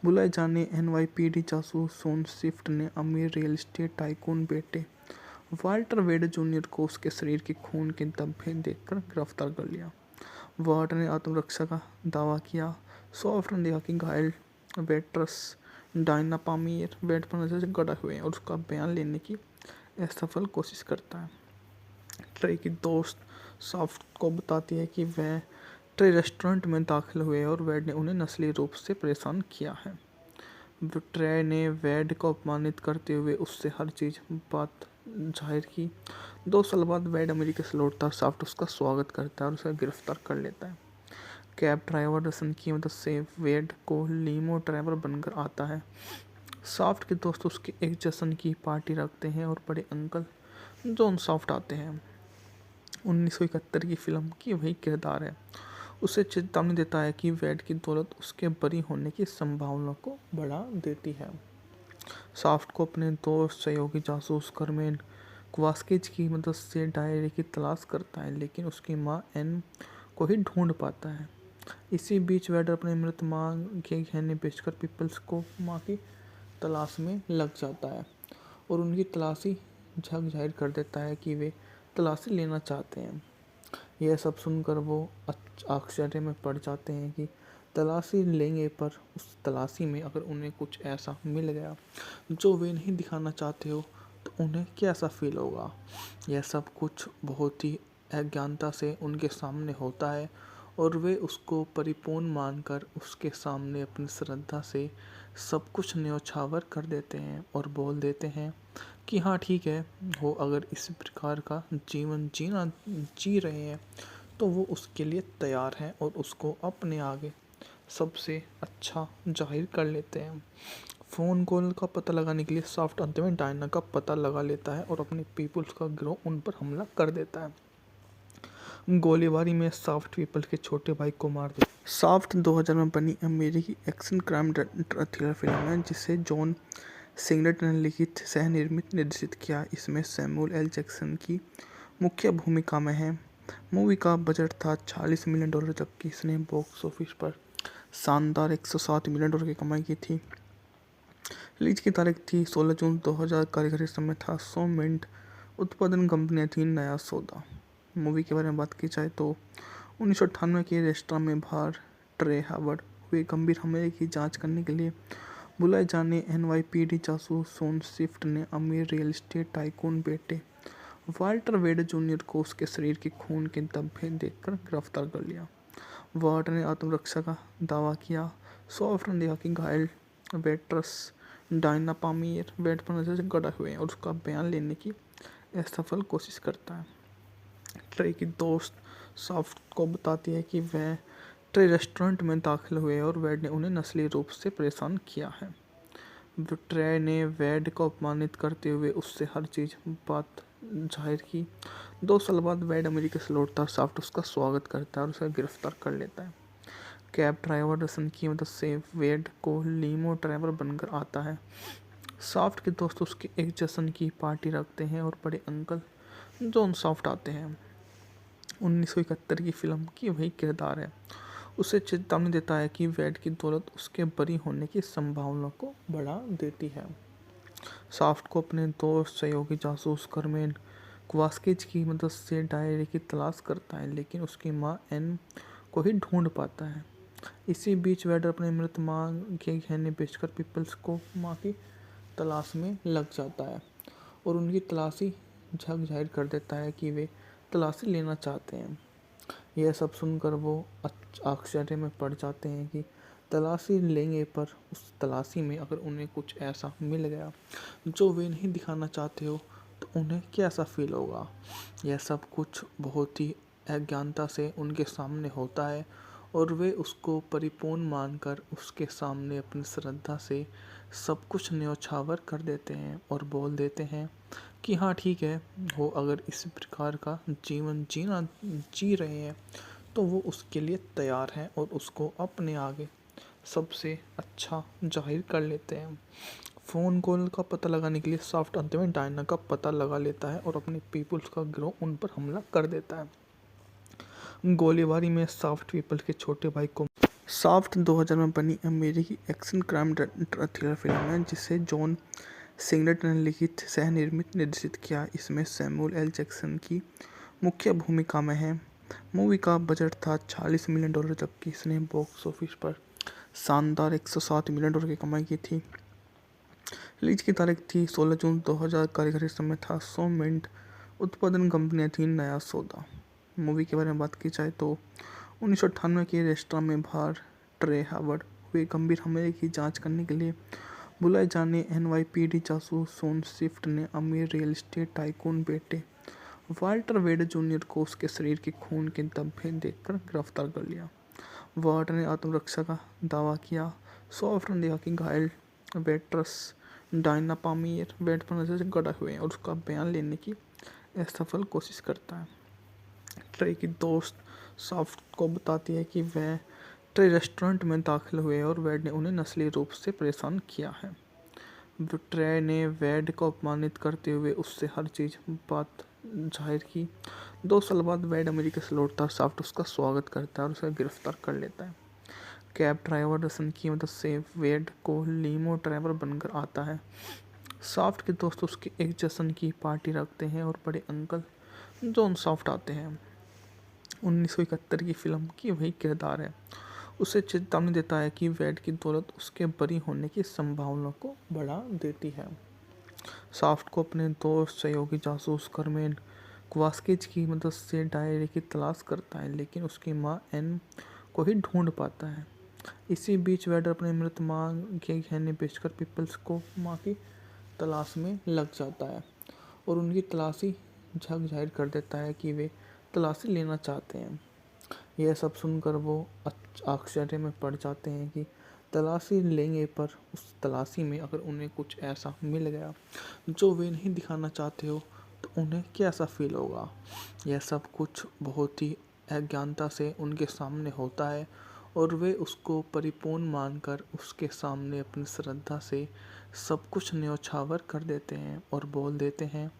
बुलाए जाने एनवाईपीडी जासूस शॉन स्विफ्ट ने अमीर रियल एस्टेट टाइकून बेटे वाल्टर वेड जूनियर को उसके शरीर के खून के धब्बे देखकर गिरफ्तार कर लिया। वार्ड ने आत्मरक्षा का दावा किया। सॉफ्ट ने कहा कि घायल वेट्रेस डायना पामियर बेड पर नजर से गड़ा हुए और उसका बयान लेने की असफल कोशिश करता है। ट्रे की दोस्त सॉफ्ट को बताती है कि वह ट्रे रेस्टोरेंट में दाखिल हुए और वेड ने उन्हें नस्ली रूप से परेशान किया है। ट्रे ने वेड को अपमानित करते हुए उससे हर बात जाहिर की। 2 साल बाद वेड अमेरिका से लौटता है। सॉफ्ट उसका स्वागत करता है और उसे गिरफ्तार कर लेता है। कैब ड्राइवर रसन की मदद से वेड को लीमो ड्राइवर बनकर आता है। सॉफ्ट के दोस्त उसके एक जश्न की पार्टी रखते हैं और बड़े अंकल जॉन सॉफ्ट आते हैं। 1971 की फिल्म की वही किरदार है। उसे चेतावनी देता है कि वेड की दौलत उसके बरी होने की संभावना को बढ़ा देती है। सॉफ्ट को अपने दोस्त सहयोगी जासूस कर्मेन क्वास्किज की मदद से डायरी की तलाश करता है, लेकिन उसकी मां एन को ही ढूंढ पाता है। इसी बीच वेड अपने मृत मां के गहने बेचकर पीपल्स को मां की तलाश में लग जाता है और उनकी तलाशी झक जाहिर कर देता है कि वे तलाशी लेना चाहते हैं। यह सब सुनकर वो आश्चर्य में पड़ जाते हैं कि तलाशी लेंगे, पर उस तलाशी में अगर उन्हें कुछ ऐसा मिल गया जो वे नहीं दिखाना चाहते हो तो उन्हें कैसा फील होगा। यह सब कुछ बहुत ही अज्ञानता से उनके सामने होता है और वे उसको परिपूर्ण मानकर उसके सामने अपनी श्रद्धा से सब कुछ न्योछावर कर देते हैं और बोल देते हैं कि हाँ ठीक है, वो अगर इस प्रकार का जीवन जी रहे हैं तो वो उसके लिए तैयार हैं और उसको अपने आगे सबसे अच्छा जाहिर कर लेते हैं। फ़ोन कॉल का पता लगाने के लिए सॉफ्ट अंत में डायना का पता लगा लेता है और अपने पीपल्स का गिरोह उन पर हमला कर देता है। गोलीबारी में सॉफ्ट पीपल के छोटे भाई को मार दिया। सॉफ्ट 2000 में बनी अमेरिकी एक्शन क्राइम थ्रिलर फिल्म है जिसे जॉन सिगलेट ने लिखित, सह निर्मित, निर्देशित किया। इसमें सैमुअल एल जैक्सन की मुख्य भूमिका में है। मूवी का बजट था $40 मिलियन, जबकि इसने बॉक्स ऑफिस पर शानदार $107 मिलियन की कमाई की थी। रिलीज की तारीख थी 16 जून 2000। कारीगरी समय था 100 मिनट। उत्पादन कंपनियां थी नया सौदा। मूवी के बारे में बात की जाए तो 1998 के रेस्टोरेंट में बाहर ट्रे हावर्ड हुए गंभीर हमले की जांच करने के लिए बुलाए जाने NYPD जासूस शॉन स्विफ्ट ने अमीर रियल एस्टेट टाइकून बेटे वाल्टर वेड जूनियर को उसके शरीर के खून के धब्बे देखकर गिरफ्तार कर लिया। वार्ड ने आत्मरक्षा का दावा किया। सॉफ्ट ने देखा कि घायल वेट्रस डायना पामीर बेड पर नजर से गड़ा हुए हैं और उसका बयान लेने की असफल कोशिश करता है। ट्रे की दोस्त सॉफ्ट को बताती है कि वह ट्रे रेस्टोरेंट में दाखिल हुए और वेड ने उन्हें नस्ली रूप से परेशान किया है। ट्रे ने वेड को अपमानित करते हुए उससे हर चीज बात जाहिर की। 2 साल बाद वेड अमेरिका से लौटता है। सॉफ्ट उसका स्वागत करता है और उसे गिरफ्तार कर लेता है। कैब ड्राइवर रसन की मदद से वेड को लीमो ड्राइवर बनकर आता है। सॉफ्ट के दोस्त उसके एक जश्न की पार्टी रखते हैं और बड़े अंकल जॉन सॉफ्ट आते हैं। 1971 की फिल्म की वही किरदार है। उसे चेतावनी देता है कि वेड की दौलत उसके बरी होने की संभावना को बढ़ा देती है। सॉफ्ट को अपने दोस्त सहयोगी जासूस कर्मेन क्वास्किज की मदद से डायरी की तलाश करता है, लेकिन उसकी मां एन को ही ढूंढ पाता है। इसी बीच वेड अपने मृत मां के गहने बेचकर पीपल्स को मां की तलाश में लग जाता है और उनकी तलाशी झक जाहिर कर देता है कि वे तलाशी लेना चाहते हैं। यह सब सुनकर वो आश्चर्य में पड़ जाते हैं कि तलाशी लेंगे पर उस तलाशी में अगर उन्हें कुछ ऐसा मिल गया जो वे नहीं दिखाना चाहते हो तो उन्हें कैसा फील होगा। यह सब कुछ बहुत ही अज्ञानता से उनके सामने होता है और वे उसको परिपूर्ण मानकर उसके सामने अपनी श्रद्धा से सब कुछ न्योछावर कर देते हैं और बोल देते हैं कि हाँ ठीक है, वो अगर इस प्रकार का जीवन जी रहे हैं तो वो उसके लिए तैयार हैं और उसको अपने आगे सबसे अच्छा जाहिर कर लेते हैं। फ़ोन कॉल का पता लगाने के लिए सॉफ्ट अंत में डायना का पता लगा लेता है और अपने पीपल्स का गिरोह उन पर हमला कर देता है। गोलीबारी में सॉफ्ट पीपल के छोटे भाई को सॉफ्ट 2000 में बनी अमेरिकी एक्शन क्राइम थ्रिलर फिल्म है जिसे जॉन सिगलेट ने लिखित, सह निर्मित, निर्देशित किया। इसमें सैमुअल एल जैक्सन की मुख्य भूमिका में है। मूवी का बजट था $40 मिलियन, जबकि इसने बॉक्स ऑफिस पर शानदार $107 मिलियन की कमाई की थी। रिलीज की तारीख थी 16 जून 2000। कारीगरी समय था 100 मिनट। उत्पादन कंपनियां थी नया सौदा। मूवी के बारे में बात की जाए तो 1998 के रेस्टोरेंट में बाहर ट्रे हावर्ड हुए गंभीर हमले की जांच करने के लिए बुलाए जाने NYPD जासूस शॉन स्विफ्ट ने अमीर रियल एस्टेट टाइकून बेटे वाल्टर वेड जूनियर को उसके शरीर के खून के धब्बे देखकर गिरफ्तार कर लिया। वार्ड ने आत्मरक्षा का दावा किया। सॉफ्ट ने देखा कि घायल वेट्रस डायना पामीर बेड पर नजर से गड़ा हुए हैं और उसका बयान लेने की असफल कोशिश करता है। ट्रे की दोस्त सॉफ्ट को बताती है कि वह ट्रे रेस्टोरेंट में दाखिल हुए और वेड ने उन्हें नस्ली रूप से परेशान किया है। ट्रे ने वेड को अपमानित करते हुए उससे हर चीज बात जाहिर की। 2 साल बाद वेड अमेरिका से लौटता है। सॉफ्ट उसका स्वागत करता है और उसे गिरफ्तार कर लेता है। कैब ड्राइवर रसन की मदद से वेड को लीमो ड्राइवर बनकर आता है। सॉफ्ट के दोस्त उसके एक जश्न की पार्टी रखते हैं और बड़े अंकल जॉन सॉफ्ट आते हैं। 1971 की फिल्म की वही किरदार है। उसे चेतावनी देता है कि वेड की दौलत उसके बरी होने की संभावना को बढ़ा देती है। सॉफ्ट को अपने दोस्त सहयोगी जासूस कर्मेन क्वास्किज की मदद से डायरी की तलाश करता है, लेकिन उसकी मां एन को ही ढूंढ पाता है। इसी बीच वेड अपने मृत मां के गहने बेचकर पीपल्स को मां की तलाश में लग जाता है और उनकी तलाशी झक जाहिर कर देता है कि वे तलाशी लेना चाहते हैं। यह सब सुनकर वो आश्चर्य में पड़ जाते हैं कि तलाशी लेंगे पर उस तलाशी में अगर उन्हें कुछ ऐसा मिल गया जो वे नहीं दिखाना चाहते हो तो उन्हें कैसा फील होगा। यह सब कुछ बहुत ही अज्ञानता से उनके सामने होता है और वे उसको परिपूर्ण मानकर उसके सामने अपनी श्रद्धा से सब कुछ न्योछावर कर देते हैं और बोल देते हैं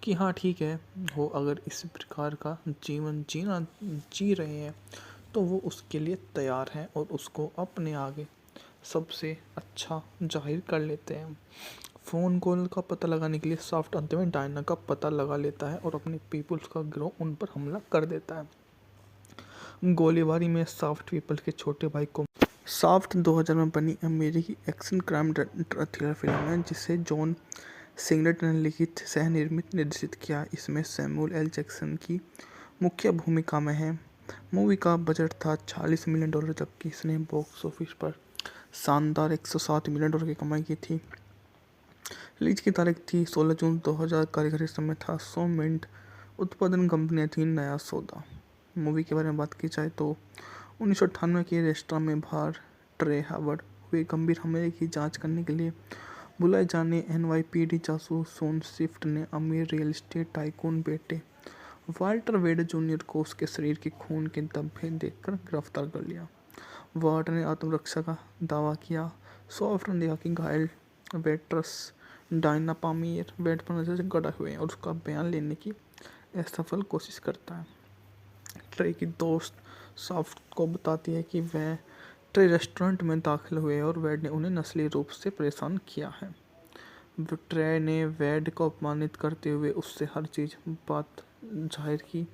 कि हाँ ठीक है, वो अगर इस प्रकार का जीवन जी रहे हैं तो वो उसके लिए तैयार हैं और उसको अपने आगे सबसे अच्छा जाहिर कर लेते हैं। फ़ोन कॉल का पता लगाने के लिए सॉफ्ट अंत में डायना का पता लगा लेता है और अपने पीपल्स का गिरोह उन पर हमला कर देता है। गोलीबारी में सॉफ्ट पीपल के छोटे भाई को सॉफ्ट 2000 में बनी अमेरिकी एक्शन क्राइम थ्रिलर फिल्म है जिसे जॉन सिगरेट ने लिखित, सह निर्मित, निर्देशित किया। इसमें सैमुअल एल जैक्सन की मुख्य भूमिका में है। मूवी का बजट था $40 मिलियन, जबकि इसने बॉक्स ऑफिस पर शानदार $107 मिलियन की कमाई की थी। रिलीज की तारीख थी 16 जून 2000। कार्यकारी समय था 100 मिनट। उत्पादन कंपनियां थी नया सौदा। मूवी के बारे में बात की जाए तो 1998 के रेस्टोरेंट में बाहर ट्रे हावर्ड हुए गंभीर हमले की जांच करने के लिए बुलाए जाने NYPD जासूस शॉन स्विफ्ट ने अमीर रियल एस्टेट टाइकून बेटे वाल्टर वेड जूनियर को उसके शरीर के खून के धब्बे देखकर गिरफ्तार कर लिया। वाल्टर ने आत्मरक्षा का दावा किया। सॉफ्ट ने देखा कि घायल वेट्रस डायना पामियर बेड पर नजर से गड़ा हुए हैं और उसका बयान लेने की असफल कोशिश करता है। ट्रे की दोस्त सॉफ्ट को बताती है कि वह ट्रे रेस्टोरेंट में दाखिल हुए और वेड ने उन्हें नस्लीय रूप से परेशान किया है। ट्रे ने वेड को अपमानित करते हुए उससे हर चीज़ बात जाहिर की।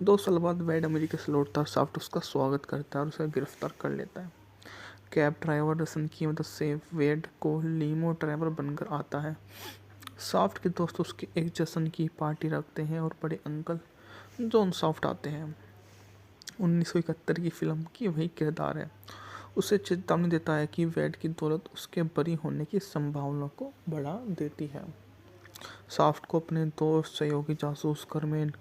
2 साल बाद वेड अमेरिका से लौटता है। सॉफ्ट उसका स्वागत करता है और उसे गिरफ्तार कर लेता है। कैब ड्राइवर रसन की मदद से वेड को लीमो ड्राइवर बनकर आता है। सॉफ्ट के दोस्त उसके एक जश्न की पार्टी रखते हैं और बड़े अंकल जॉन सॉफ्ट आते हैं। 1971 की फिल्म की वही किरदार है। उसे चेतावनी देता है कि वेड की दौलत उसके बरी होने की संभावना को बढ़ा देती है। सॉफ्ट को अपने दोस्त सहयोगी जासूस कर्मेन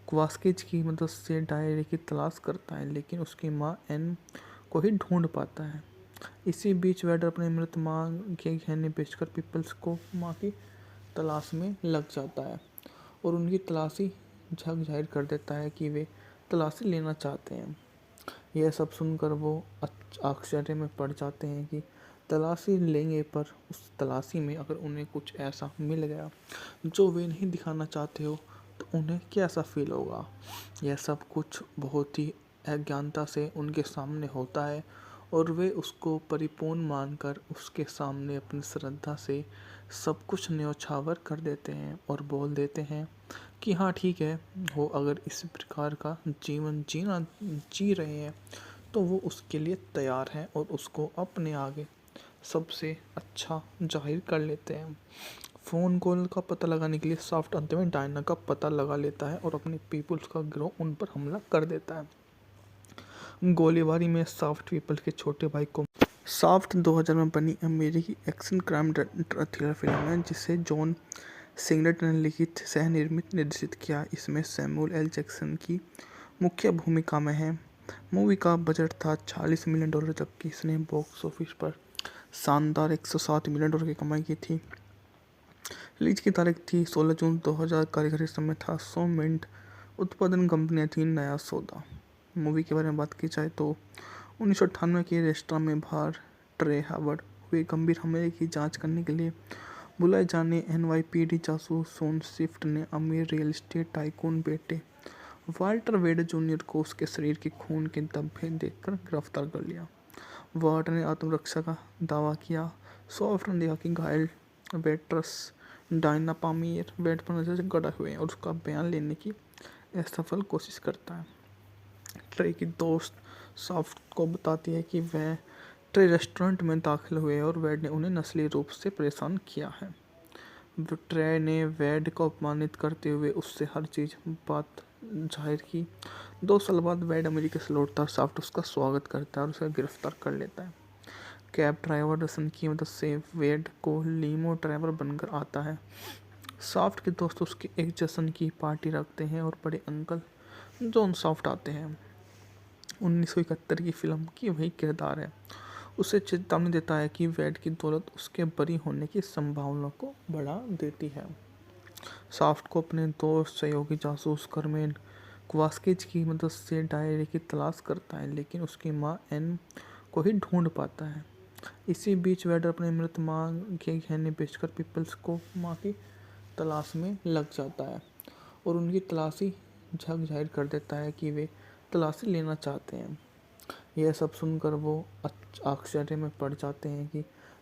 क्वास्किज की मदद से डायरी की तलाश करता है, लेकिन उसकी मां एन को ही ढूंढ पाता है। इसी बीच वेड अपने मृत मां के गहने बेचकर पीपल्स को मां की तलाश में लग जाता है और उनकी तलाशी झक जाहिर कर देता है कि वे तलाशी लेना चाहते हैं। यह सब सुनकर वो आश्चर्य में पड़ जाते हैं कि तलाशी लेंगे, पर उस तलाशी में अगर उन्हें कुछ ऐसा मिल गया जो वे नहीं दिखाना चाहते हो तो उन्हें कैसा फील होगा। यह सब कुछ बहुत ही अज्ञानता से उनके सामने होता है और वे उसको परिपूर्ण मानकर उसके सामने अपनी श्रद्धा से सब कुछ न्योछावर कर देते हैं और बोल देते हैं कि हाँ ठीक है, वो अगर इस प्रकार का जीवन जी रहे हैं तो वो उसके लिए तैयार हैं और उसको अपने आगे सबसे अच्छा जाहिर कर लेते हैं। फ़ोन कॉल का पता लगाने के लिए सॉफ्ट अंत में डायना का पता लगा लेता है और अपने पीपल्स का गिरोह उन पर हमला कर देता है। गोलीबारी में सॉफ्ट पीपल के छोटे भाई को सॉफ्ट 2000 में बनी अमेरिकी एक्शन क्राइम थ्रिलर फिल्म है जिसे जॉन सिगरेट ने लिखित, सह निर्मित, निर्देशित किया। इसमें सैमुअल एल जैक्सन की मुख्य भूमिका में है। मूवी का बजट था $40 मिलियन, जबकि इसने बॉक्स ऑफिस पर शानदार $107 मिलियन की कमाई की थी। रिलीज की तारीख थी 16 जून 2000। कार्यकारी समय था 100 मिनट। उत्पादन कंपनियां थी नया सौदा। मूवी के बारे में बात की जाए तो 1998 के रेस्टोरेंट में बाहर ट्रे हावर्ड हुए गंभीर हमले की जांच करने के लिए बुलाए जाने NYPD जासूस शॉन स्विफ्ट ने अमीर रियल एस्टेट टाइकून बेटे वाल्टर वेड जूनियर को उसके शरीर के खून के धब्बे देखकर गिरफ्तार कर लिया। वाल्टर ने आत्मरक्षा का दावा किया। सॉफ्ट ने देखा कि घायल वेट्रस डायना पामियर बेड पर नजर से गड़ा हुए हैं और उसका बयान लेने की असफल कोशिश करता है। ट्रे की दोस्त सॉफ्ट को बताती है कि वह ट्रे रेस्टोरेंट में दाखिल हुए और वेड ने उन्हें नस्लीय रूप से परेशान किया है। ट्रे ने वेड को अपमानित करते हुए उससे हर चीज़ बात जाहिर की। 2 साल बाद वेड अमेरिका से लौटता है। सॉफ्ट उसका स्वागत करता है और उसे गिरफ्तार कर लेता है। कैब ड्राइवर रसन की मदद से वेड को लीमो ड्राइवर बनकर आता है। सॉफ्ट के दोस्त उसके एक जश्न की पार्टी रखते हैं और बड़े अंकल जॉन सॉफ्ट आते हैं। 1971 की फिल्म की वही किरदार है। उसे चेतावनी देता है कि वेड की दौलत उसके बरी होने की संभावना को बढ़ा देती है। सॉफ्ट को अपने दोस्त सहयोगी जासूस कर्मेन क्वास्किज की मदद से डायरी की तलाश करता है, लेकिन उसकी मां एन को ही ढूंढ पाता है। इसी बीच वेडर अपने मृत मां के गहने बेचकर पीपल्स को मां की तलाश में लग जाता है और उनकी तलाशी झक जाहिर कर देता है कि वे तलाशी लेना चाहते हैं। यह सब सुनकर वो आश्चर्य में पड़ जाते हैं कि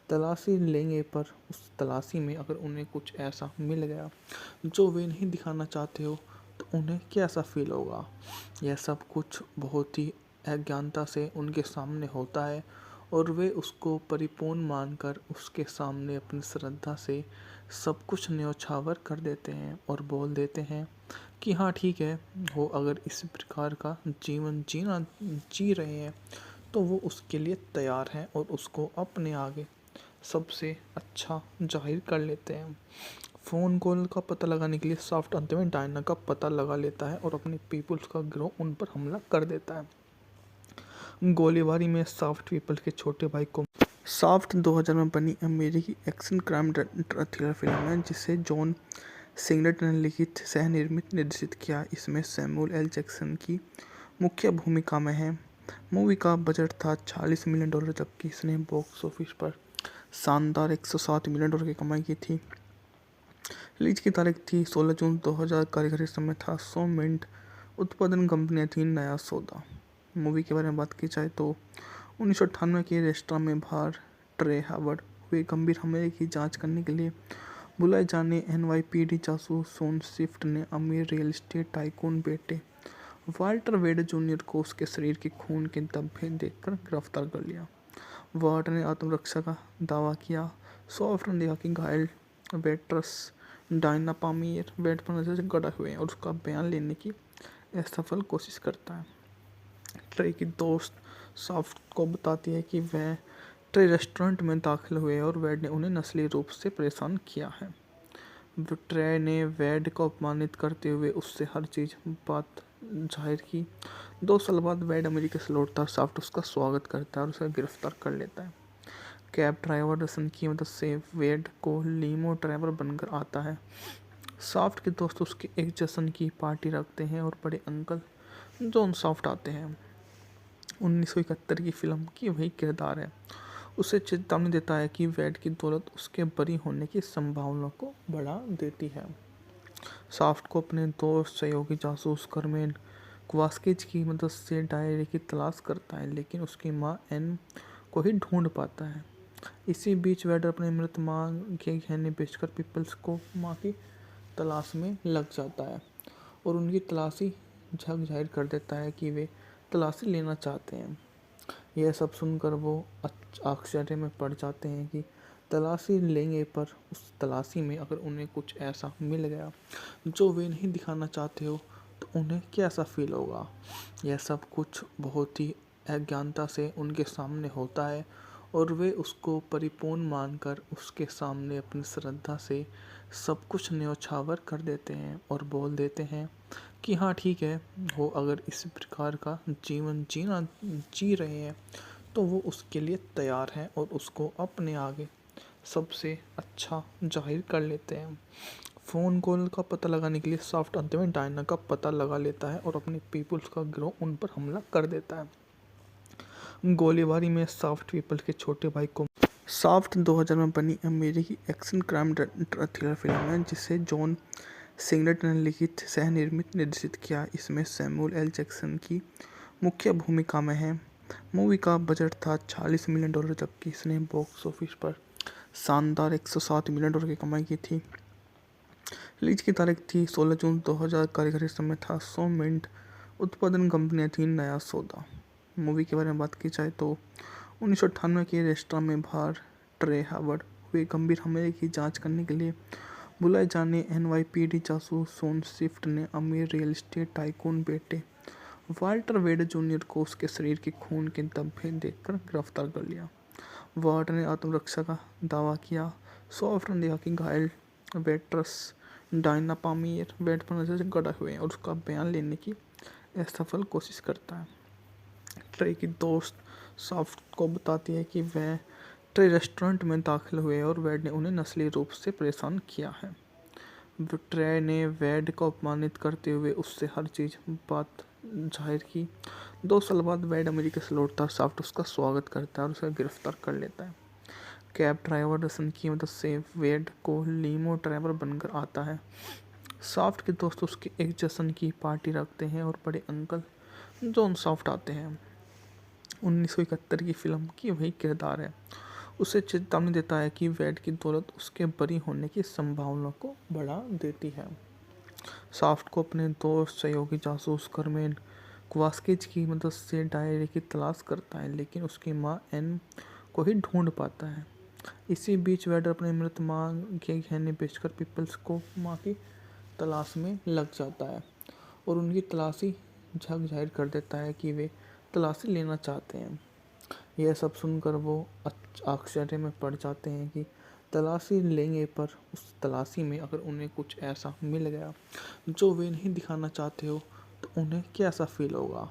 तलाशी लेंगे, पर उस तलाशी में अगर उन्हें कुछ ऐसा मिल गया जो वे नहीं दिखाना चाहते हो तो उन्हें कैसा फील होगा। यह सब कुछ बहुत ही अज्ञानता से उनके सामने होता है और वे उसको परिपूर्ण मानकर उसके सामने अपनी श्रद्धा से सब कुछ न्योछावर कर देते हैं और बोल देते हैं कि हाँ ठीक है, वो अगर इस प्रकार का जीवन जी रहे हैं तो वो उसके लिए तैयार हैं और उसको अपने आगे सबसे अच्छा जाहिर कर लेते हैं। फ़ोन कॉल का पता लगाने के लिए सॉफ्ट अंत में डायना का पता लगा लेता है और अपने पीपल्स का गिरोह उन पर हमला कर देता है। गोलीबारी में सॉफ्ट पीपल्स के छोटे भाई को सॉफ्ट 2000 में बनी अमेरिकी एक्शन क्राइम थ्रिलर फिल्म है जिसे जॉन सिंगलेटन ने लिखित, सह निर्मित, निर्देशित किया। इसमें सैमुअल एल जैक्सन की मुख्य भूमिका में है। मूवी का बजट था $40 मिलियन, जबकि इसने बॉक्स ऑफिस पर शानदार $107 मिलियन की कमाई की थी। रिलीज की तारीख थी 16 जून 2000। कार्यकारी समय था 100 मिनट। उत्पादन कंपनियां थी नया सौदा। मूवी के बारे में बात की जाए तो 1998 के रेस्टोरेंट में बाहर ट्रे हावर्ड हुए गंभीर हमले की जांच करने के लिए बुलाए जाने NYPD जासूस सोन स्विफ्ट ने अमीर रियल एस्टेट टाइकून बेटे वाल्टर वेड जूनियर को उसके शरीर के खून के धब्बे देखकर गिरफ्तार कर लिया। वाल्टर ने आत्मरक्षा का दावा किया। सॉफ्ट ने देखा कि घायल वेट्रस डायना पामियर बेड पर नजर से गड़ा हुए हैं और उसका बयान लेने की असफल कोशिश करता है। ट्रे की दोस्त सॉफ्ट को बताती है कि वह ट्रे रेस्टोरेंट में दाखिल हुए और वेड ने उन्हें नस्ली रूप से परेशान किया है। ट्रे ने वेड को अपमानित करते हुए उससे हर चीज़ बात जाहिर की। 2 साल बाद वेड अमेरिका से लौटता है। सॉफ्ट उसका स्वागत करता है और उसे गिरफ्तार कर लेता है। कैब ड्राइवर रसन की मदद से वेड को लीमो ड्राइवर बनकर आता है। सॉफ्ट के दोस्त उसके एक जश्न की पार्टी रखते हैं और बड़े अंकल जॉन सॉफ्ट आते हैं। 1971 की फिल्म की वही किरदार है। उसे चेतावनी देता है कि वेड की दौलत उसके बरी होने की संभावना को बढ़ा देती है। सॉफ्ट को अपने दोस्त सहयोगी जासूस कर्मेन क्वास्किज की मदद से डायरी की तलाश करता है, लेकिन उसकी मां एन को ही ढूंढ पाता है। इसी बीच वेडर अपने मृत मां के गहने बेचकर पीपल्स को मां की तलाश में लग जाता है और उनकी तलाशी झक जाहिर कर देता है कि वे तलाशी लेना चाहते हैं। यह सब सुनकर वो आश्चर्य में पड़ जाते हैं कि तलाशी लेंगे, पर उस तलाशी में अगर उन्हें कुछ ऐसा मिल गया जो वे नहीं दिखाना चाहते हो तो उन्हें कैसा फील होगा। यह सब कुछ बहुत ही अज्ञानता से उनके सामने होता है और वे उसको परिपूर्ण मानकर उसके सामने अपनी श्रद्धा से सब कुछ न्योछावर कर देते हैं और बोल देते हैं कि हाँ ठीक है, वो अगर इस प्रकार का जीवन जी रहे हैं तो वो उसके लिए तैयार हैं और उसको अपने आगे सबसे अच्छा जाहिर कर लेते हैं। फ़ोन कॉल का पता लगाने के लिए सॉफ्ट अंत में डायना का पता लगा लेता है और अपने पीपल्स का गिरोह उन पर हमला कर देता है। गोलीबारी में सॉफ्ट पीपल्स के छोटे भाई को सॉफ्ट 2000 में बनी अमेरिकी एक्शन क्राइम थ्रिलर फिल्म है जिसे जॉन सिंगलेटन ने लिखित, सह निर्मित, निर्देशित किया। इसमें सैमुअल एल जैक्सन की मुख्य भूमिका में है। मूवी का बजट था $40 मिलियन, जबकि इसने बॉक्स ऑफिस पर शानदार $107 मिलियन की कमाई की थी। रिलीज की तारीख थी 16 जून 2000। कार्यकारी समय था 100 मिनट। उत्पादन कंपनियां थी नया सौदा। मूवी के बारे में बात की जाए तो 1998 के रेस्टोरेंट में बाहर ट्रे हावर्ड हुए गंभीर हमले की जांच करने के लिए बुलाए जाने NYPD जासूस सोन स्विफ्ट ने अमीर रियल एस्टेट टाइकून बेटे वाल्टर वेड जूनियर को उसके शरीर के खून के धब्बे देखकर गिरफ्तार कर लिया। वाल्टर ने आत्मरक्षा का दावा किया। सॉफ्ट ने देखा कि घायल वेट्रस डायना पामियर बेड पर नजर से गड़ा हुए हैं और उसका बयान लेने की असफल कोशिश करता है। ट्रे की दोस्त सॉफ्ट को बताती है कि वह ट्रे रेस्टोरेंट में दाखिल हुए और वेड ने उन्हें नस्ली रूप से परेशान किया है। ट्रे ने वेड को अपमानित करते हुए उससे हर चीज बात जाहिर की। 2 साल बाद वेड अमेरिका से लौटता है और साफ्ट उसका स्वागत करता है और उसे गिरफ्तार कर लेता है। कैब ड्राइवर रसन की मदद से वेड को लीमो ड्राइवर बनकर आता है। साफ्ट के दोस्त उसके एक जश्न की पार्टी रखते हैं और बड़े अंकल जॉन साफ्ट आते हैं। 1971 की फिल्म की वही किरदार है। उसे चेतावनी देता है कि वेड की दौलत उसके बरी होने की संभावना को बढ़ा देती है। साफ्ट को अपने दोस्त सहयोगी जासूस कर्मेन क्वास्किज की मदद से डायरी की तलाश करता है, लेकिन उसकी मां एन को ही ढूंढ पाता है। इसी बीच वेडर अपने मृत मां के गहने बेचकर पीपल्स को मां की तलाश में लग जाता है और उनकी तलाशी झक जाहिर कर देता है कि वे तलाशी लेना चाहते हैं। यह सब सुनकर वो आश्चर्य में पड़ जाते हैं कि तलाशी लेंगे, पर उस तलाशी में अगर उन्हें कुछ ऐसा मिल गया जो वे नहीं दिखाना चाहते हो तो उन्हें कैसा फील होगा।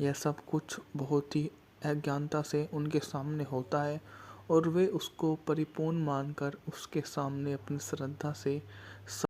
यह सब कुछ बहुत ही अज्ञानता से उनके सामने होता है और वे उसको परिपूर्ण मानकर उसके सामने अपनी श्रद्धा से